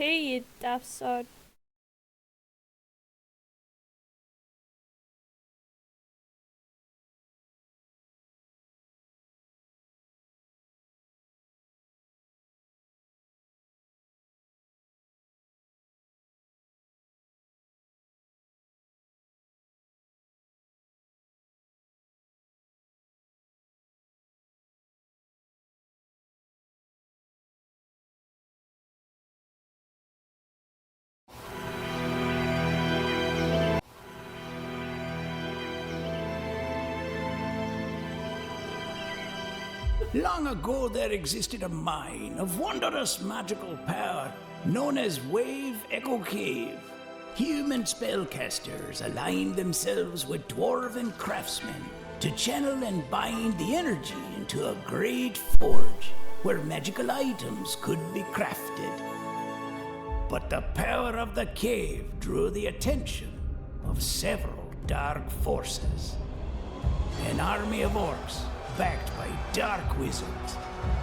MP, you daft sod. Long ago there existed a mine of wondrous magical power known as Wave Echo Cave. Human spellcasters aligned themselves with dwarven craftsmen to channel and bind the energy into a great forge where magical items could be crafted. But the power of the cave drew the attention of several dark forces. An army of orcs, backed by dark wizards,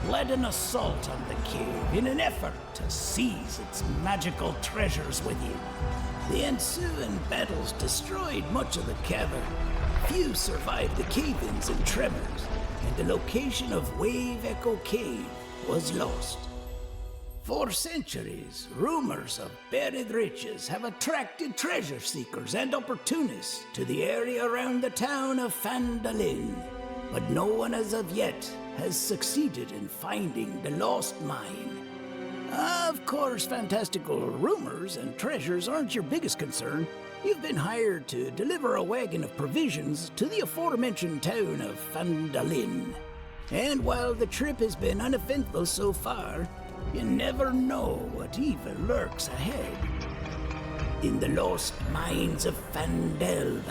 led an assault on the cave in an effort to seize its magical treasures within. The ensuing battles destroyed much of the cavern. Few survived the cave-ins and tremors, and the location of Wave Echo Cave was lost. For centuries, rumors of buried riches have attracted treasure seekers and opportunists to the area around the town of Phandelver. But no one as of yet has succeeded in finding the lost mine. Of course, fantastical rumors and treasures aren't your biggest concern. You've been hired to deliver a wagon of provisions to the aforementioned town of Phandelver. And while the trip has been uneventful so far, you never know what evil lurks ahead. In the lost mines of Phandelver.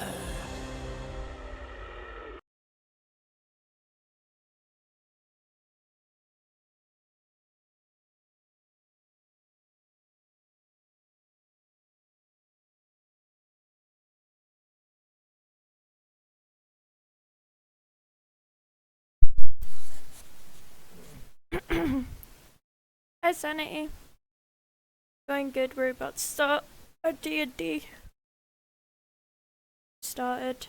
Hi, Sanity. Going good, we're about to start our D&D. Started.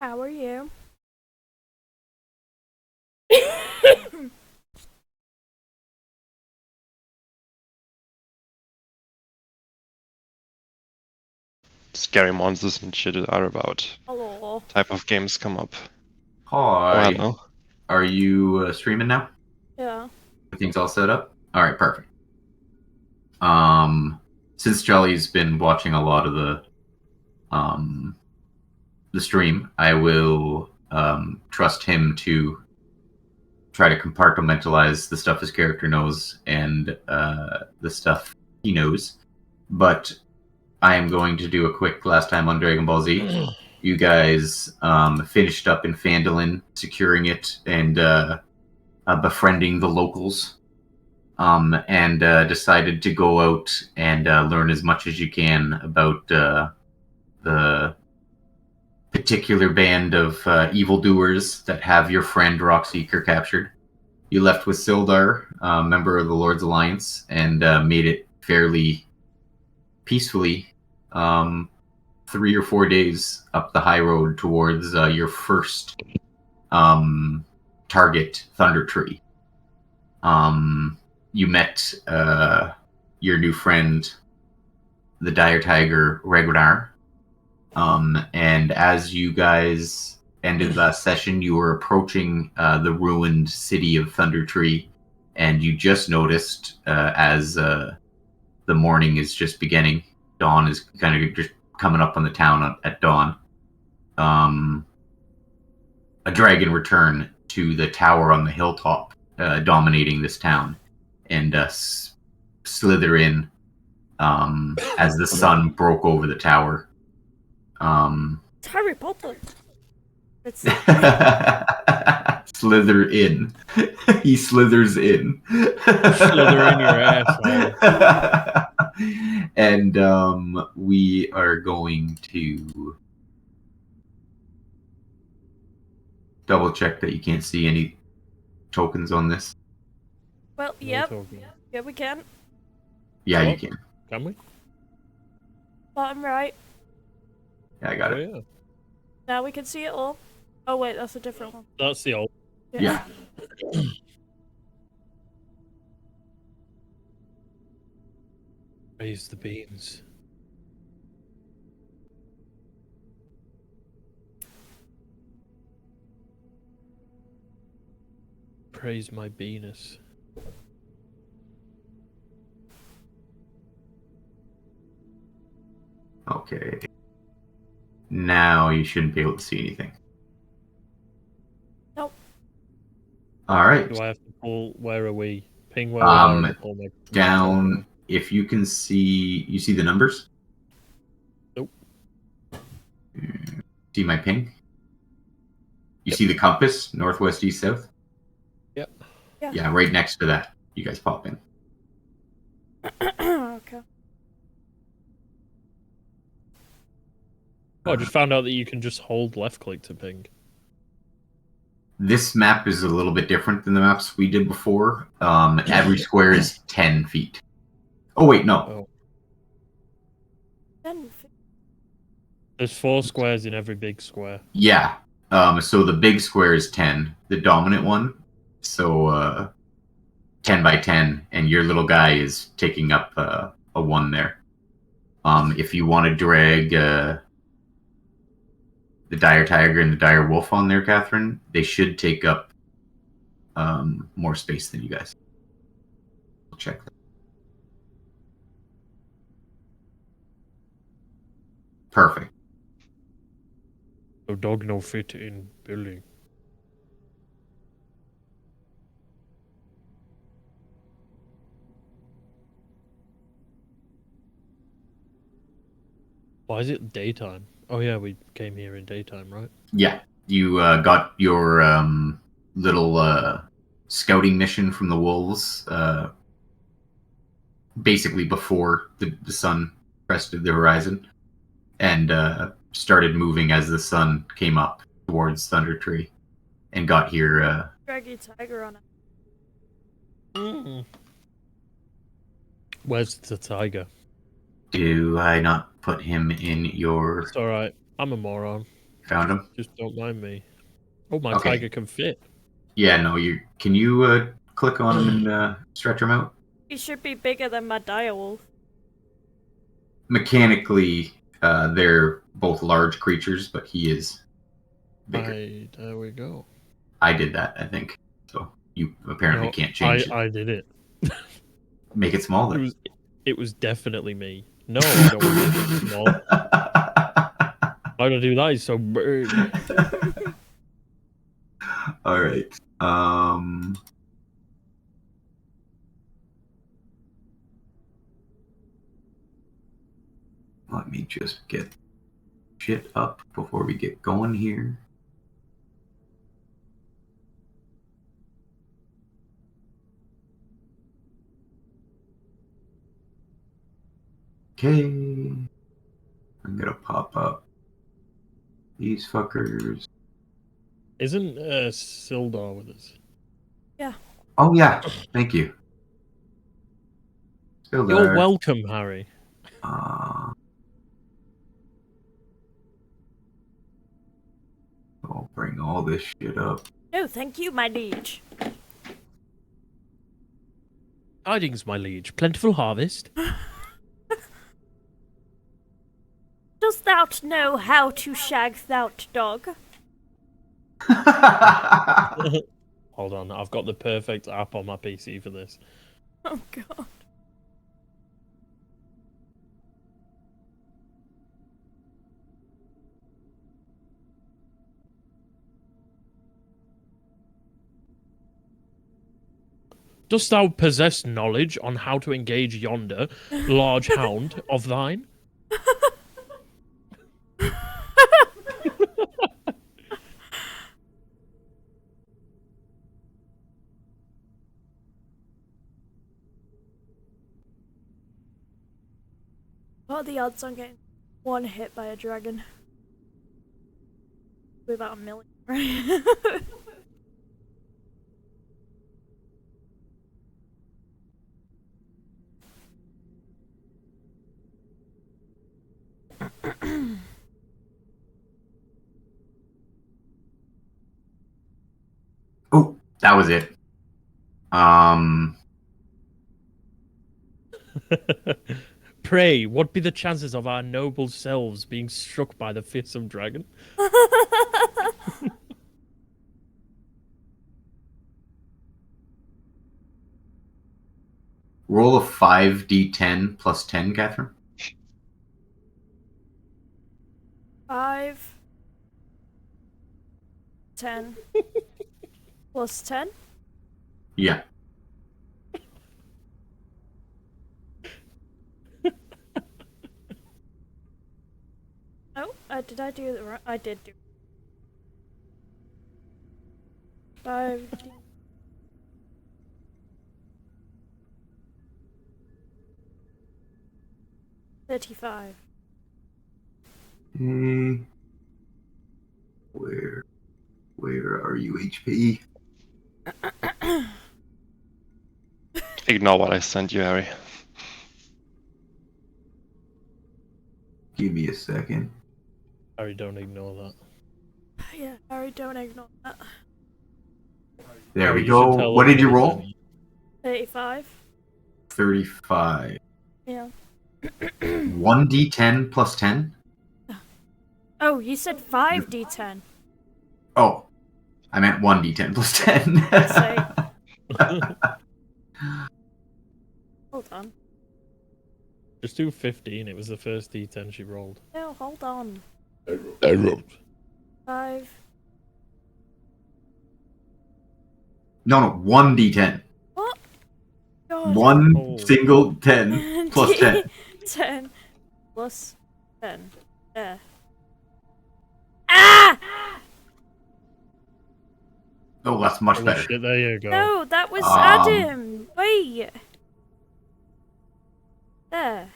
How are you? Scary monsters and shit are about. Hello. Type of games come up. Hi. Well, Are you streaming now? Yeah. Everything's all set up? Alright, perfect. Since Jolly's been watching a lot of the stream, I will trust him to try to compartmentalize the stuff his character knows and the stuff he knows. But I am going to do a quick last time on Dragon Ball Z. You guys finished up in Phandelver, securing it and befriending the locals, and decided to go out and learn as much as you can about the particular band of evildoers that have your friend Rockseeker captured. You left with Sildar, member of the Lord's Alliance, and made it fairly peacefully 3 or 4 days up the high road towards your first target, Thunder Tree. You met your new friend, the Dire Tiger Regnar, and as you guys ended last session, you were approaching the ruined city of Thunder Tree, and you just noticed as the morning is just beginning, dawn is kind of just coming up on the town at dawn. A dragon returned to the tower on the hilltop, dominating this town, and slither in as the sun broke over the tower. It's Harry Potter. It's Slither in. He slithers in. Slither in your asshole. And we are going to double check that you can't see any tokens on this. Well, No yep. token. Yeah, we can. Yeah, you What? can. Can we? Bottom right. Yeah, I got Oh it. yeah. Now we can see it all. Oh wait, that's a different one. That's the old. Yeah. Raise the beans. Praise my Venus. Okay. Now you shouldn't be able to see anything. Nope. All right. Do I have to pull? Where are we? Ping where we are and pull my Down. If you can see, you see the numbers. Nope. See my ping. You Yep. see the compass, northwest, east, south. Yep. Yeah. Yeah, right next to that. You guys pop in. Okay. Oh, I just found out that you can just hold left click to ping. This map is a little bit different than the maps we did before. Every square is 10 feet. Oh, wait, no. Oh. Then There's 4 squares in every big square. Yeah. So the big square is 10, the dominant one. So 10 by 10, and your little guy is taking up a 1 there. If you want to drag the dire tiger and the dire wolf on there, Catherine, they should take up more space than you guys. I'll check that. Perfect. So dog no fit in building. Why is it daytime? Oh yeah, we came here in daytime, right? Yeah, you got your little scouting mission from the wolves basically before the sun crested the horizon, and started moving as the sun came up towards Thunder Tree, and got here. draggy tiger on it. Where's the tiger? Do I not put him in your? It's alright. I'm a moron. Found him. Just don't mind me. Oh, my Okay. tiger can fit. Yeah, no. You can you click on him and stretch him out? He should be bigger than my dire wolf. Mechanically, they're both large creatures, but he is bigger. There we go. I did that, I think. So you apparently No, can't change it. I did it. Make it smaller. It was definitely me. No, I don't want to make it small. Why do I do that? It's so big. All right. Let me just get shit up before we get going here. Okay. I'm gonna pop up these fuckers. Isn't Sildar with us? Yeah. Oh yeah, thank you. Still there. You're welcome, Harry. I'll bring all this shit up. No, thank you, my liege. Tidings, my liege. Plentiful harvest. Dost thou know how to shag thou dog? Hold on, I've got the perfect app on my PC for this. Oh god. Dost thou possess knowledge on how to engage yonder large hound of thine? What are the odds on getting one hit by a dragon? We're about 1 million, right? Oh, that was it. Pray, what be the chances of our noble selves being struck by the fearsome dragon? Roll a 5d10 plus 10, Catherine. 5, 10, plus 10. Yeah. Oh, did I do the right? I did do. 5. 35. Where are you, HP? Ignore what I sent you, Harry. Give me a second. Harry, don't ignore that. Yeah, Harry, don't ignore that. There Harry, we you should go. tell What did you everybody roll? 35. 35. Yeah. 1d10 plus 10? Oh, you said 5d10. Oh, I meant 1d10 plus 10. Hold on. Just do 15. It was the first D10 she rolled. No, hold on. I rolled. 5. No, 1d10. What? God. One Oh. single 10 plus 10. 10 plus 10. There. Ah! Oh, that's much Holy better. shit, there you go. No, that was Adam. Wait. There.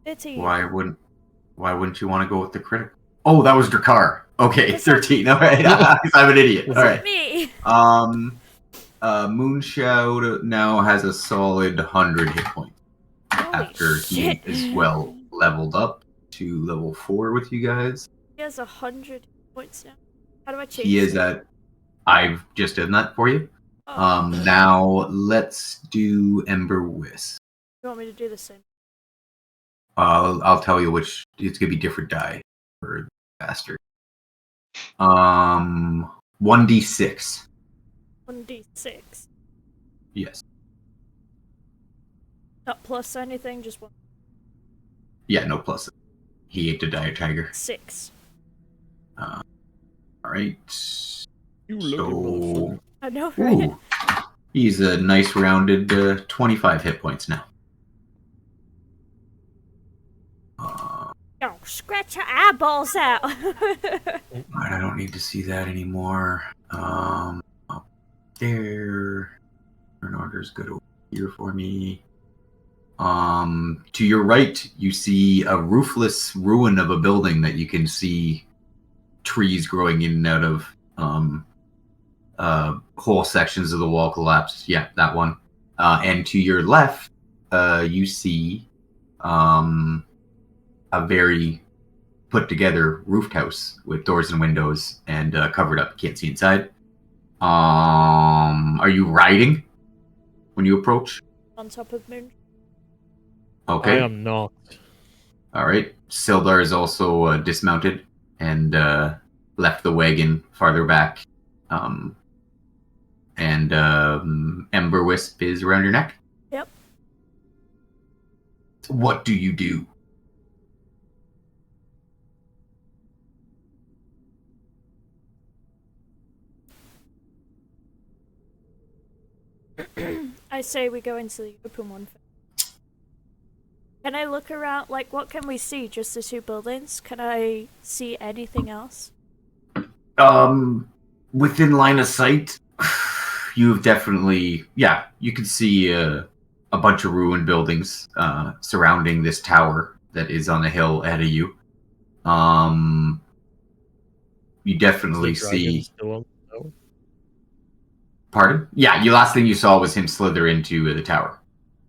13. Why wouldn't you want to go with the critic? Oh, that was Drakkar. Okay, Yes, 13. All right, 'cause I'm an idiot. All right. Me. Moonshout now has a solid 100 hit points Holy after shit. he is well leveled up to level 4 with you guys. He has 100 points now. How do I change He is it? at. I've just done that for you. Oh, Now let's do Ember Wisp. you want me to do the same? I'll tell you which. It's gonna be different die for the bastard. 1d6. 1d6. Yes. Not plus anything, just 1. Yeah, no plus. He ate to die a tiger. 6. All right. You lucky So, motherfucker. I know, right? ooh, he's a nice rounded 25 hit points now. Oh, scratch your eyeballs out. Alright, I don't need to see that anymore. Up there. Bernarder's good over here for me. To your right, you see a roofless ruin of a building that you can see trees growing in and out of. Whole sections of the wall collapsed. Yeah, that one. And to your left, you see a very put together roofed house with doors and windows and covered up. Can't see inside. Are you riding when you approach? On top of Moon. Okay. I am not. All right. Sildar is also dismounted and left the wagon farther back. And Ember Wisp is around your neck. Yep. What do you do? I say we go into the open one first. Can I look around? Like, what can we see? Just the 2 buildings? Can I see anything else? Within line of sight, you've definitely, yeah, you can see a bunch of ruined buildings surrounding this tower that is on the hill ahead of you. You Is definitely the dragon see. still on the tower? Pardon? Yeah, the last thing you saw was him slither into the tower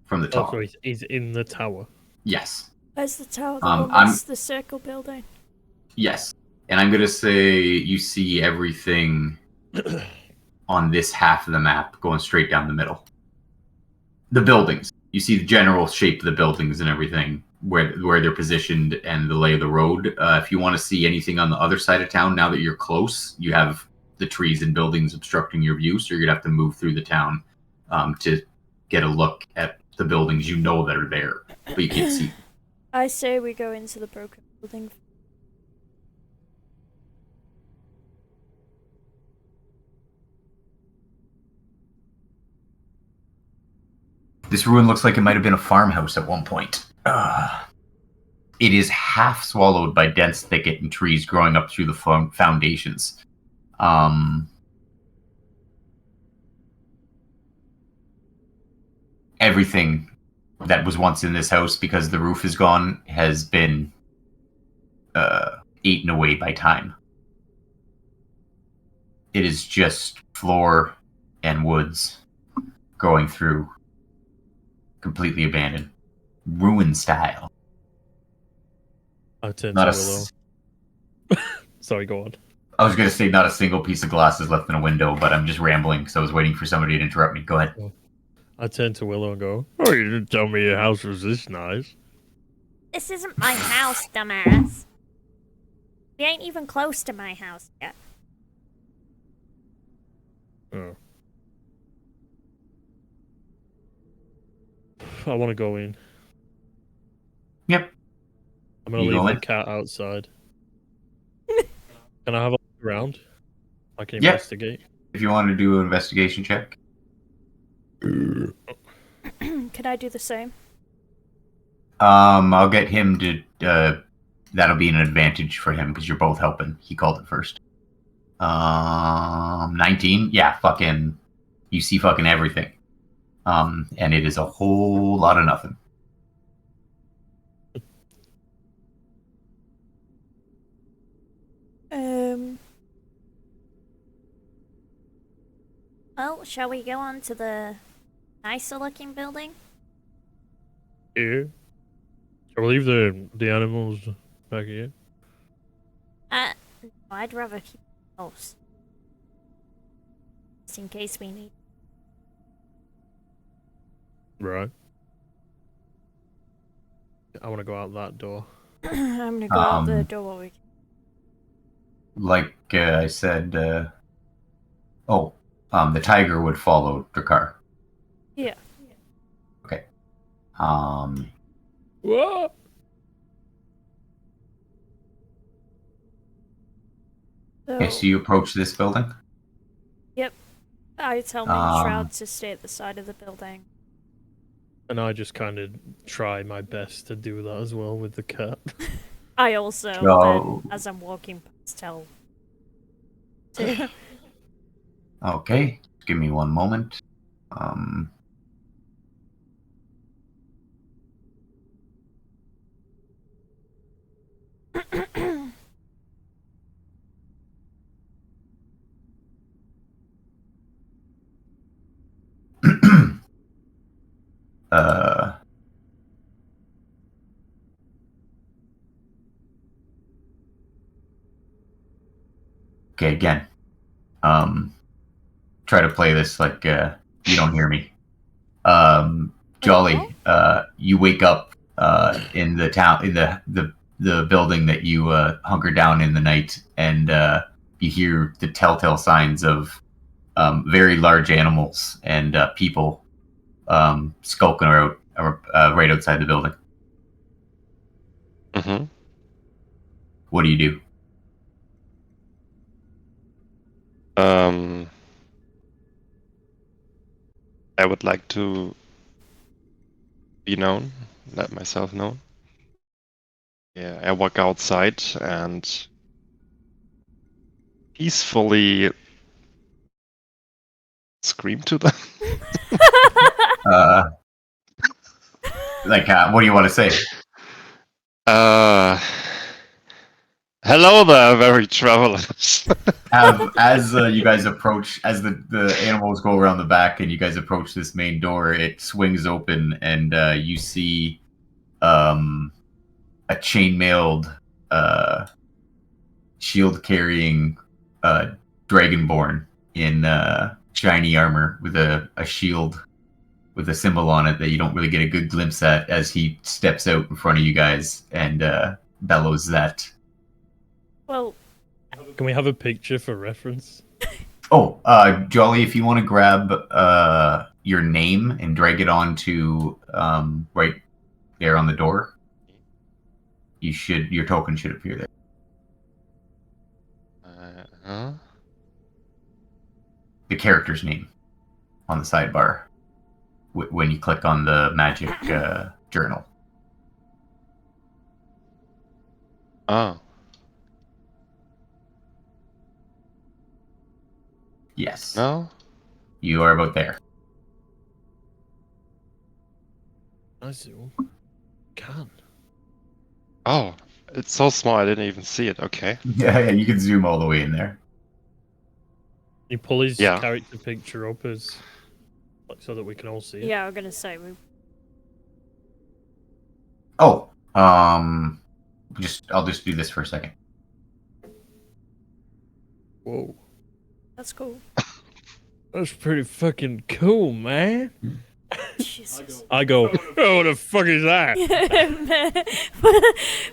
from the Oh, top. so he's in the tower. Yes. Where's the tower? The one that's the circle building. Yes. And I'm gonna say you see everything on this half of the map going straight down the middle. The buildings. You see the general shape of the buildings and everything, where they're positioned and the lay of the road. If you want to see anything on the other side of town, now that you're close, you have the trees and buildings obstructing your view, so you're gonna have to move through the town to get a look at the buildings you know that are there, but you can't see. I say we go into the broken building. This ruin looks like it might have been a farmhouse at one point. It is half swallowed by dense thicket and trees growing up through the foundations. Everything that was once in this house, because the roof is gone, has been eaten away by time. It is just floor and woods going through, completely abandoned, ruin style. I turn Not to a Willow. Sorry, go on. I was going to say not a single piece of glass is left in a window, but I'm just rambling because I was waiting for somebody to interrupt me. Go ahead. I turn to Willow and go, "Oh, you didn't tell me your house was this nice." This isn't my house, dumbass. We ain't even close to my house yet. Oh. I want to go in. Yep. I'm gonna You leave go the in? cat outside. Can I have a look around? I can Yep. investigate. If you want to do an investigation check. Can I do the same? I'll get him to. That'll be an advantage for him because you're both helping. He called it first. 19. Yeah, fucking. You see fucking everything. And it is a whole lot of nothing. Well, shall we go on to the nicer looking building? Yeah. Shall we leave the animals back here? No, I'd rather keep it close. Just in case we need. Right. I want to go out that door. I'm gonna go out the door. Like I said, the tiger would follow the car. Yeah. Okay. What? Okay, so you approach this building. Yep. I tell my Shroud to stay at the side of the building. And I just kind of try my best to do that as well with the cat. I also, So- then, as I'm walking past, tell. Okay, give me one moment. Okay, again. Try to play this like you don't hear me. Jolly, you wake up in the town, in the building that you hunker down in the night, and you hear the telltale signs of very large animals and people skulking around right outside the building. Mm-hmm. What do you do? I would like to be known, let myself know. Yeah, I walk outside and peacefully scream to them. Like, what do you want to say? Hello there, very travelers. As you guys approach, as the animals go around the back, and you guys approach this main door, it swings open, and you see a chainmailed, shield-carrying dragonborn in shiny armor with a shield with a symbol on it that you don't really get a good glimpse at as he steps out in front of you guys and bellows that. Well, Can we have a picture for reference? Oh, Jolly, if you want to grab your name and drag it onto right there on the door, your token should appear there. Huh? The character's name on the sidebar when you click on the magic journal. Oh. Yes. No? You are about there. I zoom. Can. Oh, it's so small I didn't even see it. Okay. Yeah, you can zoom all the way in there. You pull his Yeah. character picture up as like so that we can all see it. yeah, I'm gonna say we. Oh, I'll just do this for a second. Whoa. That's cool. That's pretty fucking cool, man. Jesus. I go, oh, what the fuck is that?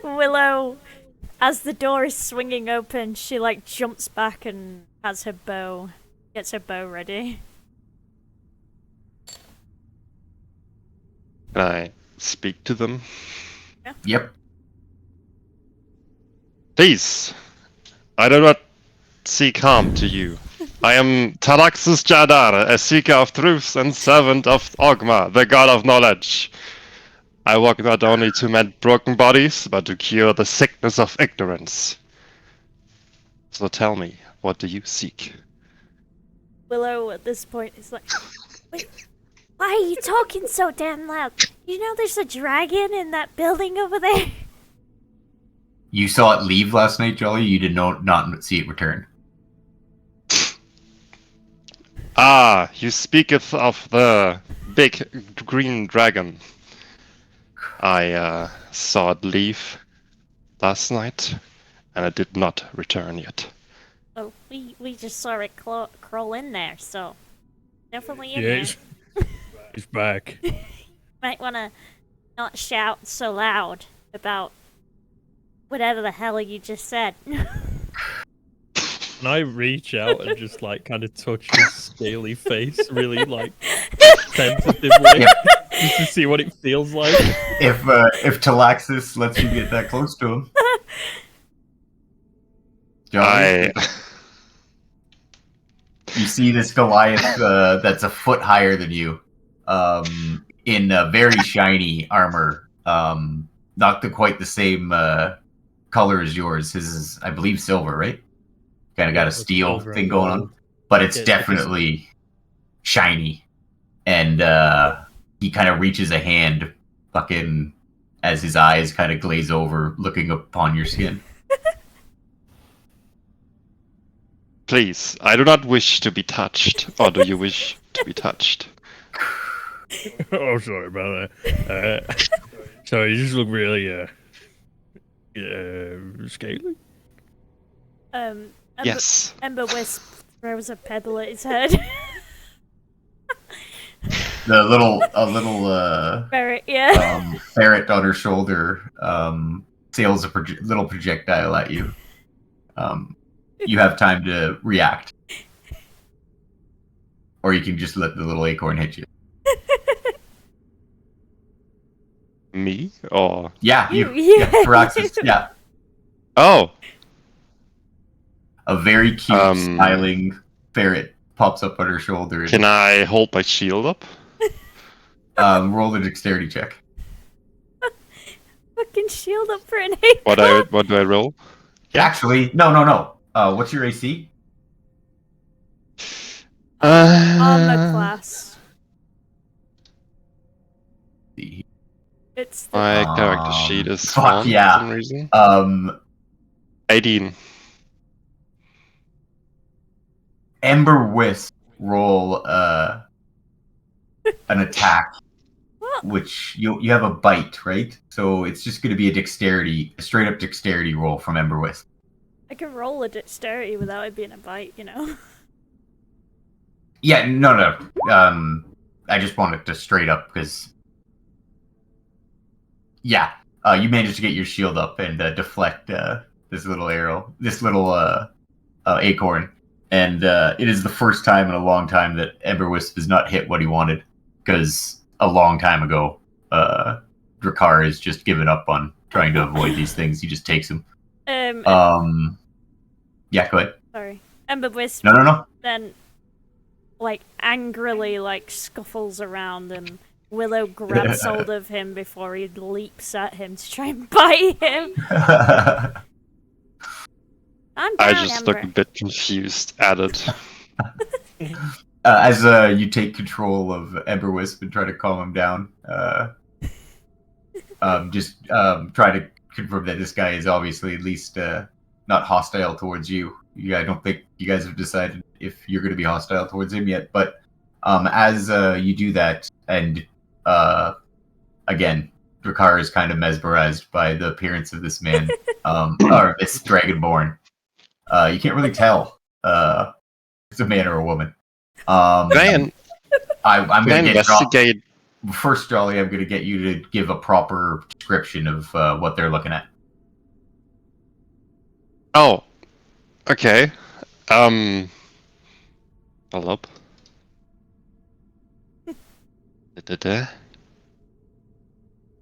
Willow, as the door is swinging open, she like jumps back and has her bow, gets her bow ready. Can I speak to them? Yep. Please, I do not seek harm to you. I am Taraxus Jadar, a seeker of truth and servant of Ogma, the god of knowledge. I work not only to mend broken bodies, but to cure the sickness of ignorance. So tell me, what do you seek? Willow at this point is like, wait, why are you talking so damn loud? You know there's a dragon in that building over there? You saw it leave last night, Jolly. You did not see it return. Ah, you speaketh of the big green dragon. I saw it leave last night, and it did not return yet. Oh, we just saw it crawl in there, so definitely in Yeah, there. he's back. Might wanna not shout so loud about whatever the hell you just said. And I reach out and just like kind of touch his scaly face really like sensitively just to see what it feels like. If Talaxis lets you get that close to him. Jolly, you see this Goliath that's a foot higher than you, in very shiny armor, not quite the same color as yours. His is, I believe, silver, right? Kind of got a steel silver thing and going on, gold. but it's Yeah, it's definitely shiny. And he kind of reaches a hand, fucking, as his eyes kind of glaze over, looking upon your skin. Please, I do not wish to be touched. Or do you wish to be touched? Oh, sorry about that. Sorry, you just look really scaly. Yes. Ember Wisp throws a pebble at his head. A little Ferret, yeah. ferret on her shoulder sails a little projectile at you. You have time to react, or you can just let the little acorn hit you. Me? Or... Yeah, You- yeah, Firaxis, yeah. Oh! A very cute, smiling ferret pops up on her shoulder. And, Can I hold my shield up? roll the dexterity check. Fucking shield up for an acorn. What do I roll? Actually, no. What's your AC? Armor class. It's the My character sheet is fuck wrong yeah. for some reason. 18. Ember Wisp roll an attack, which you have a bite, right? So it's just going to be a straight up dexterity roll from Ember Wisp. I can roll a dexterity without it being a bite, you know. Yeah, no. I just wanted to straight up because, yeah, you managed to get your shield up and deflect this little arrow, this little acorn, and it is the first time in a long time that Ember Wisp has not hit what he wanted, because a long time ago, Drakkar has just given up on trying to avoid these things. He just takes them. Yeah, go ahead. Sorry. Ember Wisp No. then, like, angrily, like, scuffles around, and Willow grabs hold of him before he leaps at him to try and bite him. I'm down, I just Ember. look a bit confused at it. As you take control of Ember Wisp and try to calm him down, just try to confirm that this guy is obviously at least not hostile towards you. I don't think you guys have decided if you're going to be hostile towards him yet, but as you do that, and again, Drakkar is kind of mesmerized by the appearance of this man, or this Dragonborn. You can't really tell if it's a man or a woman. I'm going to investigate. First, Jolly, I'm going to get you to give a proper description of what they're looking at. Oh, okay. Hold up. Da-da-da.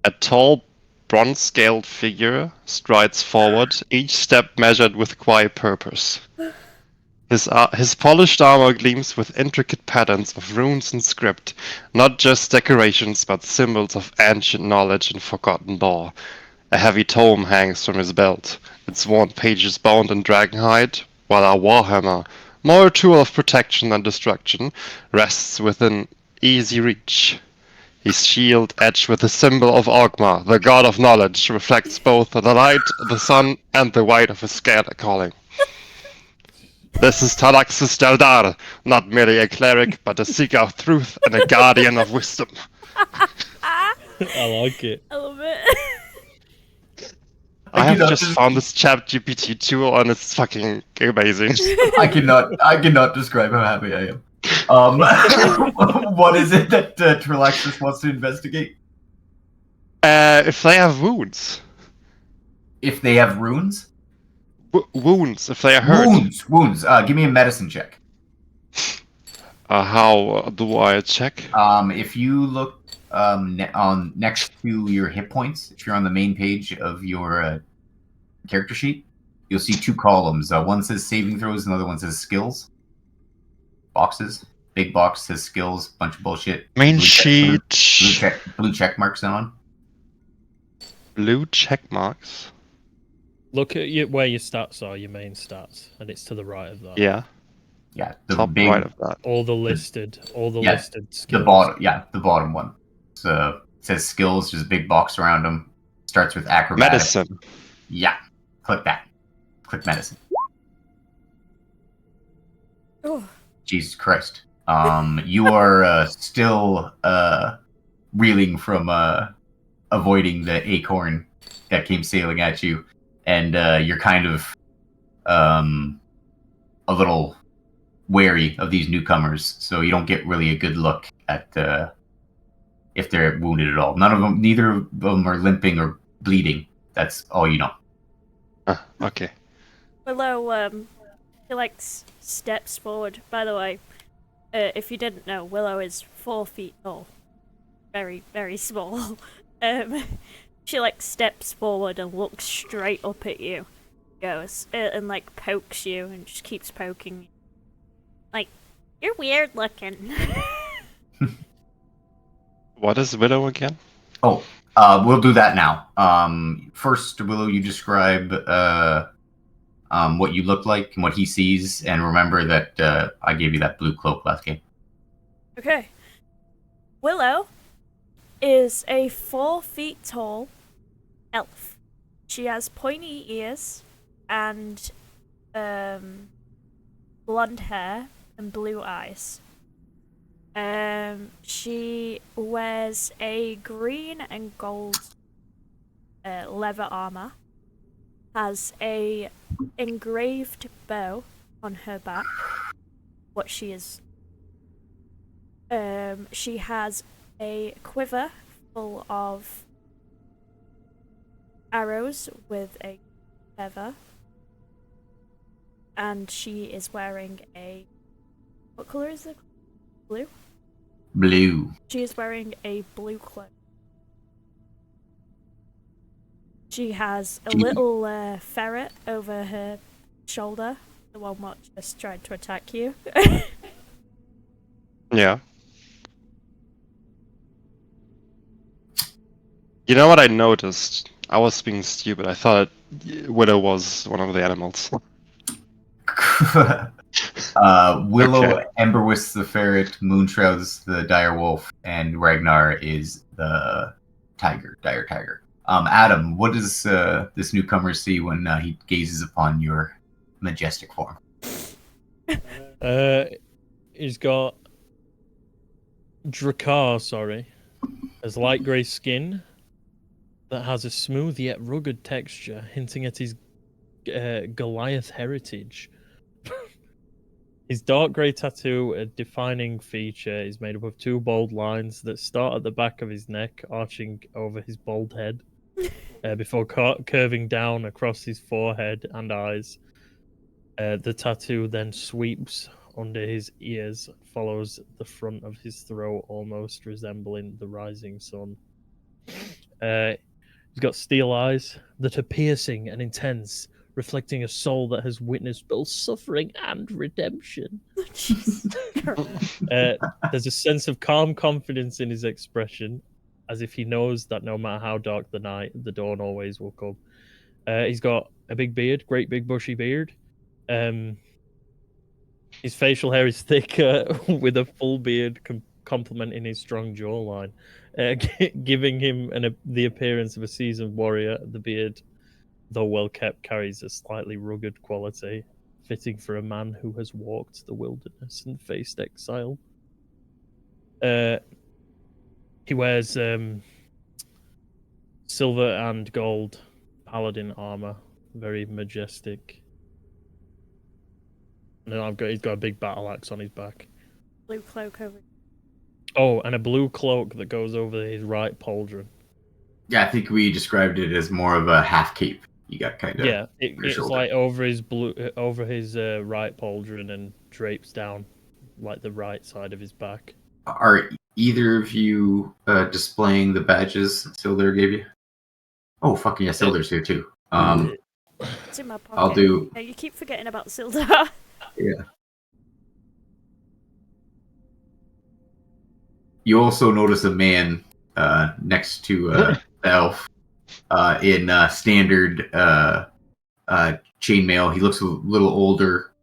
A tall, bronze-scaled figure strides forward, each step measured with quiet purpose. His polished armor gleams with intricate patterns of runes and script, not just decorations but symbols of ancient knowledge and forgotten lore. A heavy tome hangs from his belt, its worn pages bound in dragonhide, while a warhammer, more a tool of protection than destruction, rests within easy reach. His shield, edged with the symbol of Ogma, the god of knowledge, reflects both the light of the sun and the white of his scalar calling. This is Talaxis Jaldar, not merely a cleric, but a seeker of truth and a guardian of wisdom. I like it. I love it. I have just found this ChatGPT tool and it's fucking amazing. I cannot describe how happy I am. What is it that Talaxis wants to investigate? If they have wounds. If they have runes? Wounds, if they are hurt. Wounds. Give me a medicine check. How do I check? If you look on next to your hit points, if you're on the main page of your character sheet, you'll see two columns. One says saving throws, another one says skills. Boxes. Big box says skills, bunch of bullshit. Main sheet. Blue check marks on. Blue check marks? Look at where your stats are, your main stats, and it's to the right of that. Yeah. Yeah, top right of that. All the listed skills. The bottom one. So it says skills, there's a big box around them. Starts with acrobatics. Medicine. Yeah. Click that. Click medicine. Oh. Jesus Christ. You are still reeling from avoiding the acorn that came sailing at you, and you're kind of a little wary of these newcomers, so you don't get really a good look at if they're wounded at all. Neither of them are limping or bleeding. That's all you know. Okay. Willow, he steps forward. By the way, if you didn't know, Willow is 4 feet tall. Very, very small. She steps forward and looks straight up at you. Goes and pokes you and just keeps poking you. You're weird looking. What is Willow again? Oh, we'll do that now. First, Willow, you describe what you look like and what he sees, and remember that I gave you that blue cloak last game. Okay. Willow is a 4 feet tall elf. She has pointy ears and blonde hair and blue eyes. She wears a green and gold leather armor, has a engraved bow on her back. What she is. She has a quiver full of arrows with a feather, and she is wearing a. What color is it? Blue? Blue. She is wearing a blue cloak. She has a little ferret over her shoulder, the one what just tried to attack you. Yeah. You know what I noticed? I was being stupid. I thought Widow was one of the animals. Willow, Okay. Emberwist the ferret, Moonshroud's the dire wolf, and Ragnar is the tiger, dire tiger. Adam, what does this newcomer see when he gazes upon your majestic form? He's got Drakkar, has light grey skin that has a smooth yet rugged texture, hinting at his Goliath heritage. His dark grey tattoo, a defining feature, is made up of 2 bold lines that start at the back of his neck, arching over his bald head, before curving down across his forehead and eyes. The tattoo then sweeps under his ears, follows the front of his throat, almost resembling the rising sun. He's got steel eyes that are piercing and intense, reflecting a soul that has witnessed both suffering and redemption. There's a sense of calm confidence in his expression, as if he knows that no matter how dark the night, the dawn always will come. He's got a big beard, great big bushy beard. His facial hair is thick, with a full beard complementing his strong jawline, giving him the appearance of a seasoned warrior. The beard, though well kept, carries a slightly rugged quality, fitting for a man who has walked the wilderness and faced exile. He wears silver and gold paladin armor, very majestic. And then he's got a big battle axe on his back. Blue cloak over. Oh, and a blue cloak that goes over his right pauldron. Yeah, I think we described it as more of a half cape. You got kind of it's like over his right pauldron and drapes down like the right side of his back. Are either of you displaying the badges Sildar gave you? Oh, fucking yeah, Sildar's here too. It's in my pocket. I'll do. You keep forgetting about Sildar. Yeah. You also notice a man next to the elf in standard chainmail. He looks a little older,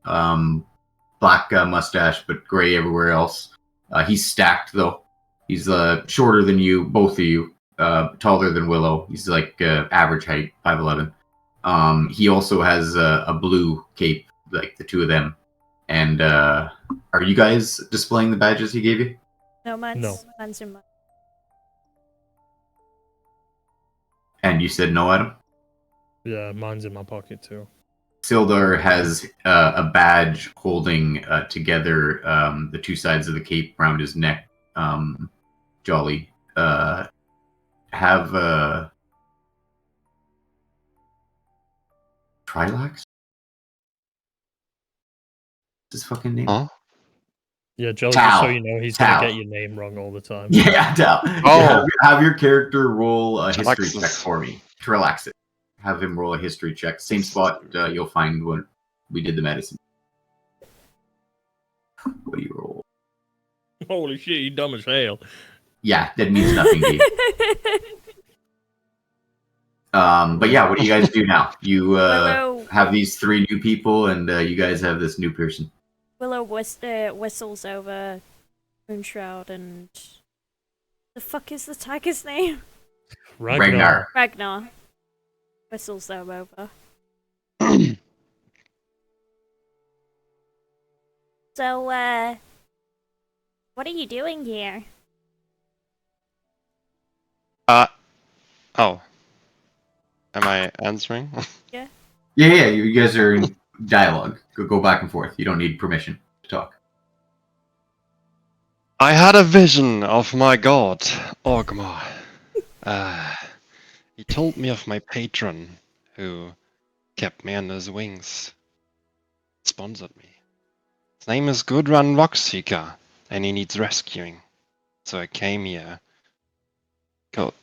black mustache, but gray everywhere else. He's stacked though. He's shorter than you, both of you, taller than Willow. He's like average height, 5'11". He also has a blue cape, like the two of them. And are you guys displaying the badges he gave you? No, mine's No. in my. And you said no, Adam? Yeah, mine's in my pocket too. Sildar has a badge holding together the two sides of the cape around his neck. Jolly. Have Trilax? His fucking name? Huh? Yeah, Jolly, Tal. just so you know, he's Tal. gonna get your name wrong all the time. Yeah, Tal. Oh. Have your character roll a history Trilaxis. check for me to relax it. Have him roll a history check. Same spot you'll find when we did the medicine. What do you roll? Holy shit, you dumb as hell. Yeah, that means nothing to you. But yeah, what do you guys do now? You Willow, have these three new people, and you guys have this new person. Willow whistles over Moonshroud and The fuck is the tiger's name? Ragnar. Ragnar. Whistles them over. So, what are you doing here? Oh. Am I answering? Yeah, you guys are in dialogue. Go back and forth. You don't need permission to talk. I had a vision of my god, Ogmar. He told me of my patron, who kept me on his wings, sponsored me. His name is Gudrun Rockseeker, and he needs rescuing. So I came here.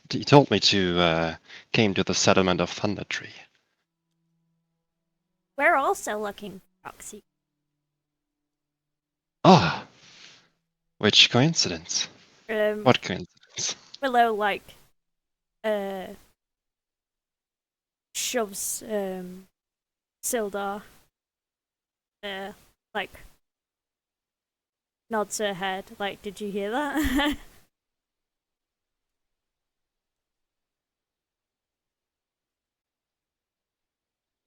He told me to came to the settlement of Thunder Tree. We're also looking for Roxy. Ah, which coincidence? What coincidence? Willow, like, shoves, Sildar, like, nods her head, like, did you hear that?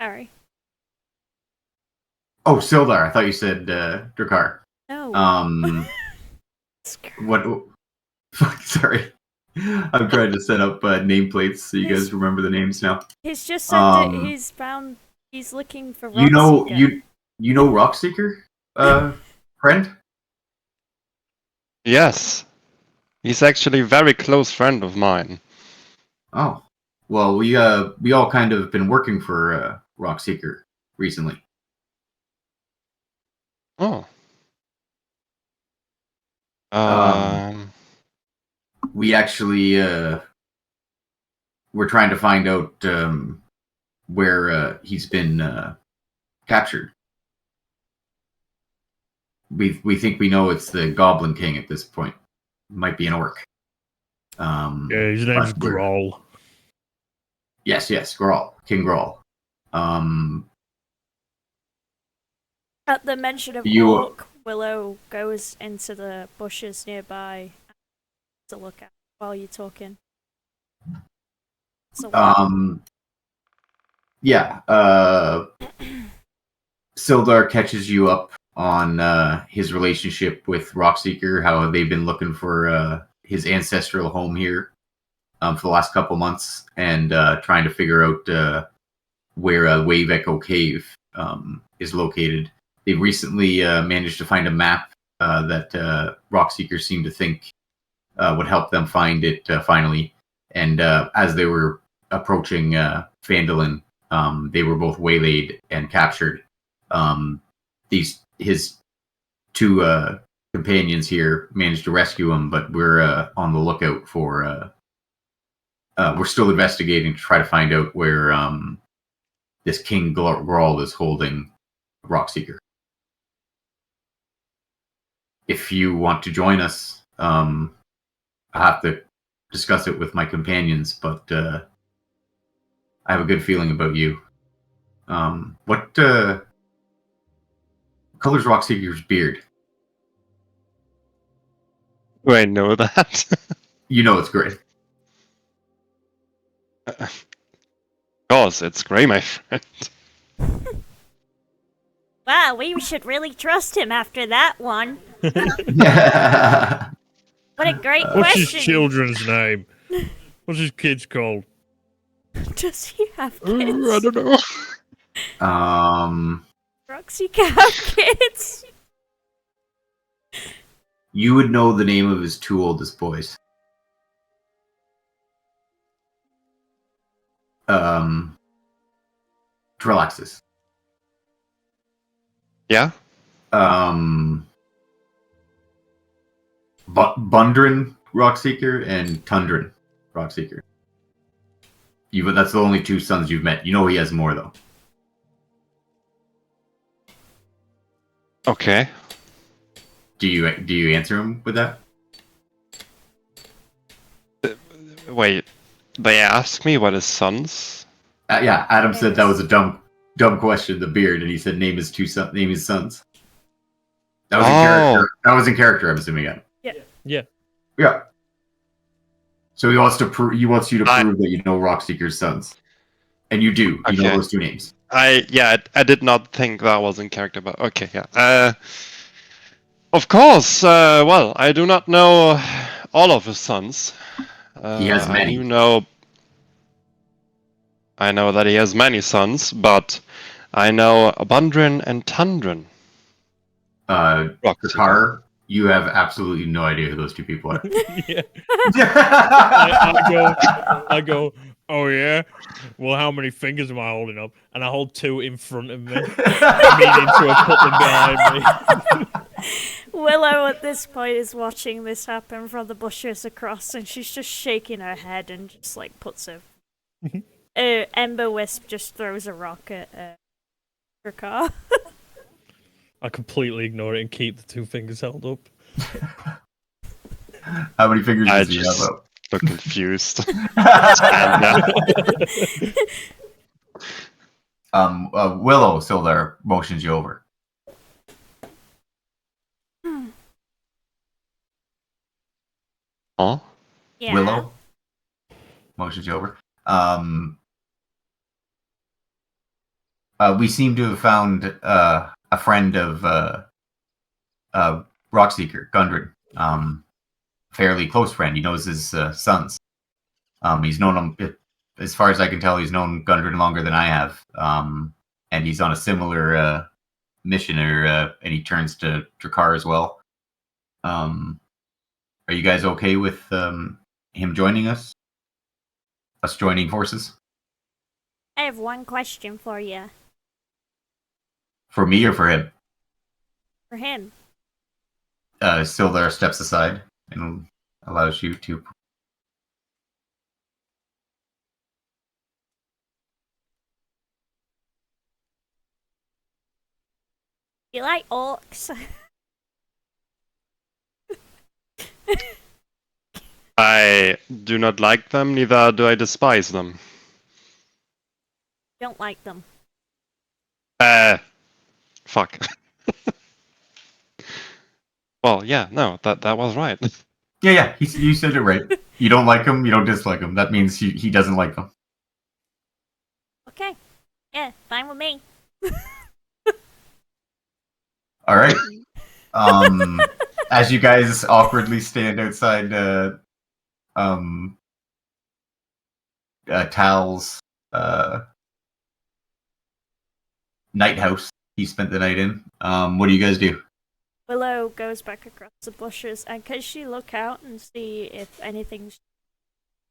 Sorry. Oh, Sildar. I thought you said Drakar. No. What? Fuck, sorry. I'm trying to set up nameplates so you guys remember the names now. He's just said that he's looking for Roxy. You know Rockseeker, friend? Yes. He's actually a very close friend of mine. Oh. Well, we all kind of been working for Rockseeker recently. Oh. We actually we're trying to find out where he's been captured. We think we know it's the Goblin King at this point. Might be an orc. Yeah, his name's Grawl. Yes, Grawl. King Grawl. At the mention of orc, Willow goes into the bushes nearby to look at while you're talking. So, Sildar catches you up on his relationship with Rockseeker, how they've been looking for his ancestral home here for the last couple months, and trying to figure out where Wave Echo Cave is located. They recently managed to find a map that Rockseeker seemed to think would help them find it finally. And as they were approaching Phandelver, they were both waylaid and captured. His two companions here managed to rescue him, but we're on the lookout for. We're still investigating to try to find out where this King Grawl is holding Rockseeker. If you want to join us, I have to discuss it with my companions, but I have a good feeling about you. What color's Rockseeker's beard? Do I know that? You know it's gray. Of course, it's gray, my friend. wow, we should really trust him after that one. What a great question. What's his children's name? What's his kids called? Does he have kids? I don't know. Roxy can have kids. You would know the name of his two oldest boys. Drillaxis. Yeah? Bundrin Rockseeker and Tundrin Rockseeker. That's the only two sons you've met. You know he has more, though. Okay. Do you answer him with that? Wait, they asked me what his sons? Yeah, Adam said that was a dumb question. The beard, and he said name his sons. That was in character. That was in character. I'm assuming. Yeah. Yeah. So he wants you to I- prove that you know Rockseeker's sons, and you do. You know Okay. those two names. I did not think that was in character, but okay, yeah. Of course. Well, I do not know all of his sons. He has I many. do know. I know that he has many sons, but I know Abundrin and Tundrin. Rockseeker. Kakar, you have absolutely no idea who those two people are. Yeah. I go, oh yeah? Well, how many fingers am I holding up? And I hold two in front of me, meaning to have put them behind me. Willow at this point is watching this happen from the bushes across, and she's just shaking her head and just like puts a. Ember Wisp just throws a rock at her car. I completely ignore it and keep the two fingers held up. How many fingers I does he have just up? look confused. Willow still there motions you over. Huh? Yeah. Willow motions you over. We seem to have found a friend of Rockseeker, Gundren. Fairly close friend. He knows his sons. He's known him, as far as I can tell, he's known Gundren longer than I have. And he's on a similar mission, and he turns to Drakkar as well. Are you guys okay with him joining us? Us joining forces? I have one question for you. For me or for him? For him. Sildar steps aside and allows you to. You like orcs? I do not like them, neither do I despise them. Don't like them. Fuck. Well, yeah, no, that was right. Yeah, you said it right. You don't like him, you don't dislike him. That means he doesn't like them. Okay. Yeah, fine with me. All right. As you guys awkwardly stand outside Tal's night house he spent the night in, what do you guys do? Willow goes back across the bushes, and can she look out and see if anything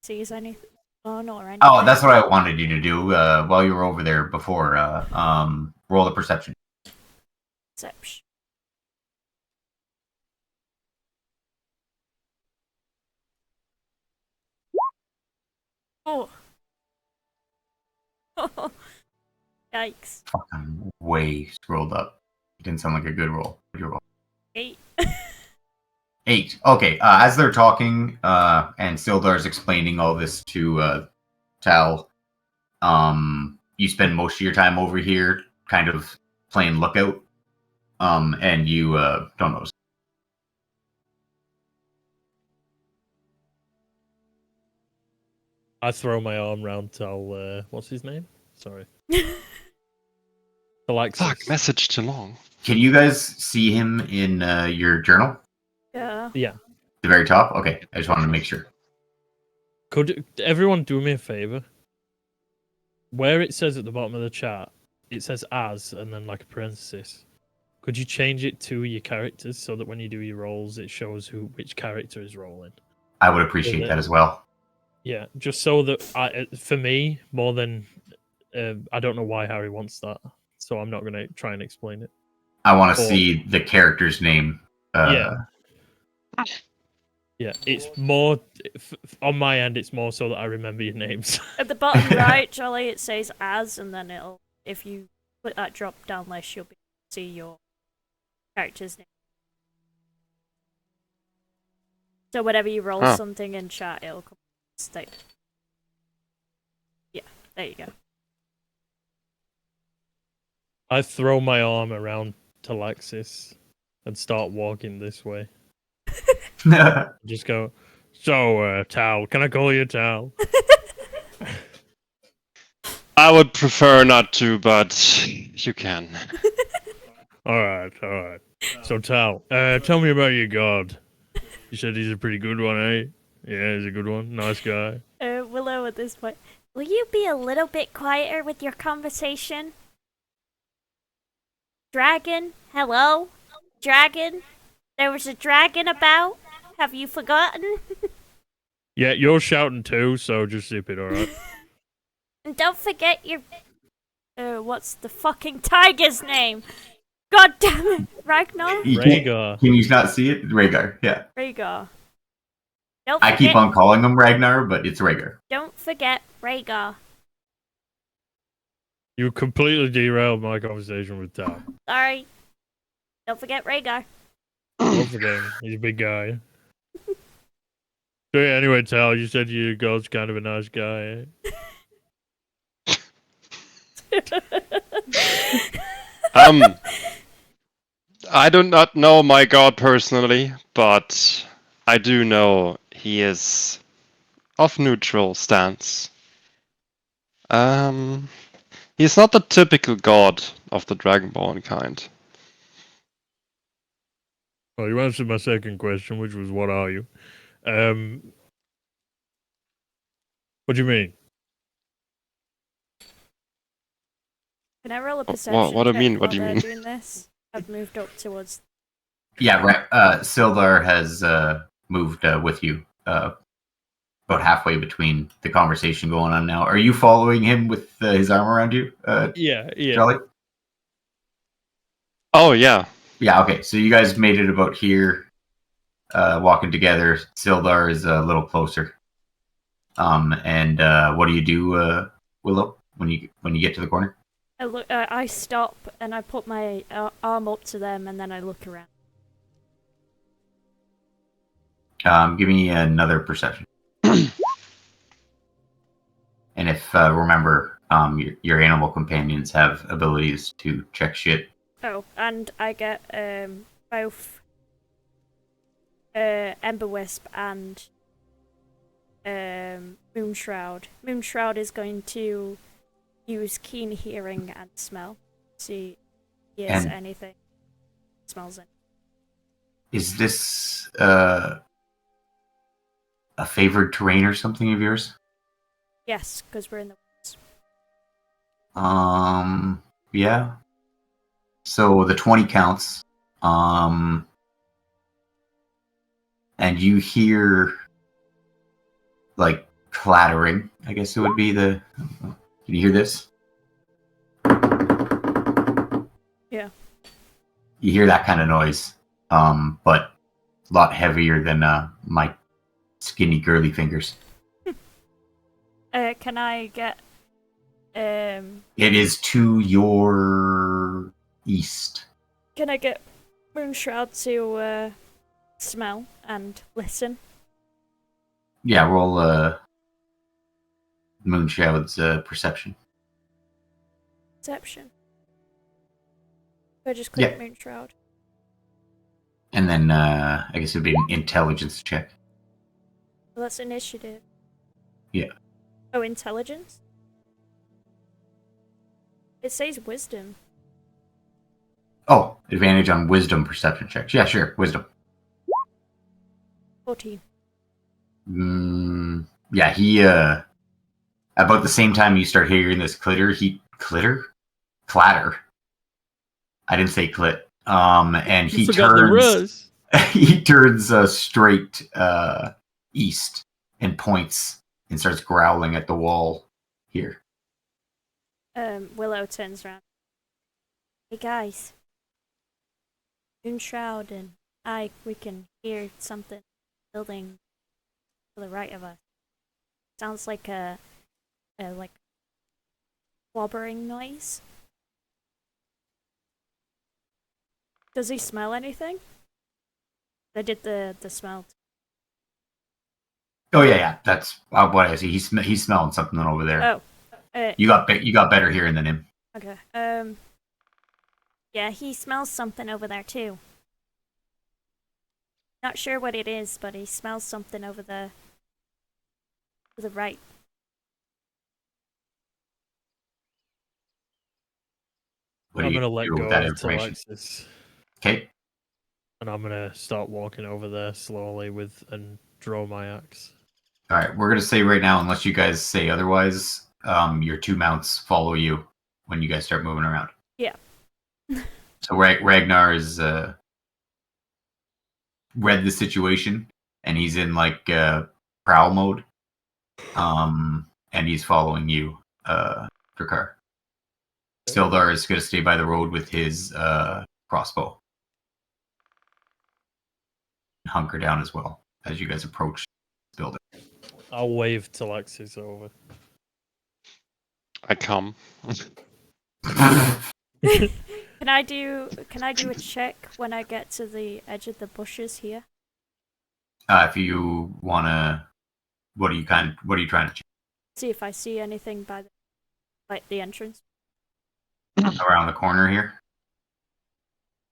sees anything on or anything? Oh, that's what I wanted you to do while you were over there before. Roll a perception. Perception. Oh. Yikes. Fucking way scrolled up. It didn't sound like a good roll. Good roll. 8. 8. Okay. As they're talking, and Sildar's explaining all this to Tal, you spend most of your time over here, kind of playing lookout, and you don't notice. I throw my arm round Tal. What's his name? Sorry. Alexis. Fuck, message too long. Can you guys see him in your journal? Yeah. Yeah. The very top? Okay. I just wanted to make sure. Could everyone do me a favor? Where it says at the bottom of the chart, it says as and then like a parenthesis. Could you change it to your characters so that when you do your rolls, it shows which character is rolling? I would appreciate that as well. Yeah, just so that for me, more than I don't know why Harry wants that, so I'm not going to try and explain it. I want to see the character's name. Yeah, it's more on my end. It's more so that I remember your names. At the bottom right, Jolly, it says as, and then if you put that drop down list, you'll be able to see your character's name. So whenever you roll something in chat, it'll come state. Yeah, there you go. I throw my arm around Talaxis and start walking this way. Just go, So, Tal, can I call you Tal? I would prefer not to, but you can. Alright. So, Tal, tell me about your god. You said he's a pretty good one, eh? Yeah, he's a good one. Nice guy. Willow at this point. Will you be a little bit quieter with your conversation? Dragon? Hello? Dragon? There was a dragon about? Have you forgotten? Yeah, you're shouting too, so just zip it, alright? And don't forget your... what's the fucking tiger's name? God damn it! Ragnar? Rhaegar. Can you not see it? Rhaegar, yeah. Rhaegar. Don't I forget, keep on calling him Ragnar, but it's Rhaegar. Don't forget Rhaegar. You completely derailed my conversation with Tal. Sorry. Don't forget Rhaegar. Don't forget him. He's a big guy. So yeah, anyway, Tal, you said your god's kind of a nice guy, eh? I do not know my god personally, but I do know he is of neutral stance. He's not the typical god of the Dragonborn kind. Well, you answered my second question, which was, what are you? What do you mean? Can I roll a perception What do you check mean? What while do you they're mean? doing this? I've moved up towards... Yeah, right. Sildar has moved with you about halfway between the conversation going on now. Are you following him with his arm around you, Yeah. Charlie? Oh yeah. Yeah, okay. So you guys made it about here, walking together. Sildar is a little closer. And what do you do, Willow, when you get to the corner? I stop and I put my arm up to them and then I look around. Give me another perception. And if remember, your animal companions have abilities to check shit. Oh, and I get both Ember Wisp and Moonshroud. Moonshroud is going to use keen hearing and smell. See if he hears anything. Smells it. Is this a favored terrain or something of yours? Yes, because we're in the woods. Yeah. So the 20 counts. And you hear like clattering. I guess it would be the. Can you hear this? Yeah. You hear that kind of noise, but a lot heavier than my skinny, girly fingers. Can I get... It is to your east. Can I get Moonshroud to smell and listen? Yeah, roll Moonshroud's perception. Perception. I just click Moonshroud. And then I guess it would be an intelligence check. Well, that's initiative. Yeah. Oh, intelligence? It says wisdom. Oh, advantage on wisdom perception checks. Yeah, sure, wisdom. 14. Yeah, he about the same time you start hearing this clatter. I didn't say clit. And he turns. He turns straight east and points and starts growling at the wall here. Willow turns around. Hey guys. Moonshroud and we can hear something building to the right of us. Sounds like a like wobbering noise. Does he smell anything? I did the smell. Oh yeah. That's what I see. He's smelling something over there. Oh, you got better hearing than him. Okay. Yeah, he smells something over there too. Not sure what it is, but he smells something over there. To the right. What do I'm you gonna let do with go that of information? Talaxis, Okay. and I'm gonna start walking over there slowly and draw my axe. All right. We're gonna say right now, unless you guys say otherwise, your two mounts follow you when you guys start moving around. Yeah. So Ragnar is read the situation, and he's in like prowl mode. And he's following you, Drakar. Sildar is going to stay by the road with his crossbow. Hunker down as well as you guys approach this building. I'll wave Talaxis over. I come. Can I do a check when I get to the edge of the bushes here? If you want to, what are you trying to check? See if I see anything by the entrance. Around the corner here?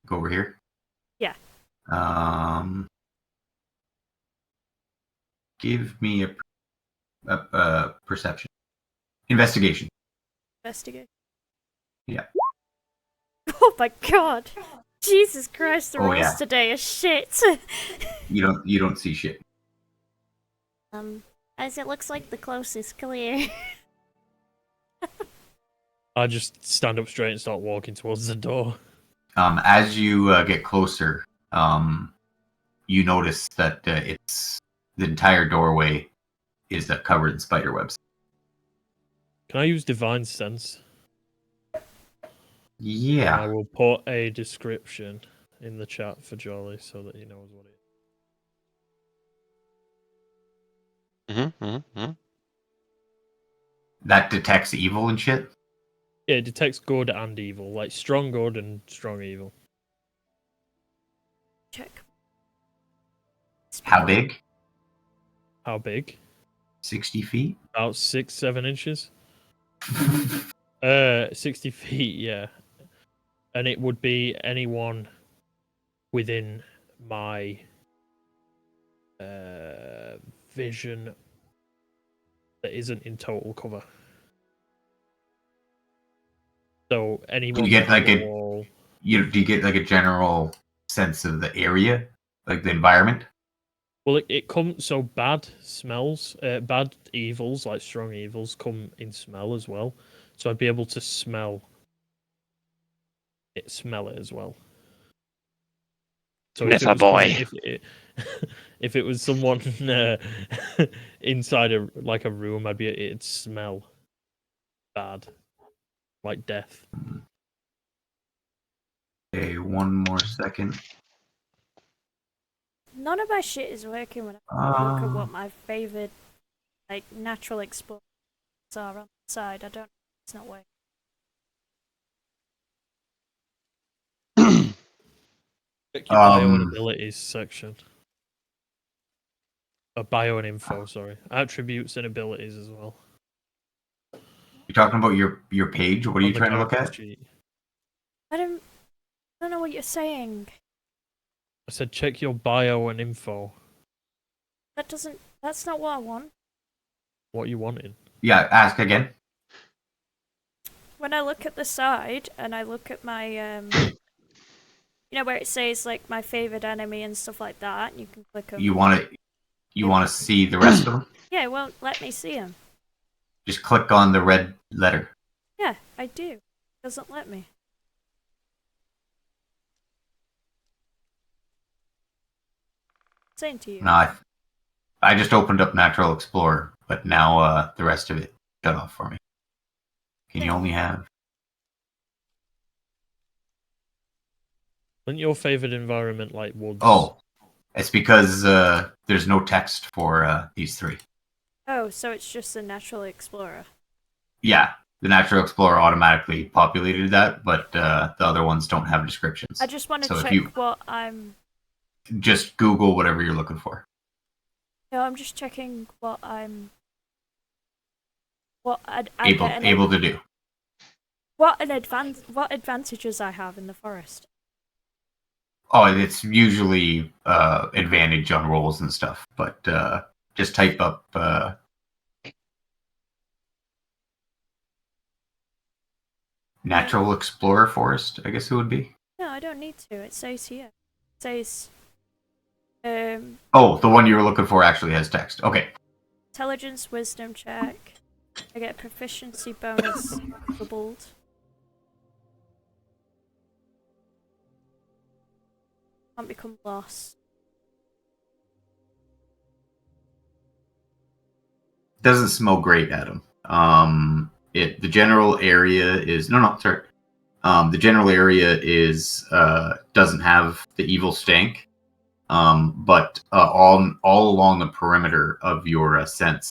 Go over here? Yeah. Give me a perception. Investigation. Investigate. Yeah. Oh my god! Jesus Christ, the Oh, rolls yeah. today are shit. You don't see shit. As it looks like the closest clear. I just stand up straight and start walking towards the door. As you get closer, you notice that it's the entire doorway is covered in spider webs. Can I use Divine Sense? I Yeah. will put a description in the chat for Jolly so that he knows what it is. Mm-hmm. That detects evil and shit? Yeah, it detects good and evil, like strong good and strong evil. Check. How big? How big? 60 feet? About 6-7 inches. 60 feet, yeah. And it would be anyone within my vision that isn't in total cover. So anyone you get behind like the a wall. do you get like a general sense of the area, like the environment? Well, it comes so bad smells, bad evils like strong evils come in smell as well. So I'd be able to smell it as well. So if it Nipper was boy. if it was someone inside a room, it'd smell bad, like death. Okay, one more second. None of my shit is working when I look at what my favorite, like, natural explorers are on the side. I don't. It's not working. Check your bio and abilities section. Bio and info, sorry. Attributes and abilities as well. You're talking about your page? What are you On the trying to look character at? sheet. I don't know what you're saying. I said check your bio and info. That's not what I want. What you wanted? Yeah, ask again. When I look at the side and I look at my you know where it says like my favorite enemy and stuff like that, and you can click them. You want to see the rest of them? Yeah, it won't let me see them. Just click on the red letter. Yeah, I do. It doesn't let me. Saying to you. No, I just opened up Natural Explorer, but now the rest of it shut off for me. Can you only have? Isn't your favorite environment like woods? Oh, it's because there's no text for these three. Oh, so it's just a natural explorer. Yeah, the Natural Explorer automatically populated that, but the other ones don't have descriptions. I just want to So if check what I'm. Just Google whatever you're looking for. No, I'm just checking what I'm. What Able to do. What advantages I have in the forest. Oh, it's usually advantage on rolls and stuff, but just type up Natural Explorer Forest, I guess it would be. No, I don't need to. It says here. It says Oh, the one you were looking for actually has text. Okay. intelligence wisdom check. I get proficiency bonus doubled. Can't become lost. Doesn't smell great, Adam. The general area is sorry. The general area is doesn't have the evil stank, but all along the perimeter of your sense,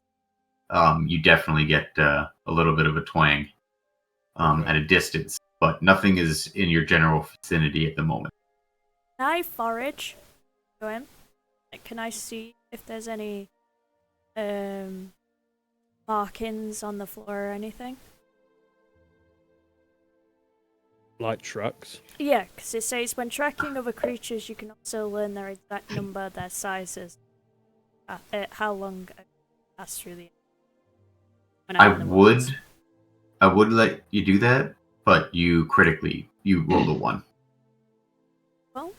you definitely get a little bit of a twang at a distance, but nothing is in your general vicinity at the moment. Can I forage? Go in. Can I see if there's any markings on the floor or anything? Like tracks. Yeah, because it says when tracking other creatures, you can also learn their exact number, their sizes, how long it passed through the. I would let you do that, but you rolled a 1. Well,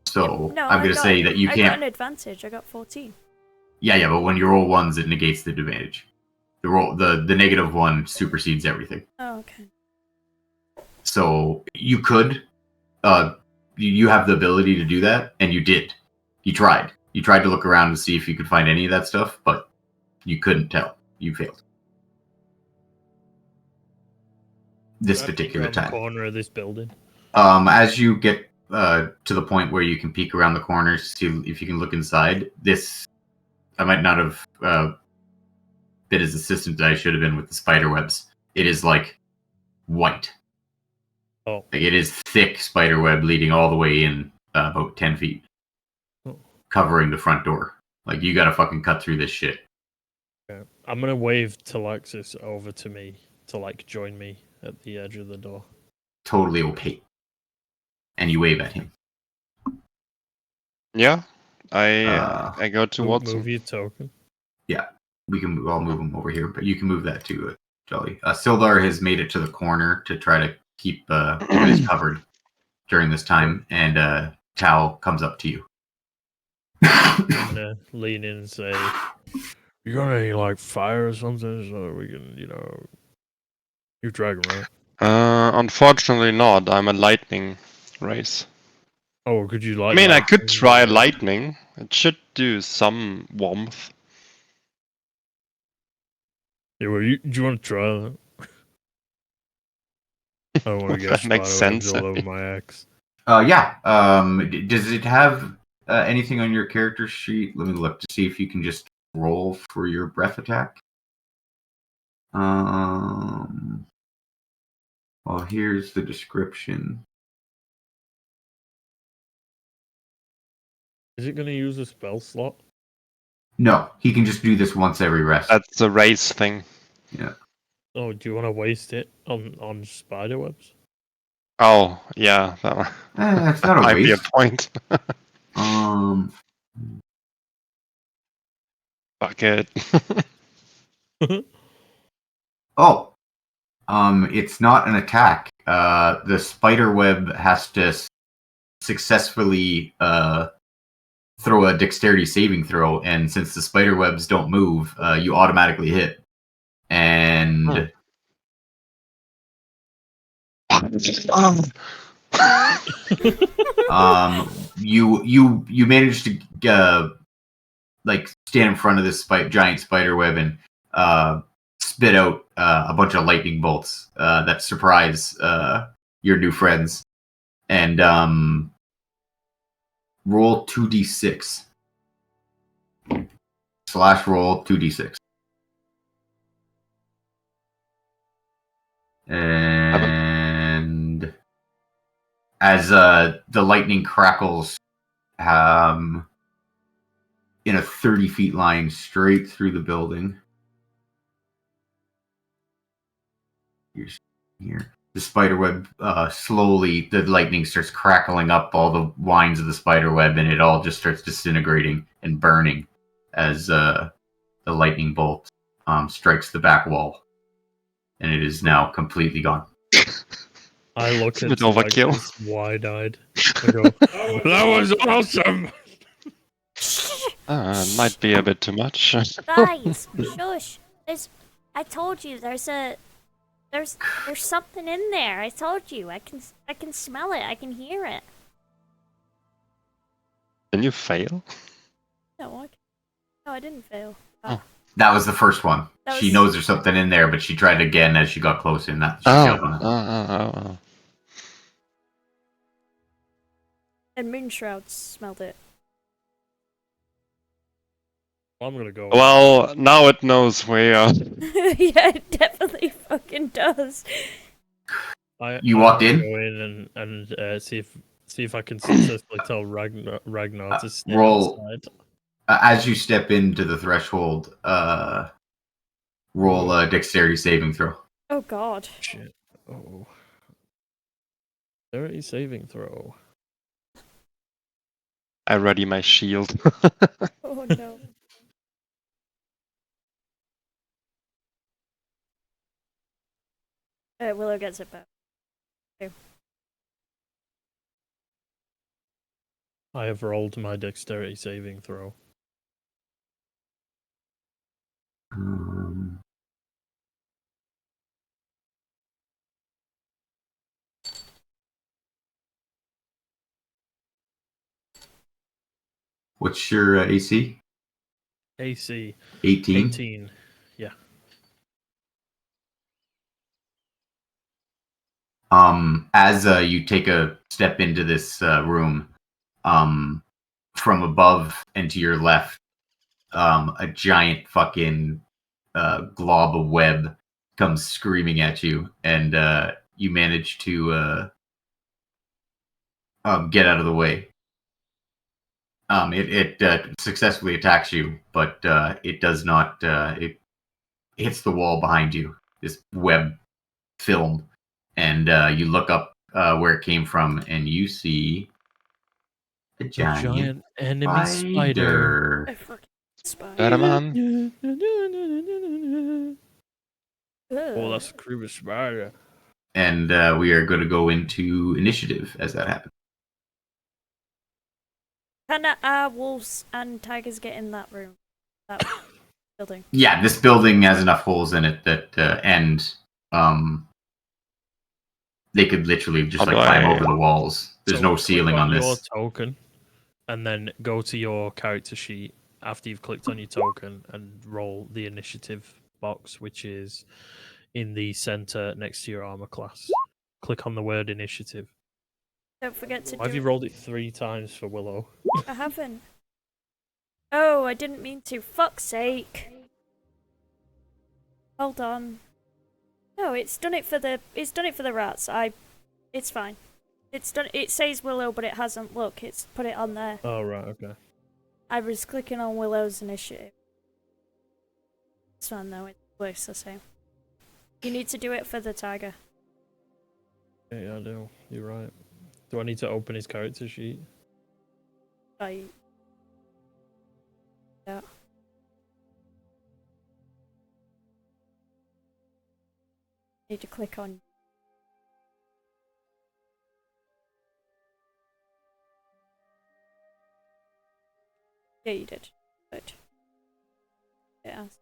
so no, I'm going to say that you I can't. got an advantage. I got 14. Yeah, but when you roll 1s, it negates the advantage. The negative 1 supersedes everything. Oh, okay. So you could, you have the ability to do that, and you did. You tried. You tried to look around to see if you could find any of that stuff, but you couldn't tell. You failed. This particular time. The corner of this building. As you get to the point where you can peek around the corners to see if you can look inside, I might not have been as assistant as I should have been with the spider webs. It is like white. Oh. Like, it is thick spider web leading all the way in about 10 feet. Oh. Covering the front door. Like, you gotta fucking cut through this shit. Okay. I'm gonna wave Talaxis over to me to join me at the edge of the door. Totally okay. And you wave at him. Yeah, I go towards him. Move your token. Yeah, I'll move him over here, but you can move that too, Jolly. Sildar has made it to the corner to try to keep you guys covered during this time, and Tal comes up to you. I'm gonna lean in and say, "You got any fire or something so we can, you're dragon, right?" Unfortunately not. I'm a lightning race. Oh, could you I mean, I could try lightning. It should do some warmth. Yeah, well, do you want to try that? I don't want to get That makes sense. all over my axe. Yeah. Does it have anything on your character sheet? Let me look to see if you can just roll for your breath attack. Well, here's the description. Is it going to use a spell slot? No, he can just do this once every rest. That's a race thing. Yeah. Oh, do you want to waste it on spider webs? Oh, yeah. That It's not a might waste. be a point. Fuck it. Oh. It's not an attack. The spider web has to successfully throw a dexterity saving throw, and since the spider webs don't move, you automatically hit. And you manage to stand in front of this giant spider web and spit out a bunch of lightning bolts that surprise your new friends, and roll 2d6 / roll 2d6. And as the lightning crackles in a 30 feet line straight through the building. Here. the spiderweb slowly, the lightning starts crackling up all the lines of the spiderweb, and it all just starts disintegrating and burning as the lightning bolt strikes the back wall, and it is now completely gone. I look It's a at bit overkill. Taraxis wide-eyed. I go, that was awesome! Might be a bit too much. Guys, shush. I told you there's something in there. I told you. I can smell it. I can hear it. Can you fail? No, I didn't fail. Oh. That was the first one. That She was- knows there's something in there, but she tried again as she got close, and that she failed on it. Oh. And Moonshroud smelled it. I'm gonna go. Well, now it knows we are. Yeah, it definitely fucking does. You walked in? Go in and see if I can successfully tell Ragnar to stay roll. outside. As you step into the threshold, roll a dexterity saving throw. Oh god. Shit. Oh. Dexterity saving throw. I ready my shield. Oh no. Willow gets it back. I have rolled my dexterity saving throw. What's your AC? AC 18. 18. Yeah. As you take a step into this room, from above and to your left, a giant fucking glob of web comes screaming at you, and you manage to get out of the way. It successfully attacks you, but it does not. It hits the wall behind you. This web film, and you look up where it came from, and you see a giant enemy spider. I fucking spy. Spider-Man. Oh, that's a creepy spider. And we are going to go into initiative as that happens. Can wolves and tigers get in that room? That building? Yeah, this building has enough holes in it that they could literally just climb over the walls. There's no ceiling on Your this. token, and then go to your character sheet after you've clicked on your token and roll the initiative box, which is in the center next to your armor class. Click on the word initiative. Don't forget to Why have you rolled it 3 times for Willow? I haven't. Oh, I didn't mean to. Fuck's sake. Hold on. No, it's done it for the rats. It's fine. It's done. It says Willow, but it hasn't. Look, it's put it on there. Oh right, okay. I was clicking on Willow's initiative. It's fine though. It works the same. You need to do it for the tiger. Yeah, I do. You're right. Do I need to open his character sheet? Yeah. Need to click on. Yeah, you did. Good. Yeah. Is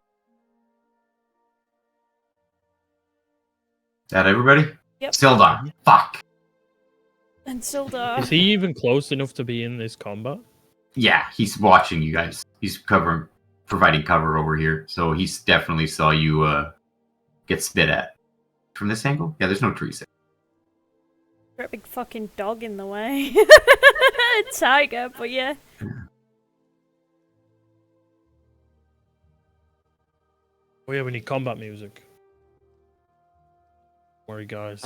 that everybody? Yep. Sildar. Fuck. And Sildar. Is he even close enough to be in this combat? Yeah, he's watching you guys. He's providing cover over here. So he's definitely saw you get spit at. From this angle? Yeah, there's no trees there. Got a big fucking dog in the way. Tiger, but yeah. Oh yeah, we need combat music. Don't worry guys,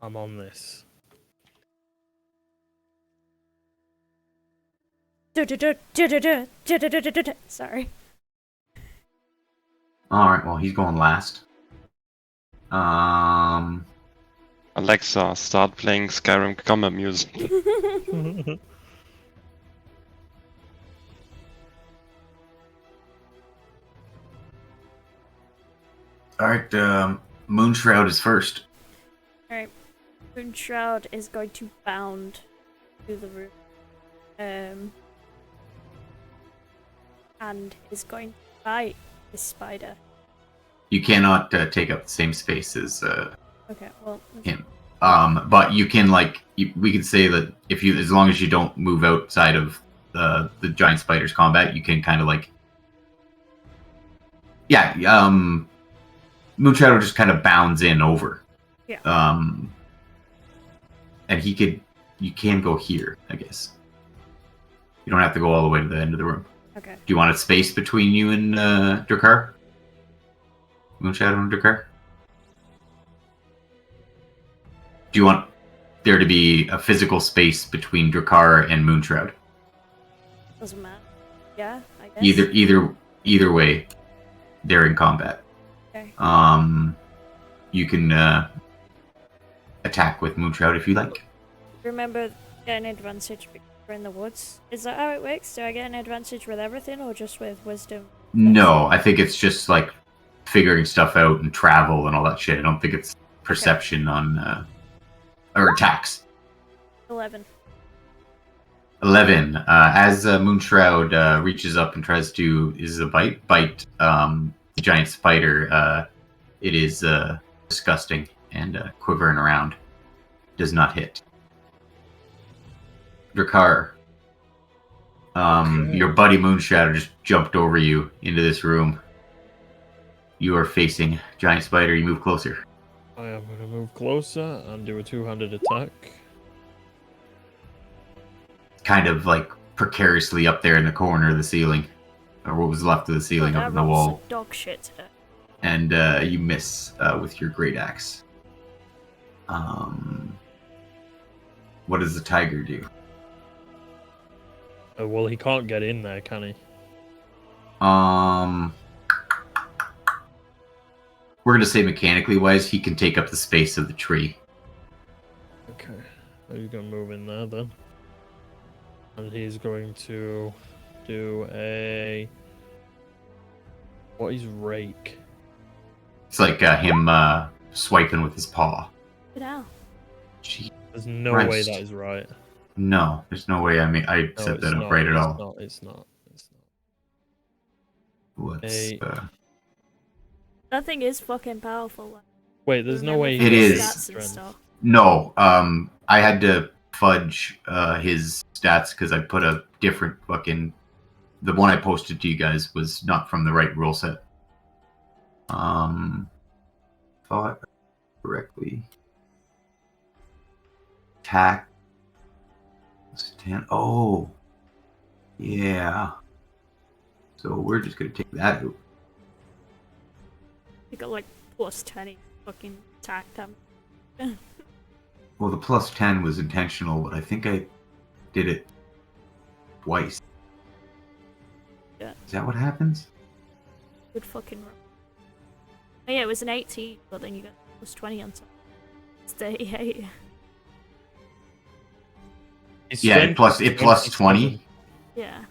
I'm on this. Sorry. Alright, well, he's going last. Alexa, start playing Skyrim combat music. All right, Moonshroud is first. Alright. Moonshroud is going to bound through the room. And is going to bite this spider. You cannot take up the same space as Okay, well. him. But you can we could say that if you, as long as you don't move outside of the giant spider's combat, you can kind of Moonshroud just kind of bounds in over. Yeah. And you can go here, I guess. You don't have to go all the way to the end of the room. Okay. Do you want a space between you and Drakar? Moonshadow and Drakar? Do you want there to be a physical space between Drakar and Moonshroud? Doesn't matter. Yeah, I guess. Either way, they're in combat. Okay. You can attack with Moonshroud if you like. Remember, get an advantage because we're in the woods. Is that how it works? Do I get an advantage with everything or just with wisdom? No, I think it's just figuring stuff out and travel and all that shit. I don't think it's perception on or attacks. 11. 11. As Moonshroud reaches up and tries to bite the giant spider, it is disgusting and quivering around. Does not hit. Drakar, your buddy Moonshadow just jumped over you into this room. You are facing giant spider. You move closer. I am going to move closer and do a two-handed attack. Kind of precariously up there in the corner of the ceiling, or what was left of the ceiling up in the wall. Dog shit today. And you miss with your great axe. What does the tiger do? Well, he can't get in there, can he? We're gonna say mechanically wise, he can take up the space of the tree. Okay, he's going to move in there then. And he's going to do a... What is rake? It's like him swiping with his paw. Get out. Gee, There's no Christ. way that is right. no, there's no way. I No, set it's that up not, right at it's all. Not, it's not. What's That thing is fucking powerful. Wait, there's no Remember way. It his is. stats and Strength. stuff. no? I had to fudge his stats because I put a different fucking. The one I posted to you guys was not from the right rule set. Thought correctly. Attack. 10. Oh, yeah. So we're just gonna take that. You got plus 20 fucking attack damage. Well, the plus 10 was intentional, but I think I did it twice. Yeah. Is that what happens? Good fucking roll. Oh yeah, it was an 18, but then you got plus 20 on top. It's 38. His Yeah, strength it is plus 20. 27. Yeah.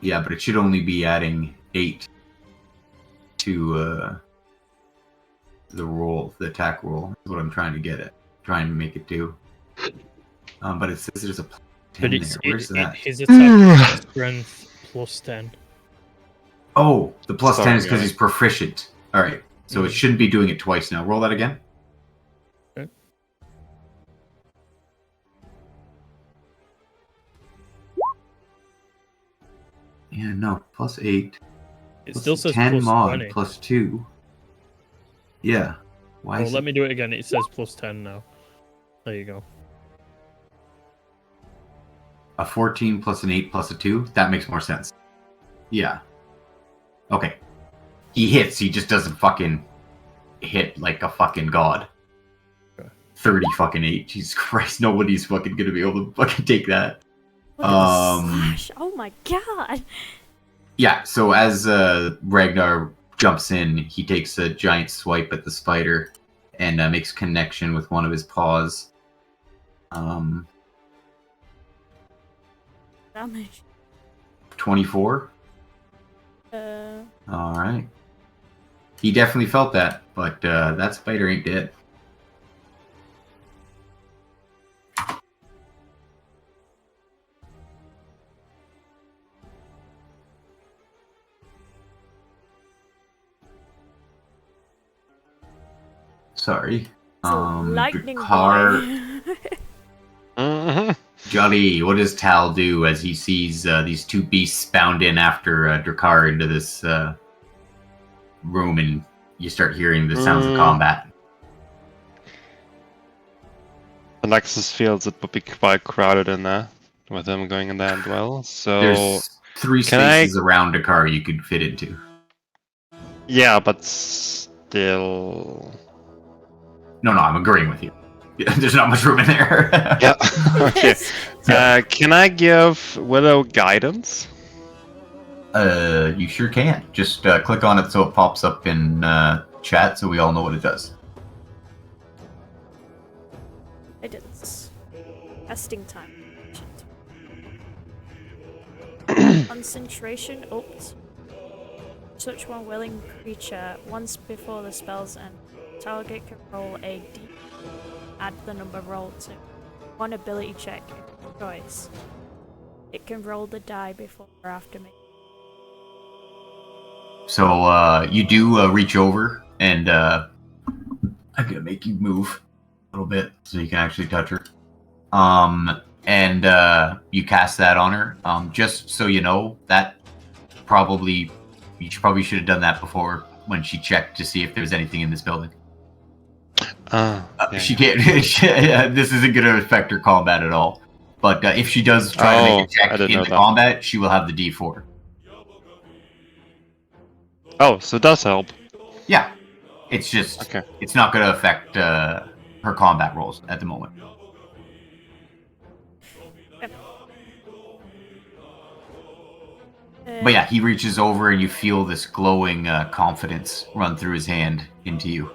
Yeah, but it should only be adding 8 to the roll, the attack roll. That's what I'm trying to get at. Trying to make it do. But it says there's a plus 10 But it's there. Where's that? his attack strength plus 10. Oh, the plus 10 is because Sorry, he's proficient. Alright, so it shouldn't be doing it twice now. Roll that again. Okay. Yeah, no, plus 8. It Plus still says 10 plus mod, 20. plus 2. Yeah. Why Well, is let it... me do it again. It says plus 10 now. There you go. A 14 plus an 8 plus a 2? That makes more sense. Yeah. Okay. He hits, he just doesn't fucking hit like a fucking god. Okay. 30 fucking 8. Jesus Christ, nobody's fucking gonna be able to fucking take that. Look at the slash. Oh my god. Yeah, so as Ragnar jumps in, he takes a giant swipe at the spider and makes connection with one of his paws. Damage. 24. Uh, All right. He definitely felt that, but that spider ain't dead. Sorry. lightning Drakkar, boy. Jolly, what does Tal do as he sees these two beasts bound in after Drakkar into this room, and you start hearing the sounds of combat? Alexis feels it would be quite crowded in there with him going in there as well. So There's 3 can I- spaces around Drakkar you could fit into. yeah, but still. No, I'm agreeing with you. There's not much room in there. Yeah. Okay. Can I give Willow guidance? You sure can. Just click on it so it pops up in chat so we all know what it does. Guidance. Testing time. Concentration. Oops. Touch one willing creature once before the spell's end. Target can roll a d. Add the number rolled to one ability check if choice. It can roll the die before or after me. So you do reach over, and I'm gonna make you move a little bit so you can actually touch her. And you cast that on her. Just so you know, that you probably should have done that before when she checked to see if there's anything in this building. Yeah. She can't. This isn't gonna affect her combat at all. But if she does try to make a check in the combat, she will have the D4. Oh, so it does help. Yeah, it's just Okay. it's not going to affect her combat rolls at the moment. But yeah, he reaches over and you feel this glowing confidence run through his hand into you.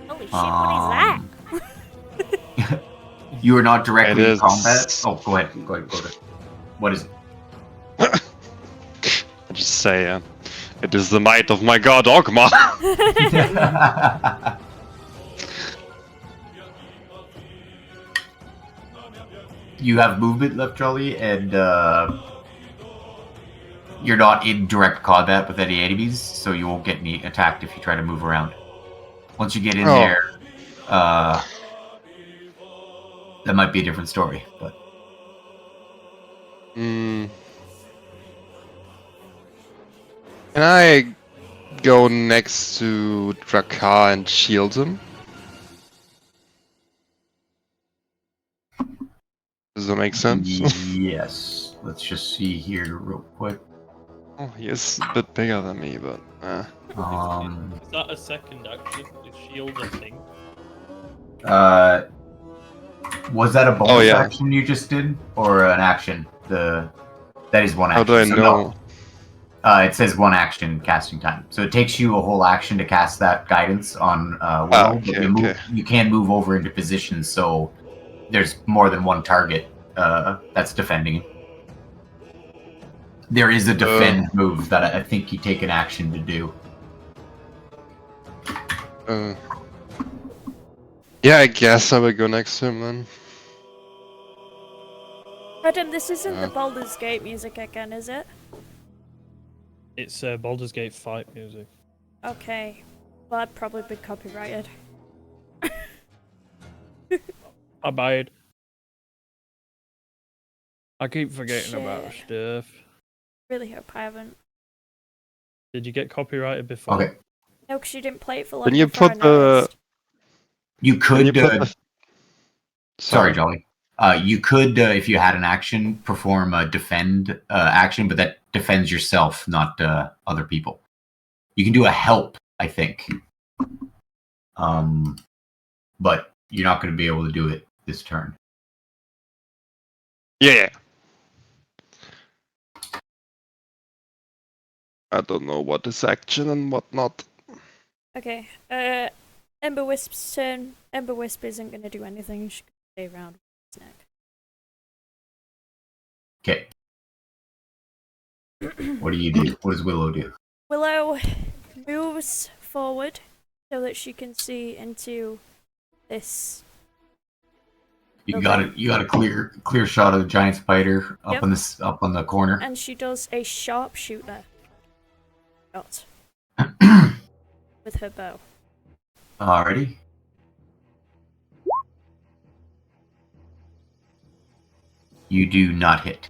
Holy shit, what is that? You are not directly It in is- combat. Oh, go ahead. What is it? I just say, it is the might of my god Ogma. You have movement left, Jolly, and you're not in direct combat with any enemies, so you won't get any attacked if you try to move around. Once you get in there, that might be a different story. But Can I go next to Drakkar and shield him? Does that make sense? yes, let's just see here real quick. Oh, he is a bit bigger than me, but Is that a second action? Is shield a thing? Was that a bonus yeah. action you just did, or an action? That is one how action. do I So know? no. It says one action casting time, so it takes you a whole action to cast that guidance on Willow. Okay, but you can move over into positions, so there's more than one target that's defending him. There is a defend move that I think you take an action to do. Yeah, I guess I will go next to him then. Adam, this isn't the Baldur's Gate music again, is it? It's Baldur's Gate fight music. Okay. Well, I'd probably be copyrighted. I buyed. I keep forgetting about stuff. Really hope I haven't. Did you get copyrighted before? Okay. No, because you didn't play it for long. Can you before put I noticed. You could. Sorry. Sorry, Jolly. You could, if you had an action, perform a defend action, but that defends yourself, not other people. You can do a help, I think. But you're not going to be able to do it this turn. Yeah. I don't know what is action and what not. Okay. Ember Wisp's turn. Ember Wisp isn't gonna do anything. She's gonna stay around his neck. Okay. What do you do? What does Willow do? Willow moves forward so that she can see into this. You got it. You got a clear shot of the giant spider up Yep. on up on the corner. And she does a sharpshooter shot with her bow. Alrighty. You do not hit.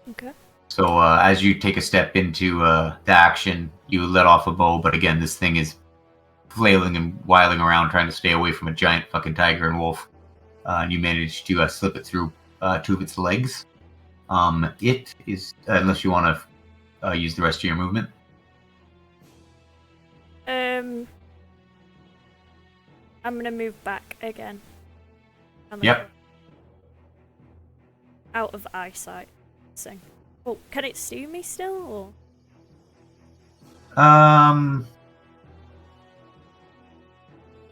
Okay. So as you take a step into the action, you let off a bow, but again, this thing is flailing and whiling around, trying to stay away from a giant fucking tiger and wolf. And you manage to slip it through two of its legs. It is, unless you want to use the rest of your movement. I'm gonna move back again. Yep. Out of eyesight. So, oh, can it see me still, or?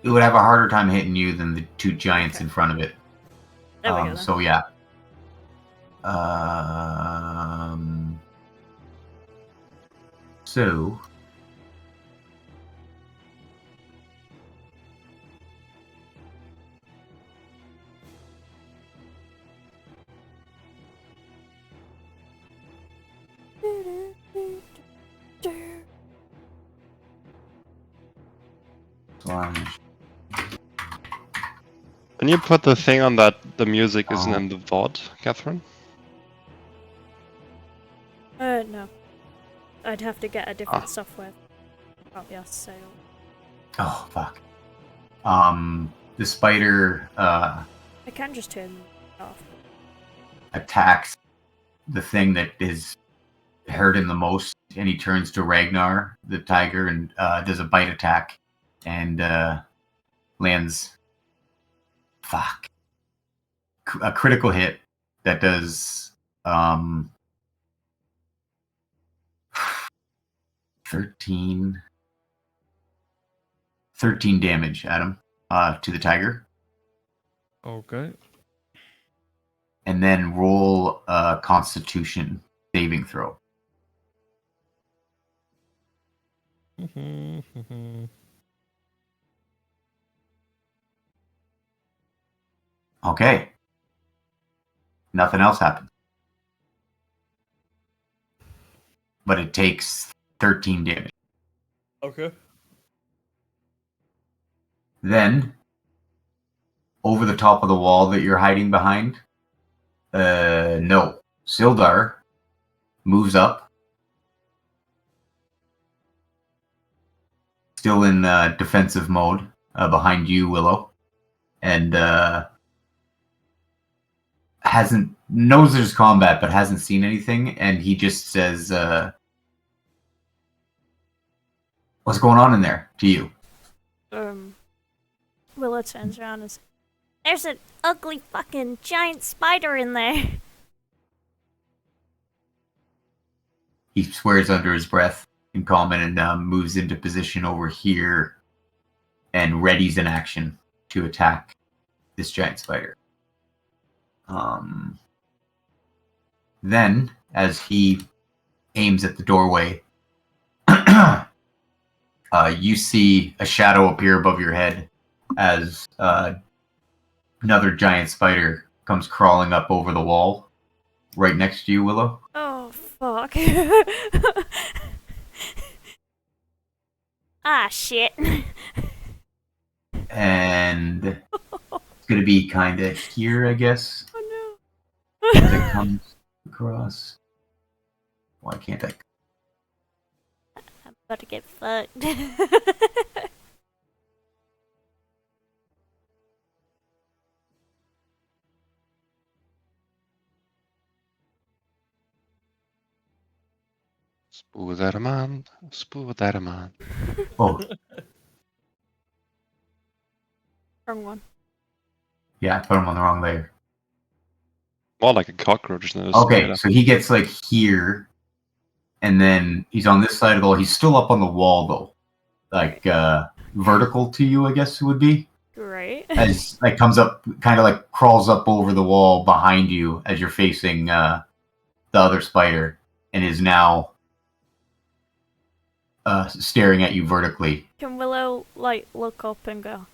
It would have a harder time hitting you than the two giants Okay. in front of it. There we go. Then. So yeah. So Can you put the thing on that the music isn't in the VOD, Catherine? No. I'd have to get a different software. Oh, yes, so. oh fuck. The spider I can just turn it off. attacks the thing that is hurting the most, and he turns to Ragnar, the tiger, and does a bite attack, and lands a critical hit that does 13 damage, Adam, to the tiger. Okay. And then roll a Constitution saving throw. Okay. Nothing else happens. But it takes 13 damage. Okay. Then, over the top of the wall that you're hiding behind, no. Sildar moves up, still in defensive mode, behind you, Willow, and knows there's combat, but hasn't seen anything, and he just says, "What's going on in there?" to you. Willow turns around and says, "There's an ugly fucking giant spider in there." He swears under his breath in common and moves into position over here and readies an action to attack this giant spider. Then, as he aims at the doorway, you see a shadow appear above your head as another giant spider comes crawling up over the wall right next to you, Willow. Oh, fuck. Ah, shit. And it's going to be kind of here, I guess, Oh, as no. it comes across. Why can't I? I'm about to get fucked. Spoederman, Spoederman. Oh, Wrong one. yeah, I put him on the wrong layer. More like a cockroach than a Okay, spider. so he gets like here, And then he's on this side of the wall. He's still up on the wall though, like vertical to you, I guess it would be. Great. As like comes up, kind of like crawls up over the wall behind you as you're facing the other spider, and is now staring at you vertically. Can Willow like look up and go,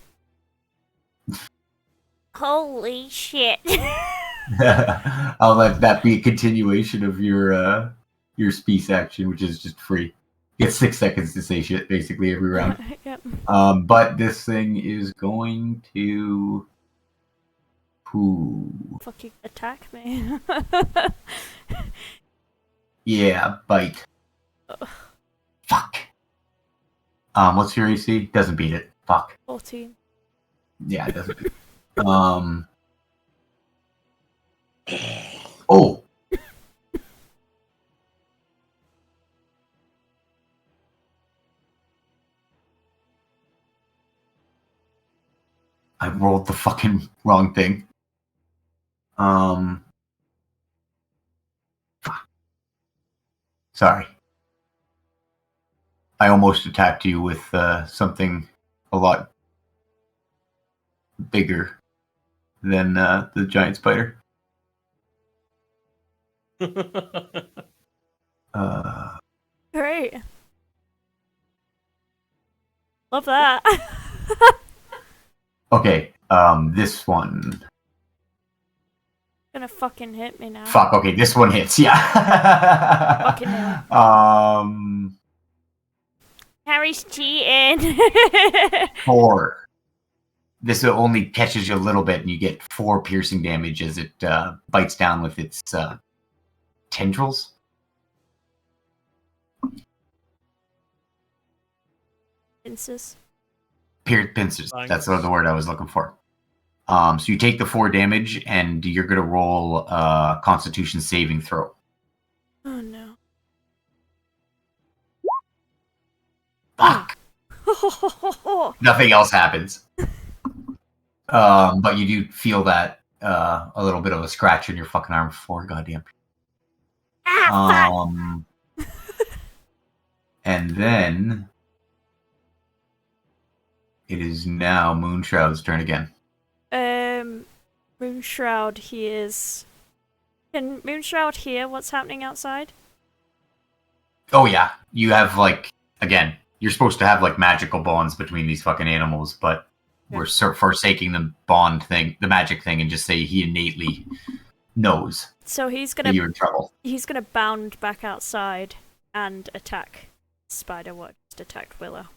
"Holy shit!" I'll let that be a continuation of your speech action, which is just free. You get 6 seconds to say shit basically every round. Yep. But this thing is going to Fucking attack me. yeah, bite. Ugh. Fuck. What's your AC? Doesn't beat it. Fuck. 14. Yeah, it doesn't beat it. Oh. I rolled the fucking wrong thing. Fuck. Sorry. I almost attacked you with something a lot bigger than the giant spider. Great. Love that. Okay, this one. Gonna fucking hit me now. Fuck, okay, this one hits, yeah. Fucking hell. Um, Harry's cheating. 4. This only catches you a little bit, and you get 4 piercing damage as it bites down with its tendrils. Pincers. Pincers. That's the word I was looking for. So you take the 4 damage, and you're going to roll a Constitution saving throw. Oh no. Fuck! Nothing else happens. But you do feel that a little bit of a scratch in your fucking arm. 4 goddamn. And then it is now Moonshroud's turn again. Moonshroud, he is. Can Moonshroud hear what's happening outside? Oh yeah, you have like again. You're supposed to have like magical bonds between these fucking animals, but we're forsaking the bond thing, the magic thing, and just say he innately knows. So he's that gonna. you're in trouble. He's gonna bound back outside and attack Spider. What just attacked Willow?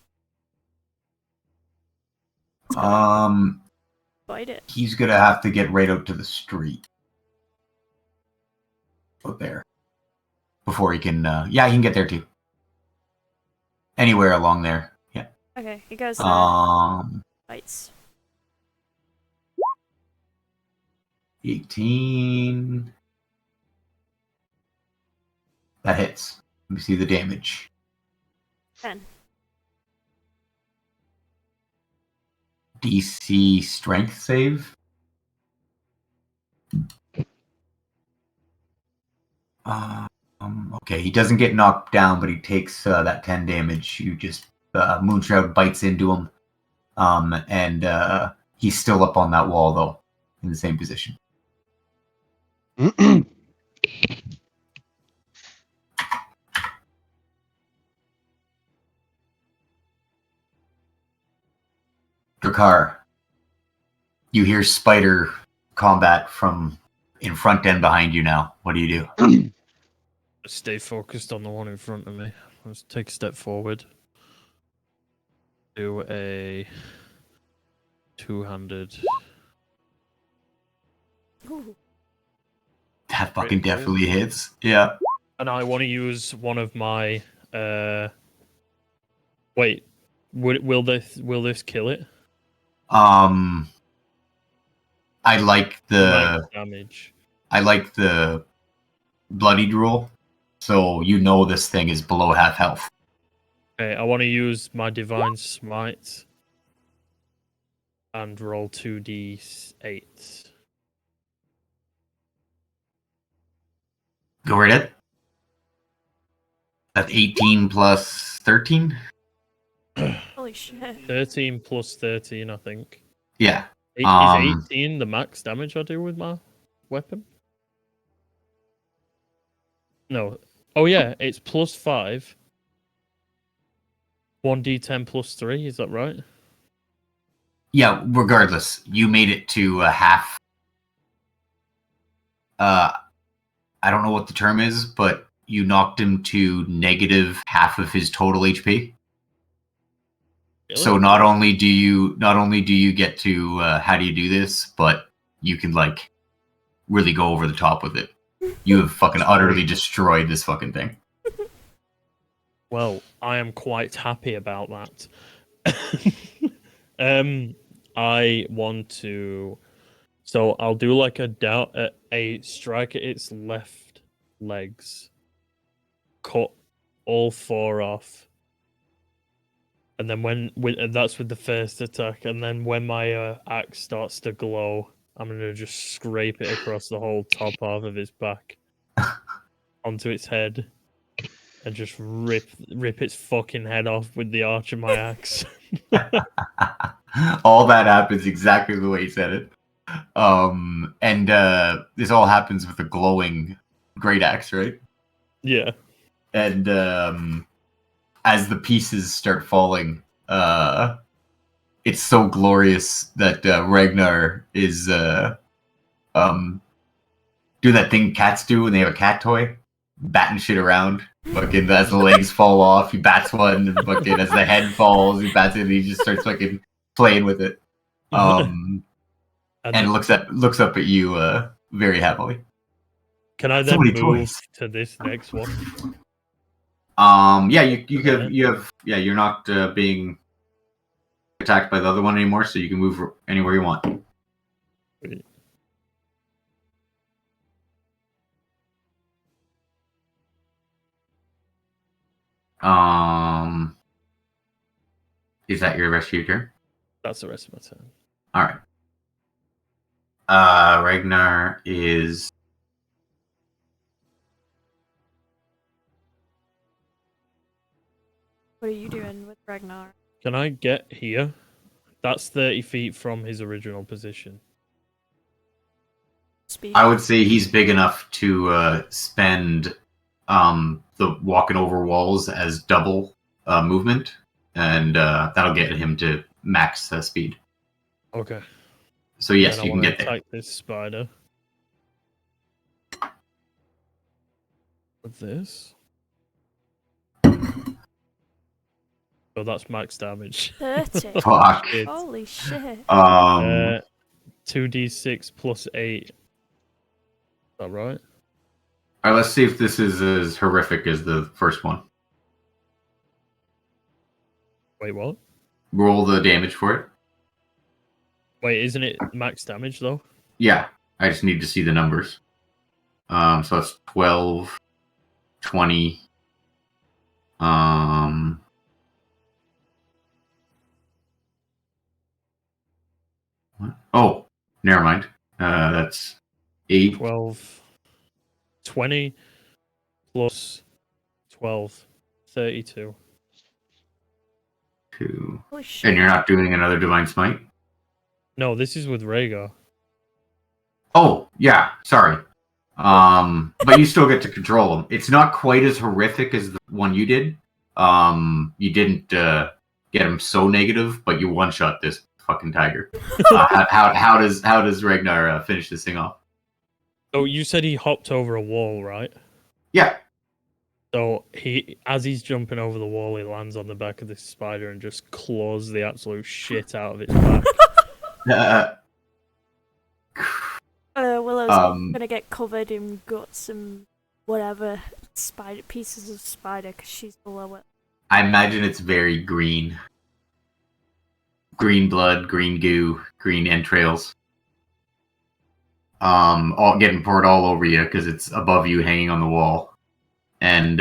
Bite it. He's gonna have to get right out to the street. Out there. Before he can yeah, he can get there too. Anywhere along there. Yeah. Okay, he goes there. Bites. 18. That hits. Let me see the damage. 10. DC strength save. Okay, he doesn't get knocked down, but he takes that 10 damage. You just Moonshroud bites into him, and he's still up on that wall though, in the same position. Drakar, you hear spider combat from in front and behind you now. What do you do? Stay focused on the one in front of me. Let's take a step forward. Do a two-handed. Ooh. That fucking definitely hits. Yeah. And I want to use one of my. Wait, will this kill it? I like the damage. I like the bloodied rule, so you know this thing is below half health. Okay, I want to use my divine smite and roll 2d8. Go right ahead. That's 18 plus 13? Holy shit. 13 plus 13, I think. Yeah. Is 18 the max damage I do with my weapon? No. Oh yeah, it's plus 5. 1d10 plus 3, is that right? Yeah, regardless, you made it to a half. I don't know what the term is, but you knocked him to negative half of his total HP. Really? So not only do you get to how do you do this, but you can like really go over the top with it. You have fucking utterly destroyed this fucking thing. Well, I am quite happy about that. I want to. So I'll do like a strike at its left legs, cut all 4 off, and then that's with the first attack, and then when my axe starts to glow, I'm gonna just scrape it across the whole top half of its back onto its head, and just rip its fucking head off with the arch of my axe. All that happens exactly the way you said it. And this all happens with a glowing great axe, right? Yeah. And as the pieces start falling, it's so glorious that Ragnar is do that thing cats do when they have a cat toy, batting shit around. Fucking as the legs fall off, he bats one, and fucking as the head falls, he bats it, and he just starts fucking playing with it. And looks up at you very happily. Can I So then many move toys. to this next one? Yeah, you have you're not being attacked by the other one anymore, so you can move anywhere you want. Wait. Is that your rest of your turn? That's the rest of my turn. All right. Ragnar is. What are you doing with Ragnar? Can I get here? That's 30 feet from his original position. Speed. I would say he's big enough to spend the walking over walls as double movement, and that'll get him to max speed. Okay. So yes, Then you I can wanna get there. attack this spider. With this. Oh, that's max damage. 30. Fuck. Shit. Holy shit. 2d6 plus 8. Is that right? All right, let's see if this is as horrific as the first one. Wait, what? Roll the damage for it. Wait, isn't it max damage though? Yeah, I just need to see the numbers. So that's 12, 20. What? Oh, never mind. That's 8. 12. 20 plus 12. 32. 2. Holy shit. And you're not doing another Divine Smite? No, this is with Rhaegar. Oh, yeah, sorry. But you still get to control them. It's not quite as horrific as the one you did. You didn't get him so negative, but you one-shot this fucking tiger. How does Ragnar finish this thing off? Oh, you said he hopped over a wall, right? Yeah. So as he's jumping over the wall, he lands on the back of this spider and just claws the absolute shit out of its back. Willow's gonna get covered in guts and whatever spider pieces of spider because she's below it. I imagine it's very green. Green blood, green goo, green entrails. All getting poured all over you because it's above you, hanging on the wall. And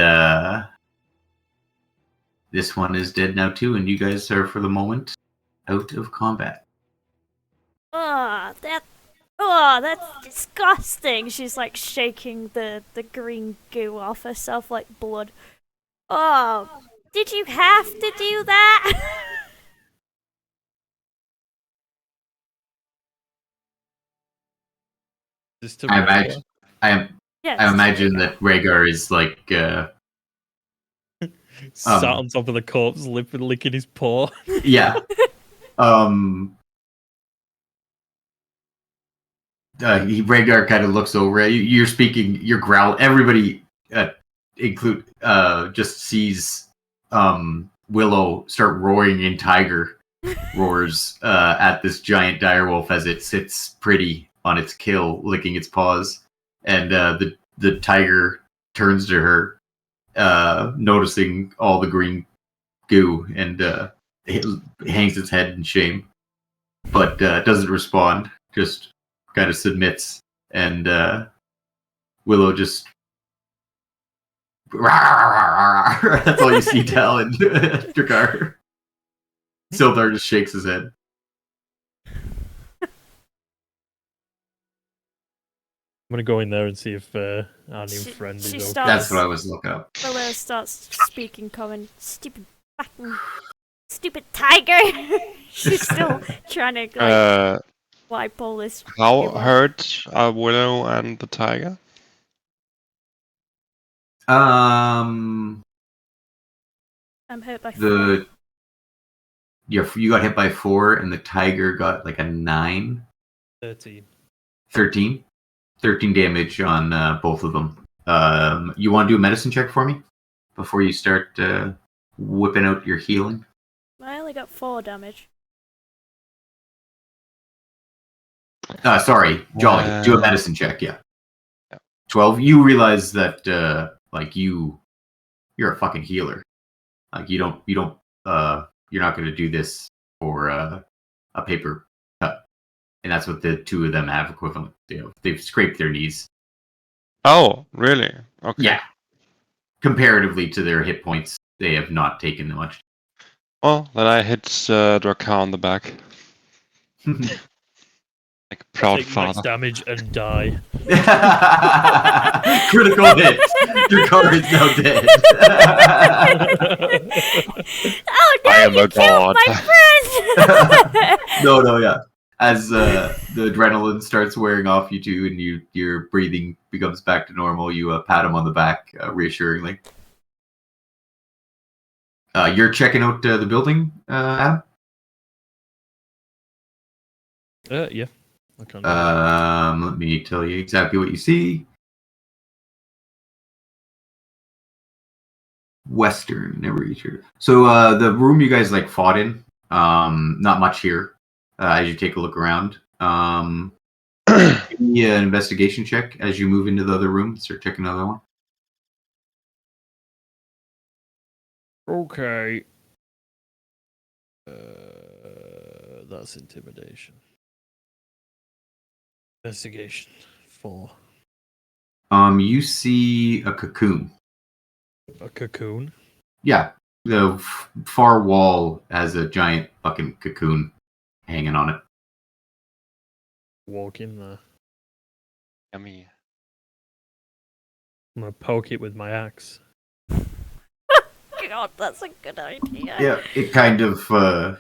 this one is dead now too, and you guys are for the moment out of combat. That's disgusting. She's like shaking the green goo off herself like blood. Oh, did you have to do that? Is this to I Rhaegar? imagine. I Yes. I imagine that Rhaegar is like. Sat on top of the corpse, licking his paw. Yeah. Rhaegar kind of looks over at you. You're speaking. You're growling. Everybody, just sees Willow start roaring in tiger roars at this giant direwolf as it sits pretty on its kill, licking its paws, and the tiger turns to her, noticing all the green goo, and it hangs its head in shame, but doesn't respond. Just kind of submits, and Willow just. That's all you see, Tal and Drakkar. Sildar just shakes his head. I'm gonna go in there and see if our new She- friend she is okay. starts- That's what I was looking up. Willow starts speaking common. Stupid fucking. Stupid tiger! She's still trying to like, wipe all this. How goo off. hurt are Willow and the tiger? I'm hurt by You got hit by 4, and the tiger got like a 9. 13. 13 damage on both of them. You want to do a medicine check for me before you start whipping out your healing? I only got 4 damage. Sorry, Jolly. Do a medicine check. Yeah. 12. You realize that you're a fucking healer. Like you're not going to do this for a paper cut, and that's what the two of them have equivalent. They've scraped their knees. Oh, really? Okay. Yeah. Comparatively to their hit points, they have not taken much. Well, then I hit Drakkar on the back. Like a proud Take max father. damage and die. Critical hit. Drakkar is now dead. Oh no! I am You a killed god. my friend! No, yeah. As the adrenaline starts wearing off you two, and your breathing becomes back to normal, you pat him on the back reassuringly. You're checking out the building, Adam? Yeah. I can't. Let me tell you exactly what you see. Western, never sure. So the room you guys like fought in, not much here. As you take a look around, give me an investigation check as you move into the other room. Start checking another one. Okay. That's intimidation. Investigation 4. You see a cocoon. A cocoon. Yeah, the far wall has a giant fucking cocoon hanging on it. Walk in there. Yummy. I'm gonna poke it with my axe. God, that's a good idea. Yeah, it kind of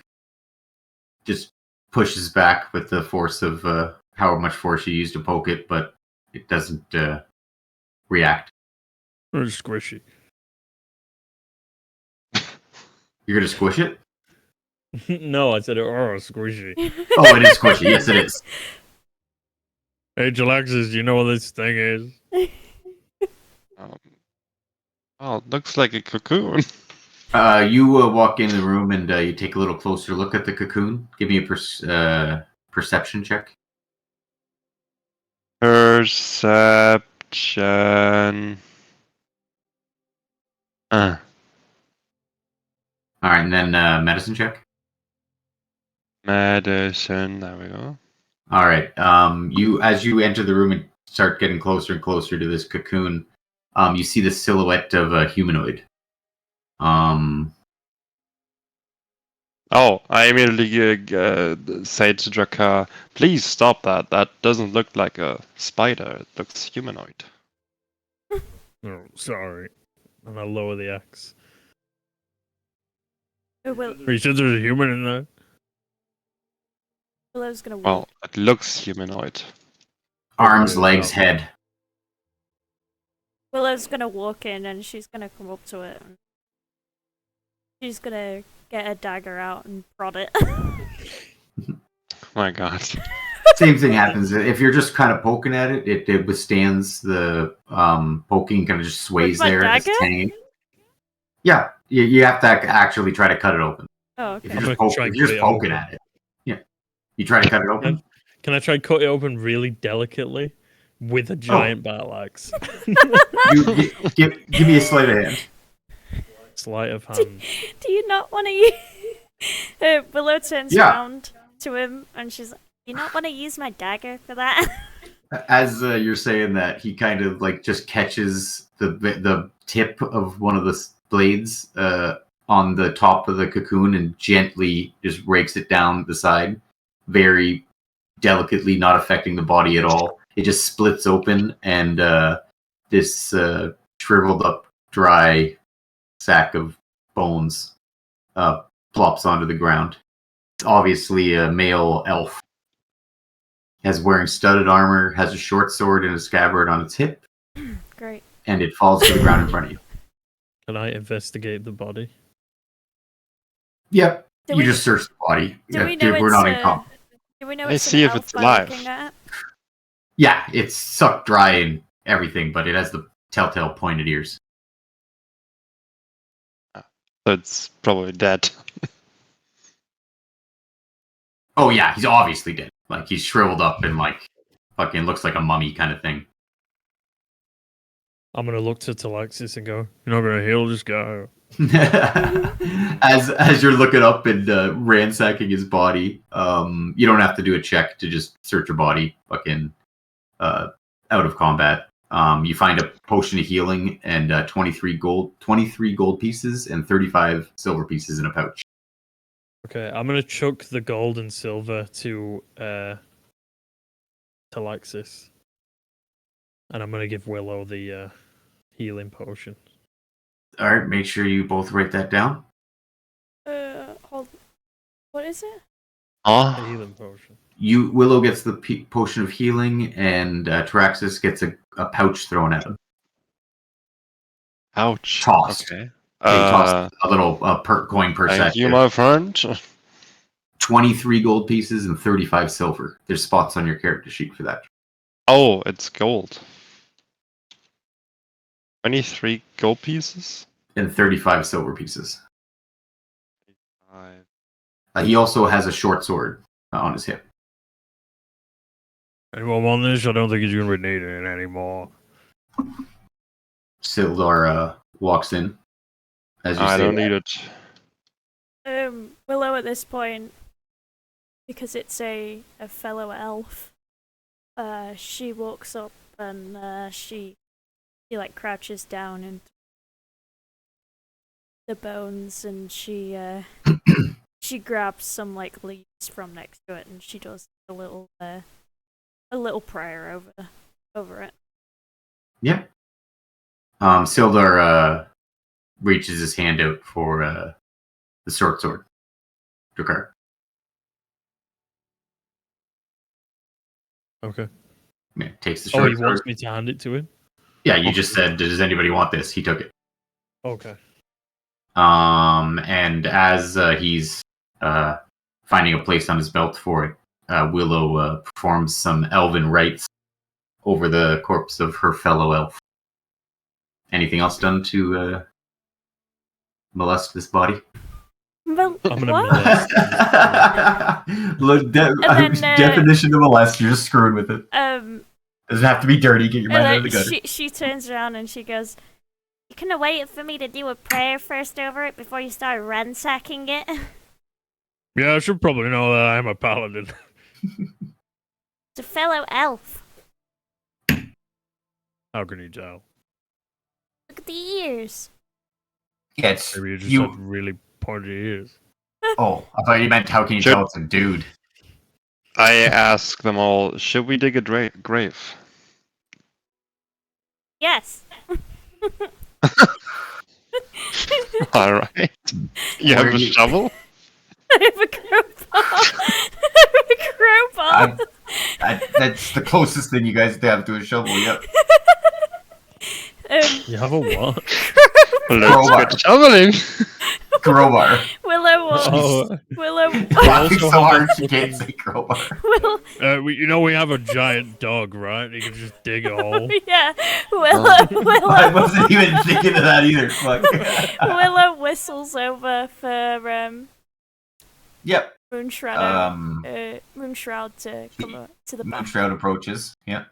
just pushes back with the force of how much force you use to poke it, but it doesn't react. It's squishy. You're gonna squish it? No, I said, squishy. Oh, it is squishy. Yes, it is. Hey, Jalaxis, do you know what this thing is? Well, it looks like a cocoon. You walk in the room and you take a little closer look at the cocoon. Give me a perception check. Perception. All right, and then medicine check. Medicine. There we go. All right. As you enter the room and start getting closer and closer to this cocoon, you see the silhouette of a humanoid. Oh, I immediately say to Drakkar, please stop that. That doesn't look like a spider. It looks humanoid. Oh, sorry. And I lower the axe. You said there's a human in there. Willow's gonna Well, walk. it looks humanoid. Arms, Okay, legs, so- head. Willow's gonna walk in and she's gonna come up to it. And she's gonna get a dagger out and prod it. My God. Same thing happens. If you're just kind of poking at it, it withstands the poking, kind of just sways With my there. It's dagger? hanging. Yeah, you have to actually try to cut it open. Oh, If okay. you're I'm just, gonna try and if you're cut just it poking open. at it, yeah. You try to cut it open? Can I try and cut it open really delicately with a giant battle axe? Give me a sleight of hand. Sleight of hand. Do you not want to use... Willow turns Yeah. around to him and she's like, do you not want to use my dagger for that? As you're saying that, he kind of like just catches the tip of one of the blades on the top of the cocoon and gently just rakes it down the side, very delicately, not affecting the body at all. It just splits open, and this shriveled up, dry sack of bones plops onto the ground. It's obviously a male elf. Has wearing studded armor, has a short sword and a scabbard on its hip, Great. and it falls to the ground in front of you. Can I investigate the body? Yep. Do You we- just search the body. Do Yeah, we know we're it's not in comp. do we know Let's it's see an if elf it's by alive. looking at it? Yeah, it's sucked dry and everything, but it has the telltale pointed ears. So it's probably dead. Oh yeah, he's obviously dead. Like he's shriveled up and like fucking looks like a mummy kind of thing. I'm gonna look to Talaxis and go, you're not gonna heal this guy. as you're looking up and ransacking his body, you don't have to do a check to just search your body. Fucking out of combat. You find a potion of healing and 23 gold pieces and 35 silver pieces in a pouch. Okay, I'm gonna chuck the gold and silver to Talaxis. And I'm gonna give Willow the healing potion. All right, make sure you both write that down. Hold. What is it? The Oh, healing potion. Willow gets the potion of healing, and Traxxas gets a pouch thrown at him. ouch. Tossed. Okay. He tossed a little coin purse Thank at you, you. my friend. 23 gold pieces and 35 silver. There's spots on your character sheet for that. Oh, it's gold. 23 gold pieces? And 35 silver pieces. Five. He also has a short sword on his hip. Anyone want this? I don't think he's gonna be needing it anymore. Sildar walks in. As you I say don't that. need it. Willow at this point, because it's a fellow elf, she walks up and she like crouches down into the bones and she she grabs some like leaves from next to it and she does a little prayer over it. Yeah. Sildar reaches his hand out for the short sword. Drakar. Okay. Yeah, takes the Oh, short he sword. wants me to hand it to him? Yeah, you just said, does anybody want this? He took it. Okay. And as he's finding a place on his belt for it, Willow performs some elven rites over the corpse of her fellow elf. Anything else done to molest this body? Well, I'm gonna what? molest Look, then, definition of molest, you're just screwing with it. Doesn't have to be dirty, get your mind out of the gutter. She turns around and she goes, "You couldn't wait for me to do a prayer first over it before you start ransacking it." Yeah, I should probably know that I'm a paladin. It's a fellow elf. How can you tell? Look at the ears. Yeah, it's Maybe you just had really pointy ears. Oh, I thought you meant how can you Should- tell it's a dude? I ask them all, should we dig a grave? Yes. All right. You have Where a you- shovel? I have a crowbar. I have a crowbar. That's the closest thing you guys have to a shovel. Yep. You have a what? Let's Crowbar. get shoveling. Crowbar. Willow what? Oh, Willow. Laughing also so have a hard she can't say crowbar. Willow. we have a giant dog, right? You can just dig a hole. Yeah. Willow. I wasn't even thinking of that either. Fuck. Willow whistles over for Yep. Moonshroud to come up to the back. Moonshroud approaches. Yeah.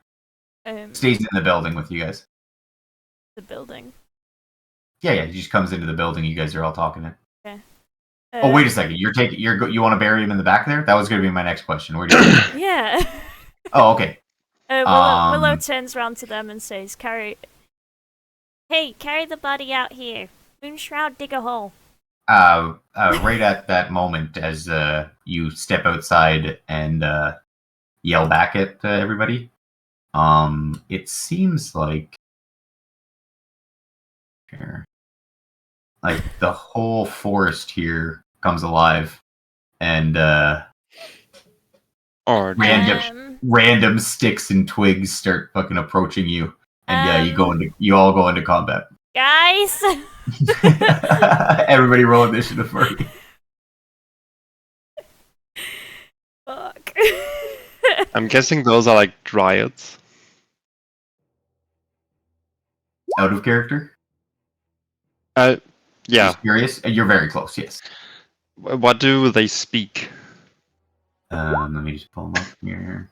Um, Stays in the building with you guys. the building. Yeah. He just comes into the building. You guys are all talking to. Okay. Oh, wait a second. You want to bury him in the back there? That was going to be my next question. Where do you? Yeah. Oh, okay. Willow turns around to them and says, carry the body out here. Moonshroud, dig a hole. Right at that moment, as you step outside and yell back at everybody, it seems like the whole forest here comes alive, and Or random sticks and twigs start fucking approaching you, and you all go into combat. Guys! Everybody roll initiative for you. Fuck. I'm guessing those are like dryads. Out of character? Yeah. Just curious? You're very close, yes. What do they speak? Let me just pull them up here.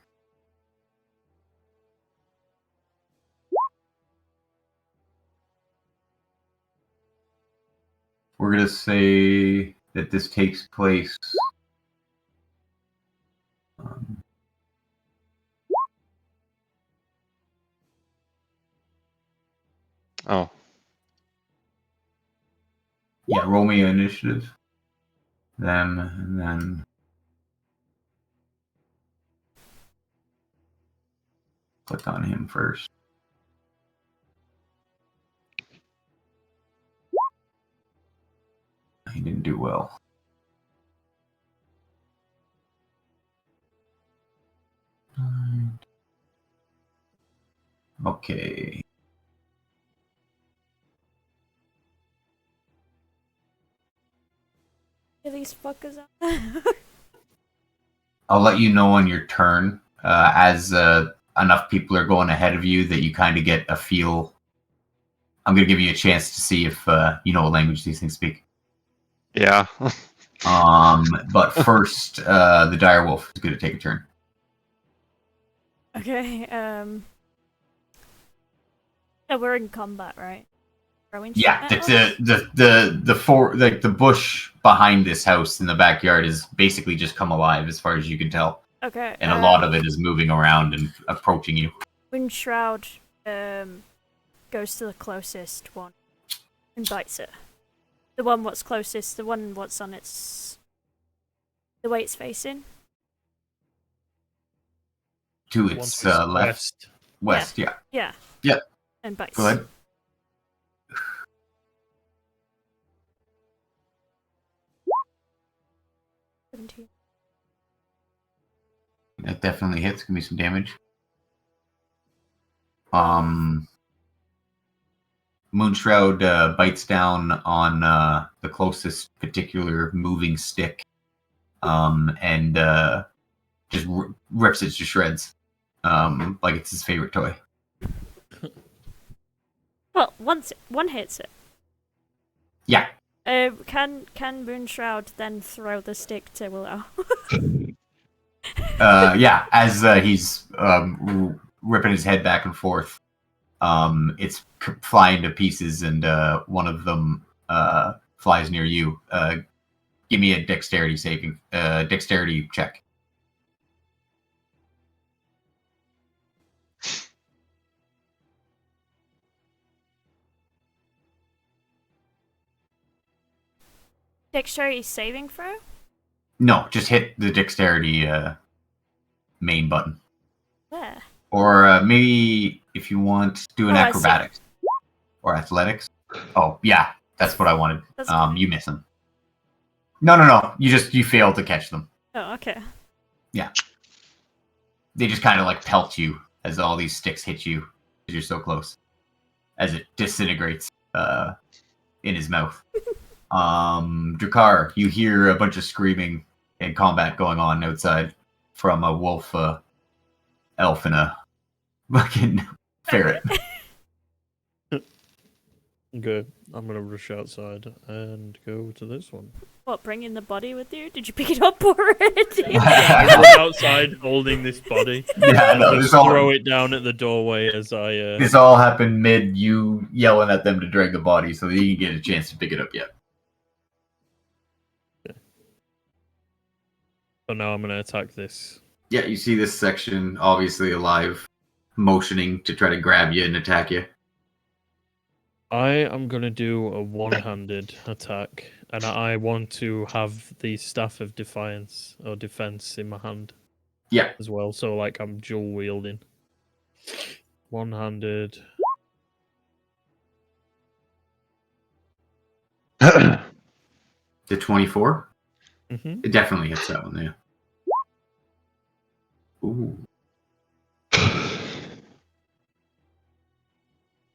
We're going to say that this takes place Oh. yeah, roll me initiative. Them, and then click on him first. He didn't do well. Okay. Are these fuckers out? I'll let you know on your turn as enough people are going ahead of you that you kind of get a feel. I'm going to give you a chance to see if you know what language these things speak. Yeah. But first, the direwolf is going to take a turn. Okay, so we're in combat, right? Throwing Yeah, shit at us? the bush behind this house in the backyard is basically just come alive as far as you can tell. Okay. And a lot of it is moving around and approaching you. Windshroud goes to the closest one and bites it. The one what's closest, the one what's on its... the way it's facing. To One its face left. West, yeah. Yeah. Yep. And bites. Go ahead. That definitely hits. Give me some damage. Moonshroud bites down on the closest particular moving stick, and just rips it to shreds, like it's his favorite toy. Well, one hits it. Yeah. Can Moonshroud then throw the stick to Willow? Yeah. As he's ripping his head back and forth, it's flying to pieces, and one of them flies near you. Give me a dexterity check. Dexterity saving throw? No, just hit the dexterity main button. Where? Or maybe if you want, do an Oh, I see. acrobatics or athletics. Oh, yeah. That's what I wanted. That's fine. You miss them. No. You failed to catch them. Oh, okay. Yeah. They just kind of like pelt you as all these sticks hit you because you're so close. As it disintegrates in his mouth. Drakkar, you hear a bunch of screaming and combat going on outside from a wolf, elf, and a fucking ferret. Good. I'm gonna rush outside and go to this one. What, bringing the body with you? Did you pick it up already? I run outside holding this body. Yeah, no, Just throw it down at the doorway as I. This all happened mid you yelling at them to drag the body so that you can get a chance to pick it up yet. So now I'm gonna attack this. Yeah, you see this section obviously alive, motioning to try to grab you and attack you. I am gonna do a one-handed attack, and I want to have the staff of defiance or defense in my hand. Yeah. As well, so like I'm dual wielding. One-handed. The 24? Mm-hmm. It definitely hits that one, yeah. Ooh.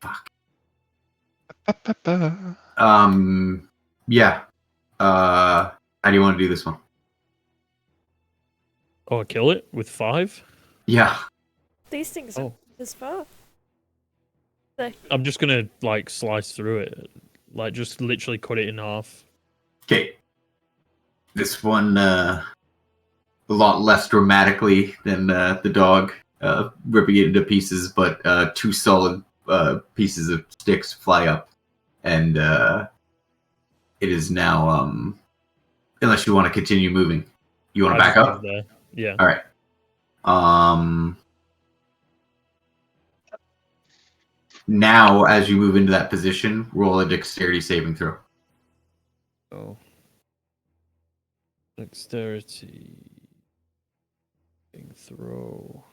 Fuck. Yeah. How do you want to do this one? Oh, I kill it with 5? Yeah. These things Oh. are as far. I'm just gonna like slice through it, like just literally cut it in half. Okay. This one, a lot less dramatically than the dog ripping it into pieces, but 2 solid pieces of sticks fly up, and it is now, unless you want to continue moving. You want to back up? There. Yeah. All right. Now, as you move into that position, roll a dexterity saving throw. Oh. Dexterity. Throw.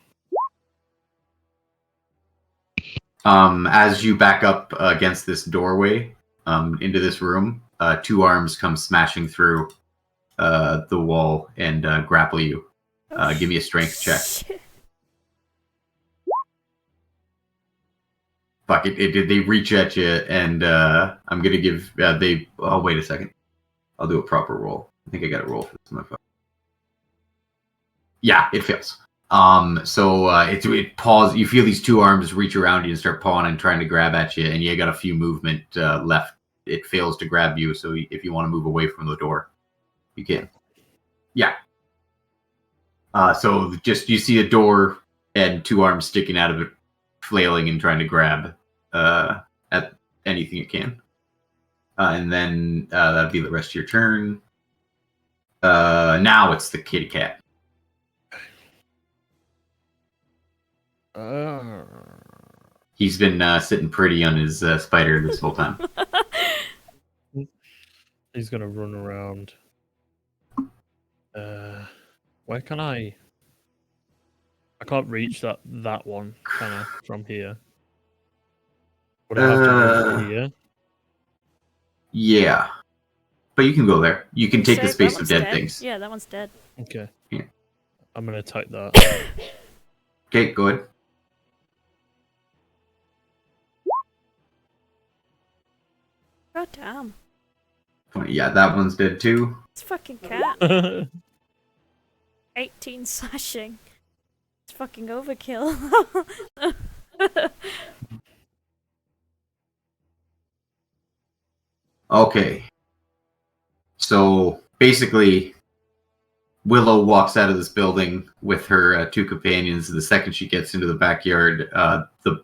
As you back up against this doorway into this room, 2 arms come smashing through the wall and grapple you. Give me a strength check. Shit. Fuck, they reach at you, and I'm going to give... Oh, wait a second. I'll do a proper roll. I think I got a roll for this motherfucker. Yeah, it fails. So it paws. You feel these 2 arms reach around you and start pawing and trying to grab at you, and you got a few movement left. It fails to grab you, so if you want to move away from the door, you can. Yeah. So just you see a door and 2 arms sticking out of it, flailing and trying to grab at anything it can. And then that'd be the rest of your turn. Now it's the kitty cat. He's been sitting pretty on his spider this whole time. He's gonna run around. Where can I? I can't reach that one, can I? From here. Would I have to go through here? Yeah, but you can go there. You can take the Save, space that of one's dead dead. things. Yeah, that one's dead. Okay. Yeah. I'm gonna attack that. Okay, go ahead. God damn. 20. Yeah, that one's dead too. It's a fucking cat. 18 slashing. It's fucking overkill. Okay. So basically, Willow walks out of this building with her 2 companions. The second she gets into the backyard, the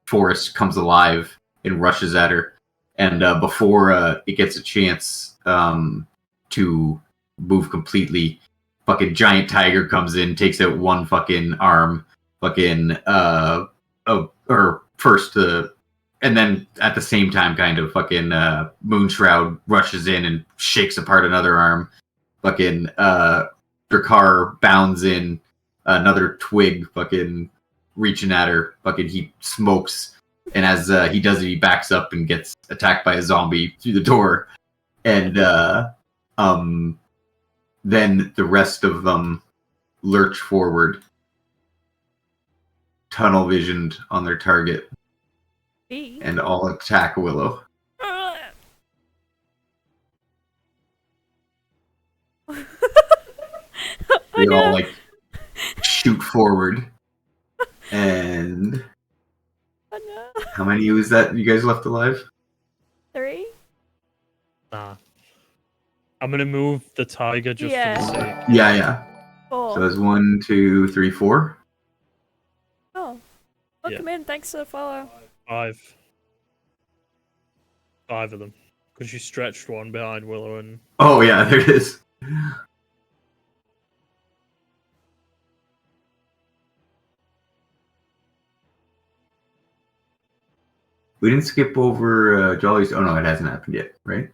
forest comes alive and rushes at her. And before it gets a chance to move completely, fucking giant tiger comes in, takes out 1 fucking arm, fucking or first and then at the same time kind of fucking Moonshroud rushes in and shakes apart another arm. Fucking Drakkar bounds in, another twig fucking reaching at her. Fucking he smokes And as he does it, he backs up and gets attacked by a zombie through the door. And then the rest of them lurch forward, tunnel visioned on their target, and all attack Willow. They all like shoot forward. And how many was that you guys left alive? 3. Nah. I'm gonna move the tiger just for the sake. Yeah. 4. So it's 1, 2, 3, 4. Oh. Welcome in, thanks for the follow. 5. 5 of them. Because you stretched one behind Willow and... Oh yeah, there it is. We didn't skip over Jolly's... Oh no, it hasn't happened yet, right?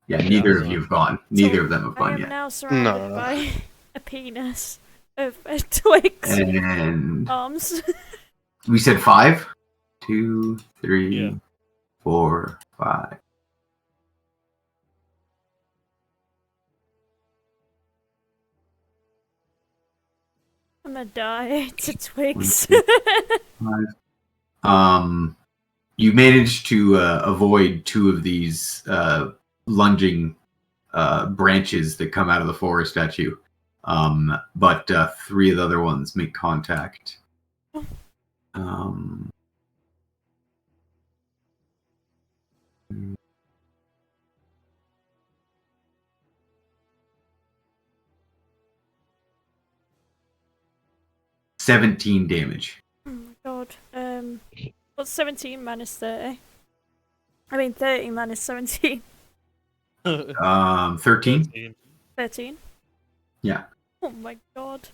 Yeah, neither of you have gone. Neither of them have I gone am yet. now surrounded by a penis of twigs And arms. we said 5? 2, 3, Yeah. 4, 5. I'm gonna die to twigs. 5. You managed to avoid 2 of these lunging branches that come out of the forest at you, but 3 of the other ones make contact. 17 damage. Oh my god. What's 17 minus 30? I mean 30 minus 17. 13. 13? Yeah. Oh my god.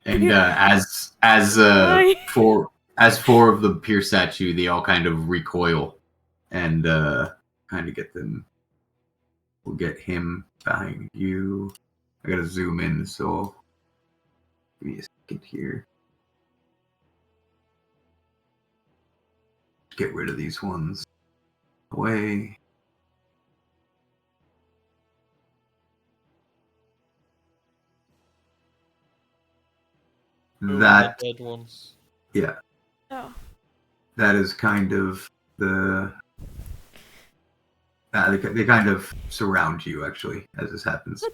And as Why? 4 of them pierce at you, they all kind of recoil and kind of get them. We'll get him behind you. I gotta zoom in, so give me a second here. Get rid of these ones. Away. That The dead ones. yeah. Oh. That is kind of the. They kind of surround you actually as this happens.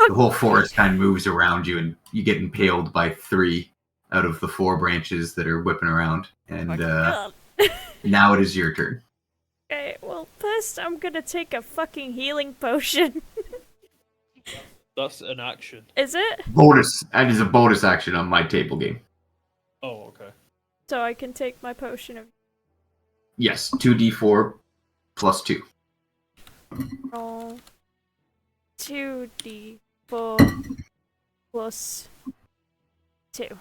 The whole forest kind of moves around you, and you get impaled by 3 out of the 4 branches that are whipping around. And God. now it is your turn. Okay, well, first I'm gonna take a fucking healing potion. That's an action. Is it? Bonus. That is a bonus action on my table game. Oh, okay. So I can take my potion of Yes, 2d4 plus 2. roll 2d4 plus 2.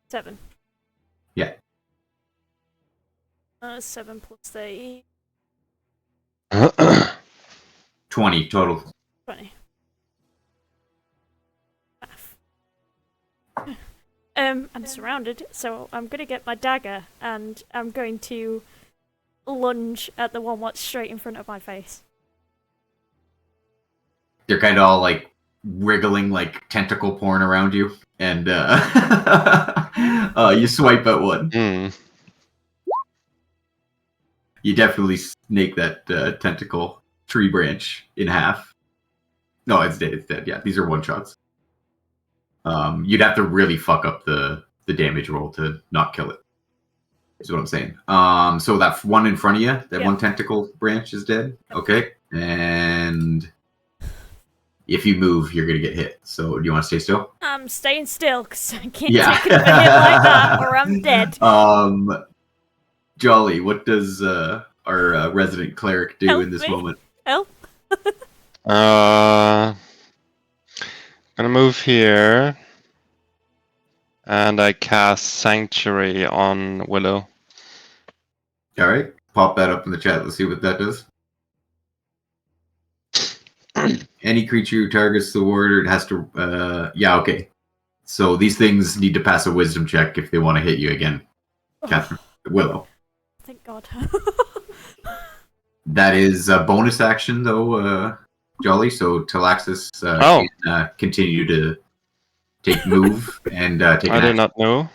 7. Yeah. 7 plus 30. 20 total. 20. I'm surrounded, so I'm gonna get my dagger and I'm going to lunge at the one what's straight in front of my face. They're kind of all like wriggling like tentacle porn around you, and you swipe at one. You definitely snake that tentacle tree branch in half. No, it's dead. It's dead. Yeah, these are one shots. You'd have to really fuck up the damage roll to not kill it. Is what I'm saying. So that one in front of you, that one tentacle branch is dead. Okay, and if you move, you're gonna get hit. So do you want to stay still? I'm staying still because I can't take another hit like that, or I'm dead. Jolly, what does our resident cleric do Help in this me. moment? Help. Gonna move here. And I cast Sanctuary on Willow. All right, pop that up in the chat. Let's see what that does. Any creature who targets the warder, it has to. Yeah, okay. So these things need to pass a wisdom check if they want to hit you again, Catherine. Willow. Thank God. That is a bonus action, though, Jolly. So Talaxis can continue to move and take I an did action. not know.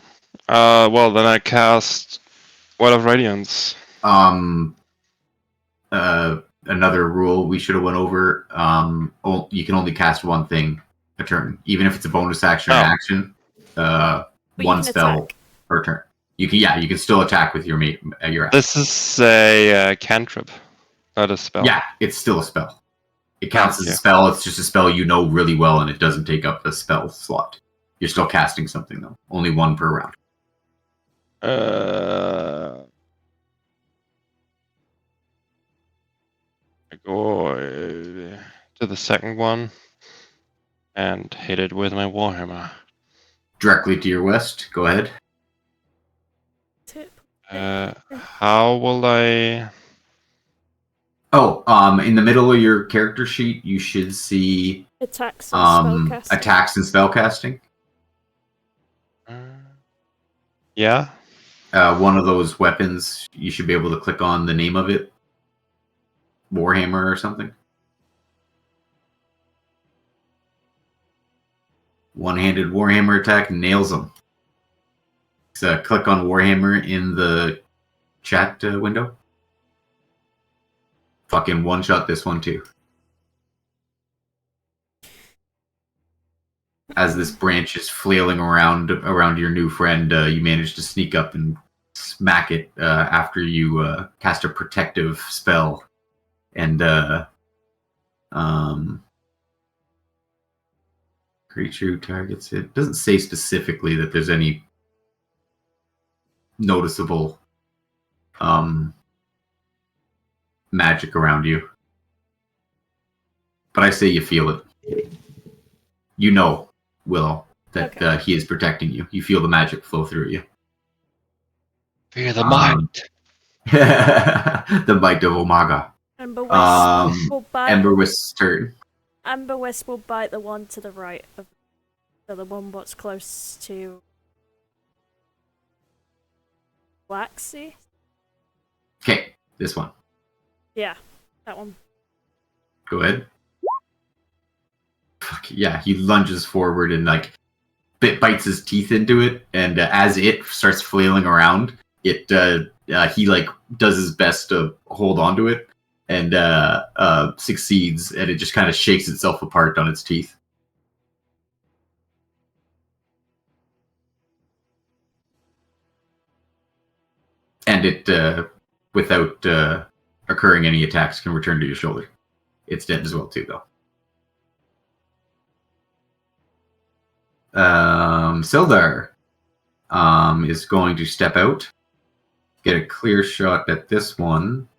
Well, then I cast Word of Radiance. Another rule we should have went over. You can only cast one thing a turn, even if it's a bonus action or an action. One spell attack. per turn. You can still attack with your action. This is a cantrip, not a spell. Yeah, it's still a spell. It counts as a spell. It's just a spell you know really well, and it doesn't take up a spell slot. You're still casting something, though. Only one per round. I go to the second one and hit it with my Warhammer. Directly to your west. Go ahead. How will I... Oh, in the middle of your character sheet, you should see attacks and spellcasting. Yeah. One of those weapons, you should be able to click on the name of it. Warhammer or something. One-handed Warhammer attack nails them. So click on Warhammer in the chat window. Fucking one-shot this one too. As this branch is flailing around your new friend, you manage to sneak up and smack it after you cast a protective spell. And creature who targets it doesn't say specifically that there's any noticeable magic around you, but I say you feel it. You know, Willow, that he is protecting you. You feel the magic flow through you. Fear the might. The might of Umaga. Ember Wisp's turn. Ember Wisp will bite the one to the right of the one what's close to Waxy. Okay, this one. Yeah, that one. Go ahead. Fuck yeah, he lunges forward and bites his teeth into it, and as it starts flailing around, he does his best to hold onto it, and succeeds, and it just kind of shakes itself apart on its teeth. And it, without occurring any attacks, can return to your shoulder. It's dead as well too, though. Sildar is going to step out, get a clear shot at this one,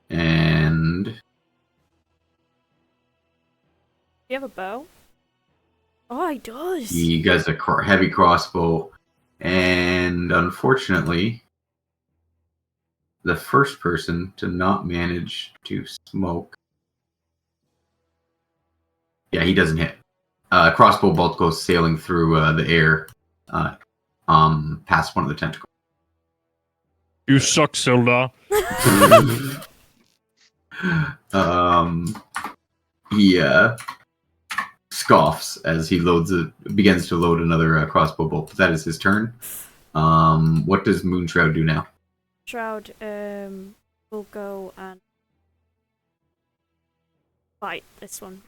and... Do you have a bow? Oh, he does! He gets a heavy crossbow, and unfortunately, the first person to not manage to smoke... Yeah, he doesn't hit. Crossbow bolt goes sailing through the air, past one of the tentacles. You suck, Sildar. He scoffs as he begins to load another crossbow bolt. That is his turn. What does Moonshroud do now? Shroud will go and bite this one.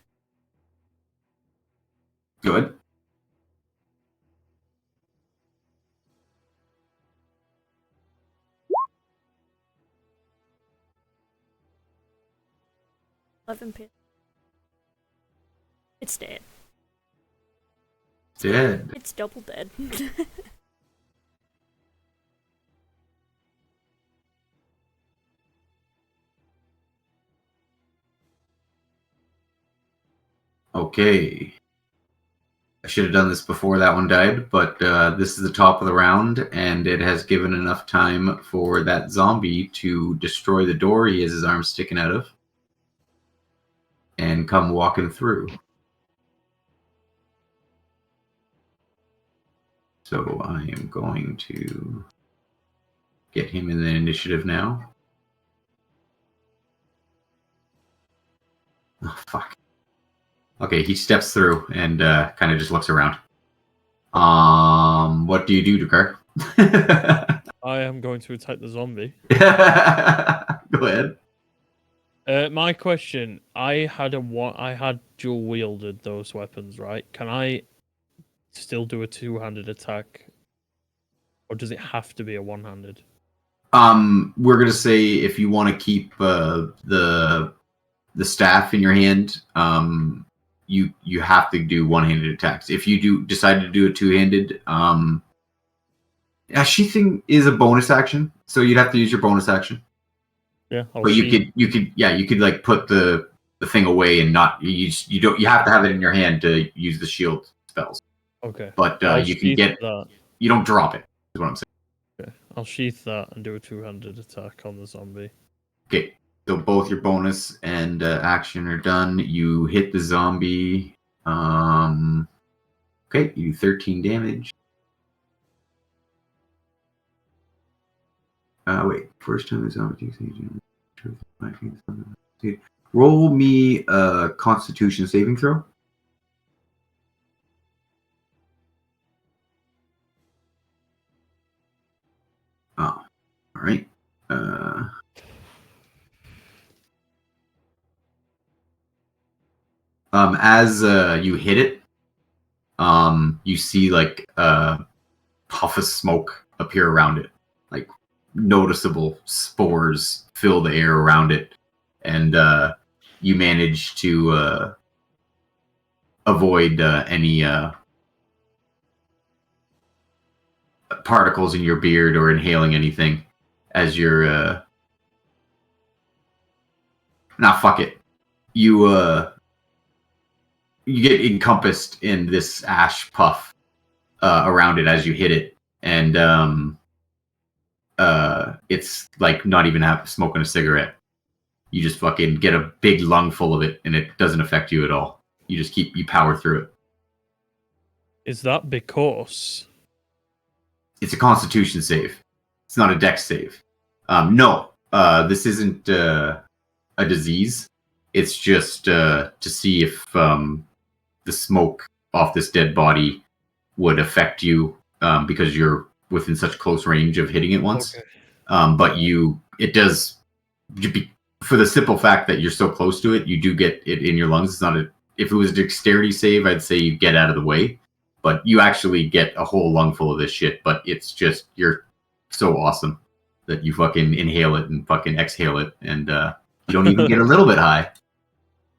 Good. It's dead. Dead. It's double dead. Okay. I should have done this before that one died, but this is the top of the round, and it has given enough time for that zombie to destroy the door he has his arm sticking out of and come walking through. So I am going to get him in the initiative now. Oh, fuck. Okay, he steps through and kind of just looks around. What do you do, Dakar? I am going to attack the zombie. Go ahead. My question: I had dual wielded those weapons, right? Can I still do a two-handed attack, or does it have to be a one-handed? We're gonna say if you want to keep the staff in your hand, you have to do one-handed attacks. If you decide to do a two-handed, sheathing is a bonus action, so you'd have to use your bonus action. Yeah, but you could like put the thing away and not you have to have it in your hand to use the shield spells. Okay. But you can get that. You don't drop it. Is what I'm saying. Okay, I'll sheath that and do a two-handed attack on the zombie. Okay, so both your bonus and action are done. You hit the zombie. Okay, you do 13 damage. Wait. First time the zombie takes damage. Roll me a Constitution saving throw. Oh, all right. As you hit it, you see like a puff of smoke appear around it, like noticeable spores fill the air around it, and you manage to avoid any particles in your beard or inhaling anything as you're fuck it. You get encompassed in this ash puff around it as you hit it, and it's like not even smoking a cigarette. You just fucking get a big lung full of it, and it doesn't affect you at all. You just you power through it. Is that because it's a Constitution save? It's not a Dex save. No, this isn't a disease. It's just to see if the smoke off this dead body would affect you because you're within such close range of hitting it once. Okay. But it does. For the simple fact that you're so close to it, you do get it in your lungs. It's not if it was a dexterity save, I'd say you get out of the way. But you actually get a whole lung full of this shit. But it's just, you're so awesome that you fucking inhale it and fucking exhale it. And you don't even get a little bit high.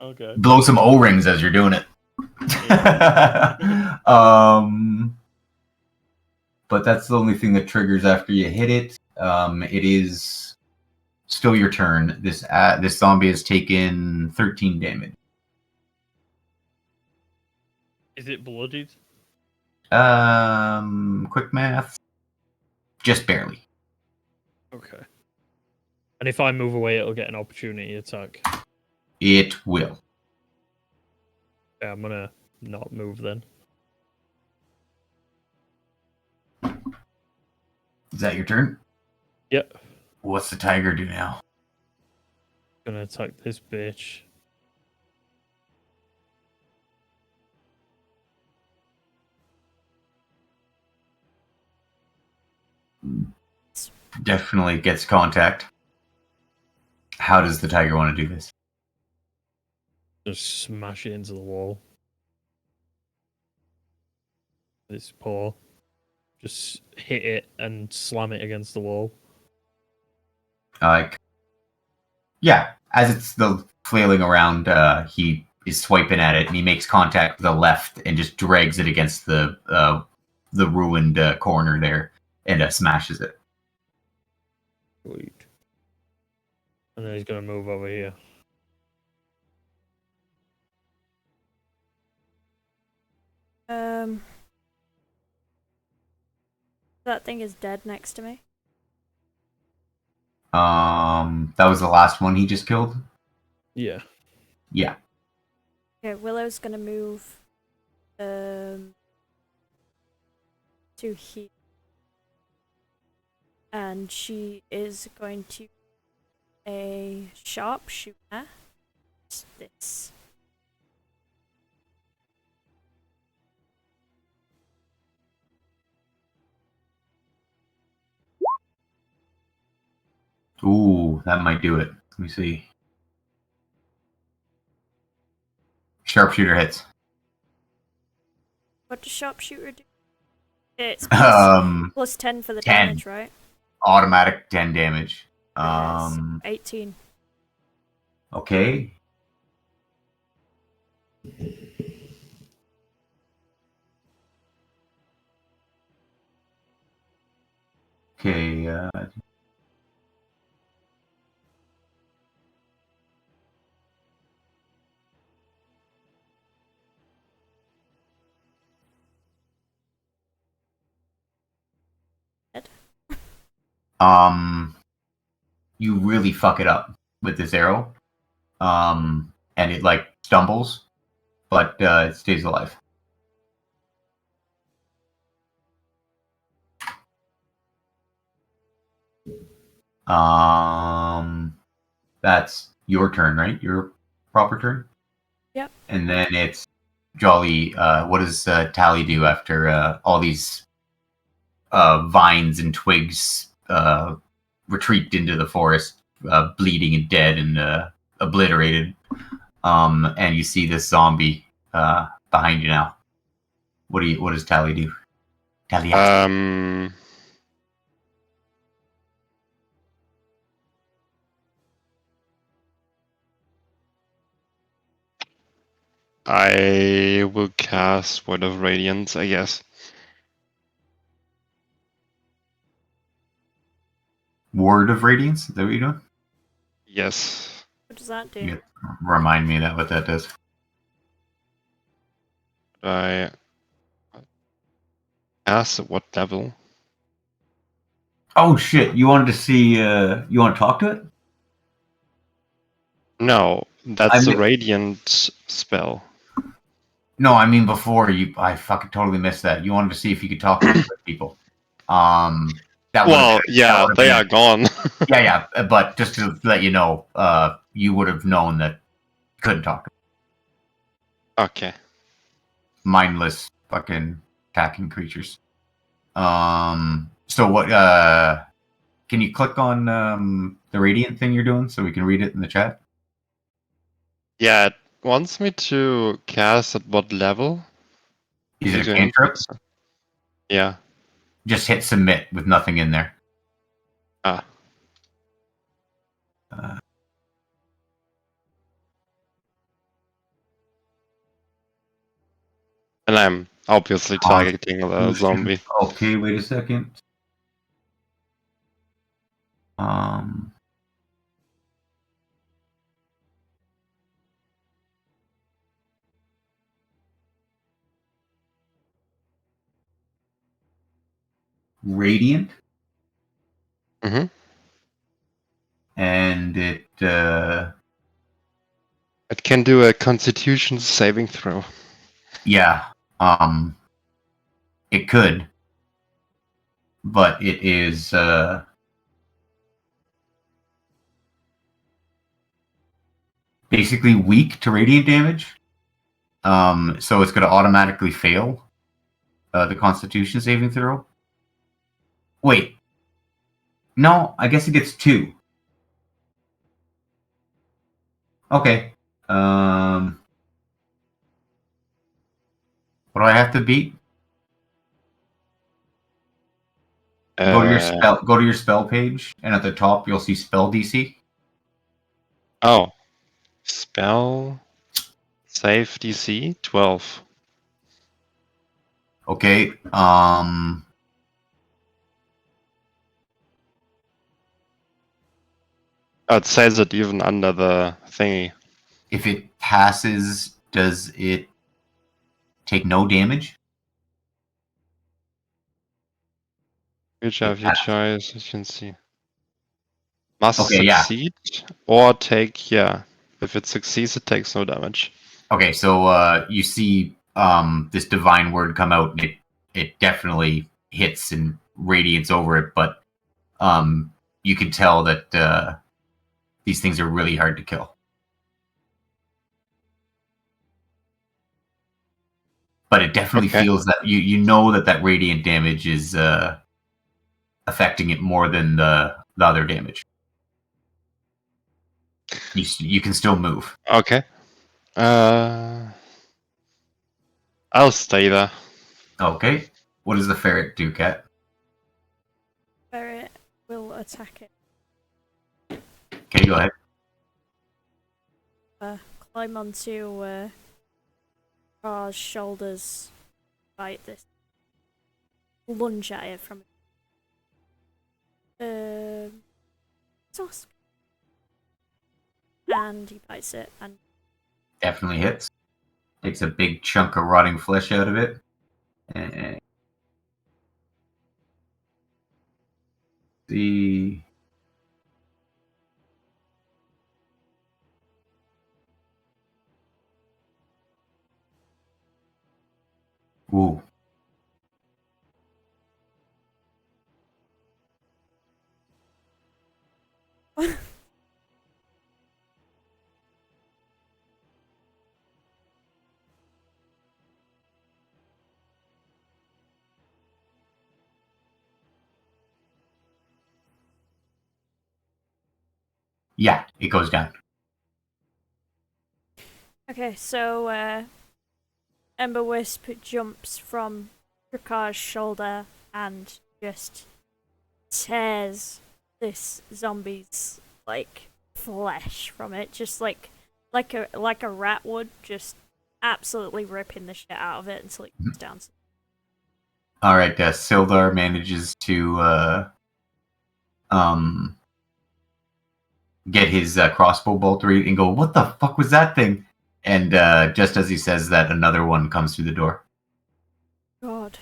Okay. Blow some O-rings as you're doing it. But that's the only thing that triggers after you hit it. It is still your turn. This zombie has taken 13 damage. Is it bloodied? Quick math. Just barely. Okay. And if I move away, it'll get an opportunity attack. It will. Yeah, I'm gonna not move then. Is that your turn? Yep. What's the tiger do now? Gonna attack this bitch. Definitely gets contact. How does the tiger want to do this? Just smash it into the wall. This paw. Just hit it and slam it against the wall. Yeah, as it's flailing around, he is swiping at it, and he makes contact with the left and just drags it against the ruined corner there, and smashes it. Sweet. And then he's gonna move over here. That thing is dead next to me. That was the last one he just killed? Yeah. Yeah. Okay, Willow's gonna move to to heal. And she is going to a sharpshooter. What's this? Ooh, that might do it. Let me see. Sharpshooter hits. What does sharpshooter do? It's plus 10 for the 10. damage, right? Automatic 10 damage. Yes, 18. Okay. Okay, Dead. you really fuck it up with this arrow. And it like stumbles, but it stays alive. That's your turn, right? Your proper turn? Yep. And then it's Jolly. What does Tally do after all these vines and twigs retreat into the forest, bleeding and dead and obliterated? And you see this zombie behind you now. What does Tally do? Tally. I will cast Word of Radiance, I guess. Word of Radiance? Is that what you're doing? Yes. What does that do? You remind me what that does. I asked at what level? Oh shit! You wanted to see? You want to talk to it? No, that's I the mean- Radiant spell. No, I mean before you. I fucking totally missed that. You wanted to see if you could talk to people. That Well, would've- yeah, that would've they been- are gone. Yeah. But just to let you know, you would have known that you couldn't talk to Okay. mindless fucking attacking creatures. So what? Can you click on the radiant thing you're doing so we can read it in the chat? Yeah, it wants me to cast at what level? Is it a Did you cantrip? input? Yeah. Just hit submit with nothing in there. Ah. And I'm obviously targeting the zombie. Okay, wait a second. Radiant, Mm-hmm. and it It can do a Constitution saving throw. yeah, it could, but it is basically weak to radiant damage. So it's going to automatically fail the Constitution saving throw. Wait, no, I guess it gets 2. Okay. What do I have to beat? Go to your spell page, and at the top you'll see spell DC. Oh. Spell save DC 12. Okay. Oh, it says it even under the thingy. If it passes, does it take no damage? Which of your passed. choice, you can see. Must Okay, yeah. succeed or take, yeah. If it succeeds, it takes no damage. Okay, so you see this divine word come out, and it definitely hits and radiance over it, but you can tell that these things are really hard to kill. But it definitely feels that you know that radiant damage is affecting it more than the other damage. You can still move. Okay. I'll stay there. Okay. What does the ferret do, Kat? Ferret will attack it. Okay, go ahead. Climb onto Car's shoulders, bite this, lunge at it from tusk, and he bites it, and Definitely hits. Takes a big chunk of rotting flesh out of it. And the ooh. Yeah, it goes down. okay, so Ember Wisp jumps from Drakar's shoulder and just tears this zombie's like flesh from it, just like a rat would, just absolutely ripping the shit out of it until it goes down. All right, Sildar manages to get his crossbow bolt ready and go, "What the fuck was that thing?" And just as he says that, another one comes through the door. God.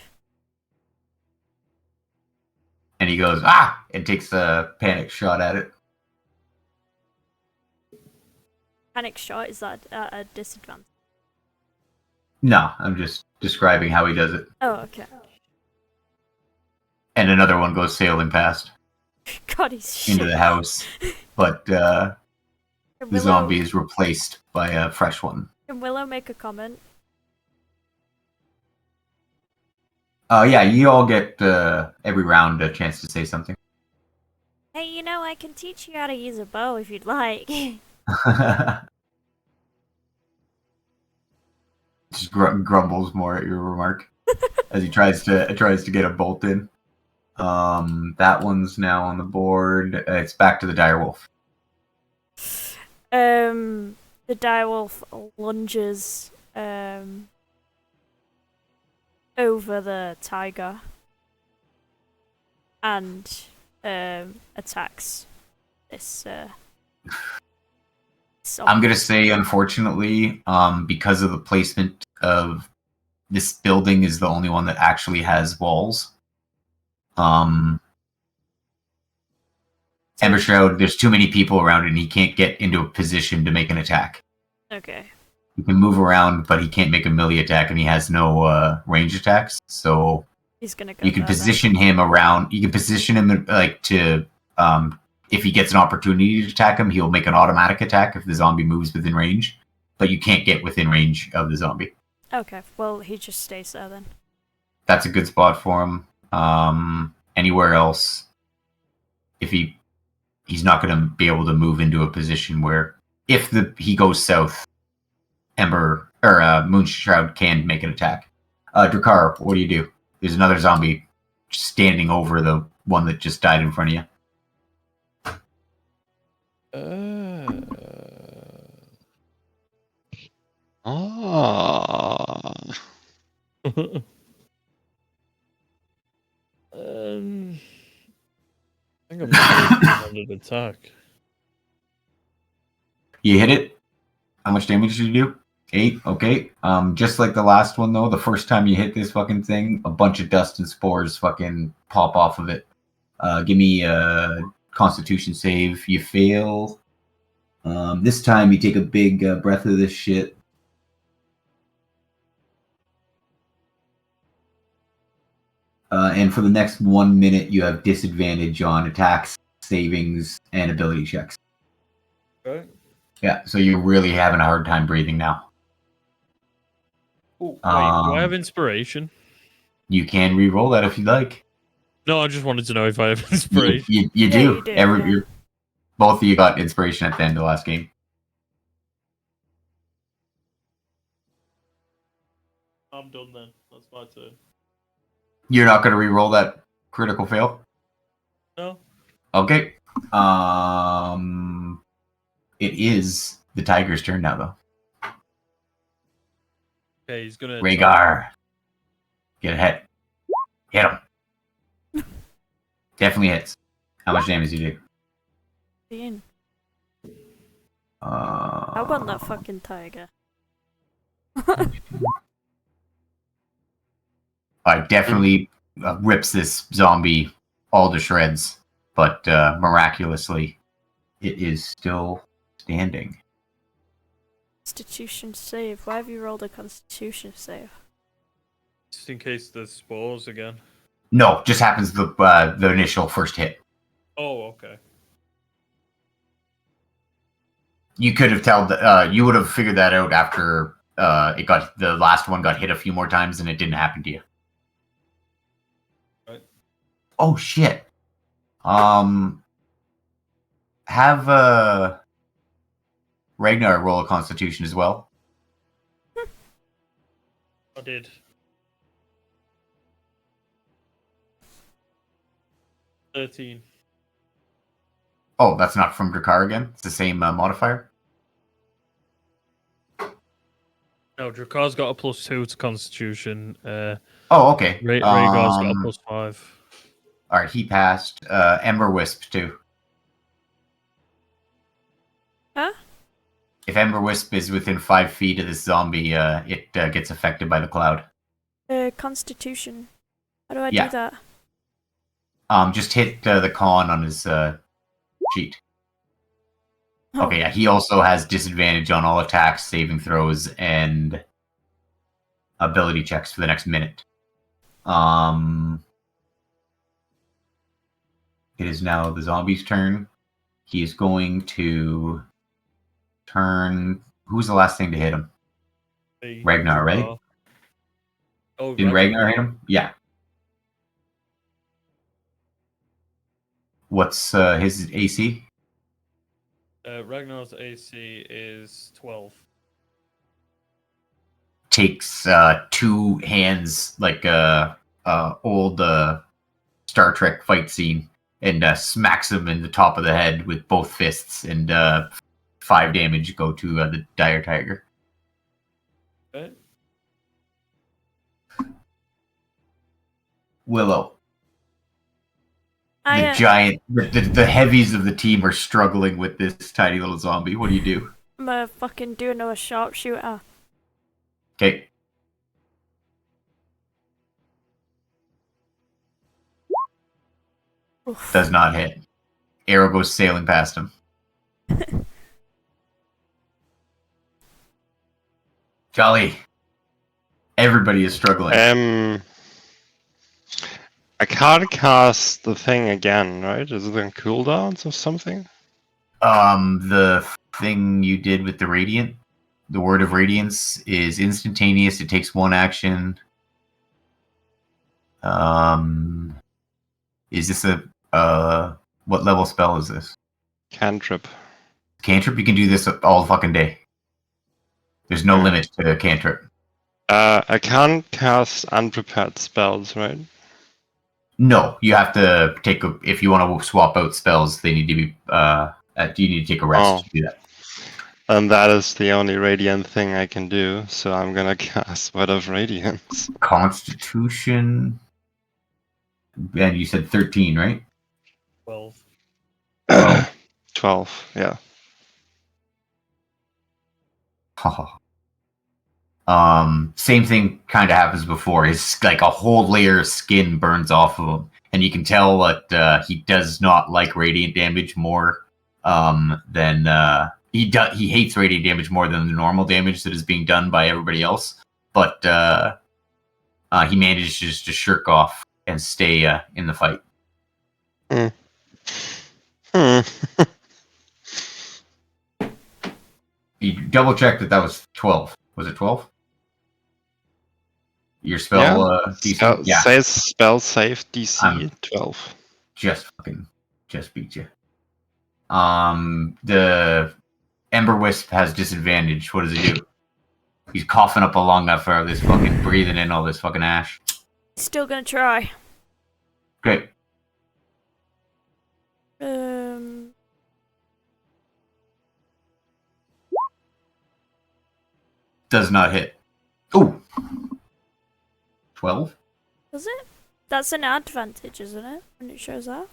And he goes, "Ah!" and takes a panic shot at it. Panic shot, is that at a disadvantage? No, I'm just describing how he does it. Oh, okay. And another one goes sailing past God, he's shit. into the house. But the Willow, zombie is replaced by a fresh one. Can Willow make a comment? Yeah, you all get every round a chance to say something. Hey, you know, I can teach you how to use a bow if you'd like. Just grumbles more at your remark as he tries to get a bolt in. That one's now on the board. It's back to the direwolf. The direwolf lunges over the tiger and attacks this. I'm gonna say, unfortunately, because of the placement of this building, is the only one that actually has walls. Ember Shroud, there's too many people around, and he can't get into a position to make an attack. Okay. He can move around, but he can't make a melee attack, and he has no range attacks. So he's gonna go. You can position him around. You can position him like to. If he gets an opportunity to attack him, he'll make an automatic attack if the zombie moves within range. But you can't get within range of the zombie. Okay, well, he just stays there then. That's a good spot for him. Anywhere else, if he's not going to be able to move into a position where, if he goes south, Moonshroud can make an attack. Drakar, what do? There's another zombie standing over the one that just died in front of you. I think I'm under attack. You hit it. How much damage did you do? 8. Okay. Just like the last one though, the first time you hit this fucking thing, a bunch of dust and spores fucking pop off of it. Give me a Constitution save. You fail. This time you take a big breath of this shit. And for the next 1 minute, you have disadvantage on attacks, savings, and ability checks. Right. Yeah, so you're really having a hard time breathing now. Ooh, wait, do I have inspiration? You can re-roll that if you'd like. No, I just wanted to know if I have inspiration. You Yeah, do. you do, yeah. Both of you got inspiration at the end of the last game. I'm done then. That's my turn. You're not going to re-roll that critical fail? No. Okay. It is the tiger's turn now, though. Okay, he's gonna. Rhaegar. Get a hit. Hit him. Definitely hits. How much damage do you do? Dean. I want that fucking tiger. Definitely rips this zombie all to shreds, but miraculously, it is still standing. Constitution save. Why have you rolled a Constitution save? Just in case there's spores again. No, just happens the initial first hit. Oh, okay. You could have you would have figured that out after the last one got hit a few more times and it didn't happen to you. Right. Oh shit. Have Ragnar roll a Constitution as well. I did. $13. Oh, that's not from Drakkar again? It's the same modifier? No, Drakkar's got a +2 to Constitution. Oh, okay. Rhaegar's got a +5. Alright, he passed. Ember Wisp, too. Huh? If Ember Wisp is within 5 feet of this zombie, it gets affected by the cloud. Constitution. How do I Yeah. do that? Just hit the con on his sheet. Oh. Okay, yeah, he also has disadvantage on all attacks, saving throws, and ability checks for the next minute. It is now the zombie's turn. He is going to turn. Who's the last thing to hit him? Me, Ragnar, right? Drakkar. Oh, Didn't Ragnar hit him? Yeah. What's his AC? Ragnar's AC is 12. Takes 2 hands like a old Star Trek fight scene and smacks him in the top of the head with both fists, and 5 damage go to the dire tiger. Okay. Willow. I, The giant, the heavies of the team are struggling with this tiny little zombie. What do you do? I'm gonna fucking do another sharpshooter. Okay. Oof. Does not hit. Arrow goes sailing past him. Jolly. Everybody is struggling. I can't cast the thing again, right? Is it on cooldowns or something? The thing you did with the Radiant, the Word of Radiance, is instantaneous. It takes 1 action. Is this what level spell is this? Cantrip. Cantrip? You can do this all fucking day. There's no limit to cantrip. I can't cast unprepared spells, right? No, you have to take if you want to swap out spells, they need to be you need to take a rest to do that. And that is the only radiant thing I can do, so I'm gonna cast Word of Radiance. Constitution. And you said 13, right? 12. 12, yeah. Same thing kind of happens before. His like a whole layer of skin burns off of him, and you can tell that he does not like radiant damage more than he hates radiant damage more than the normal damage that is being done by everybody else. But he manages to shirk off and stay in the fight. You double check that was 12. Was it 12? Your spell DC? Yeah. Says spell save DC I'm- 12. Just beat you. The Ember Wisp has disadvantage. What does he do? He's coughing up a lung after this fucking breathing in all this fucking ash. Still gonna try. Great. Does not hit. Ooh. 12? Does it? That's an advantage, isn't it? When it shows up.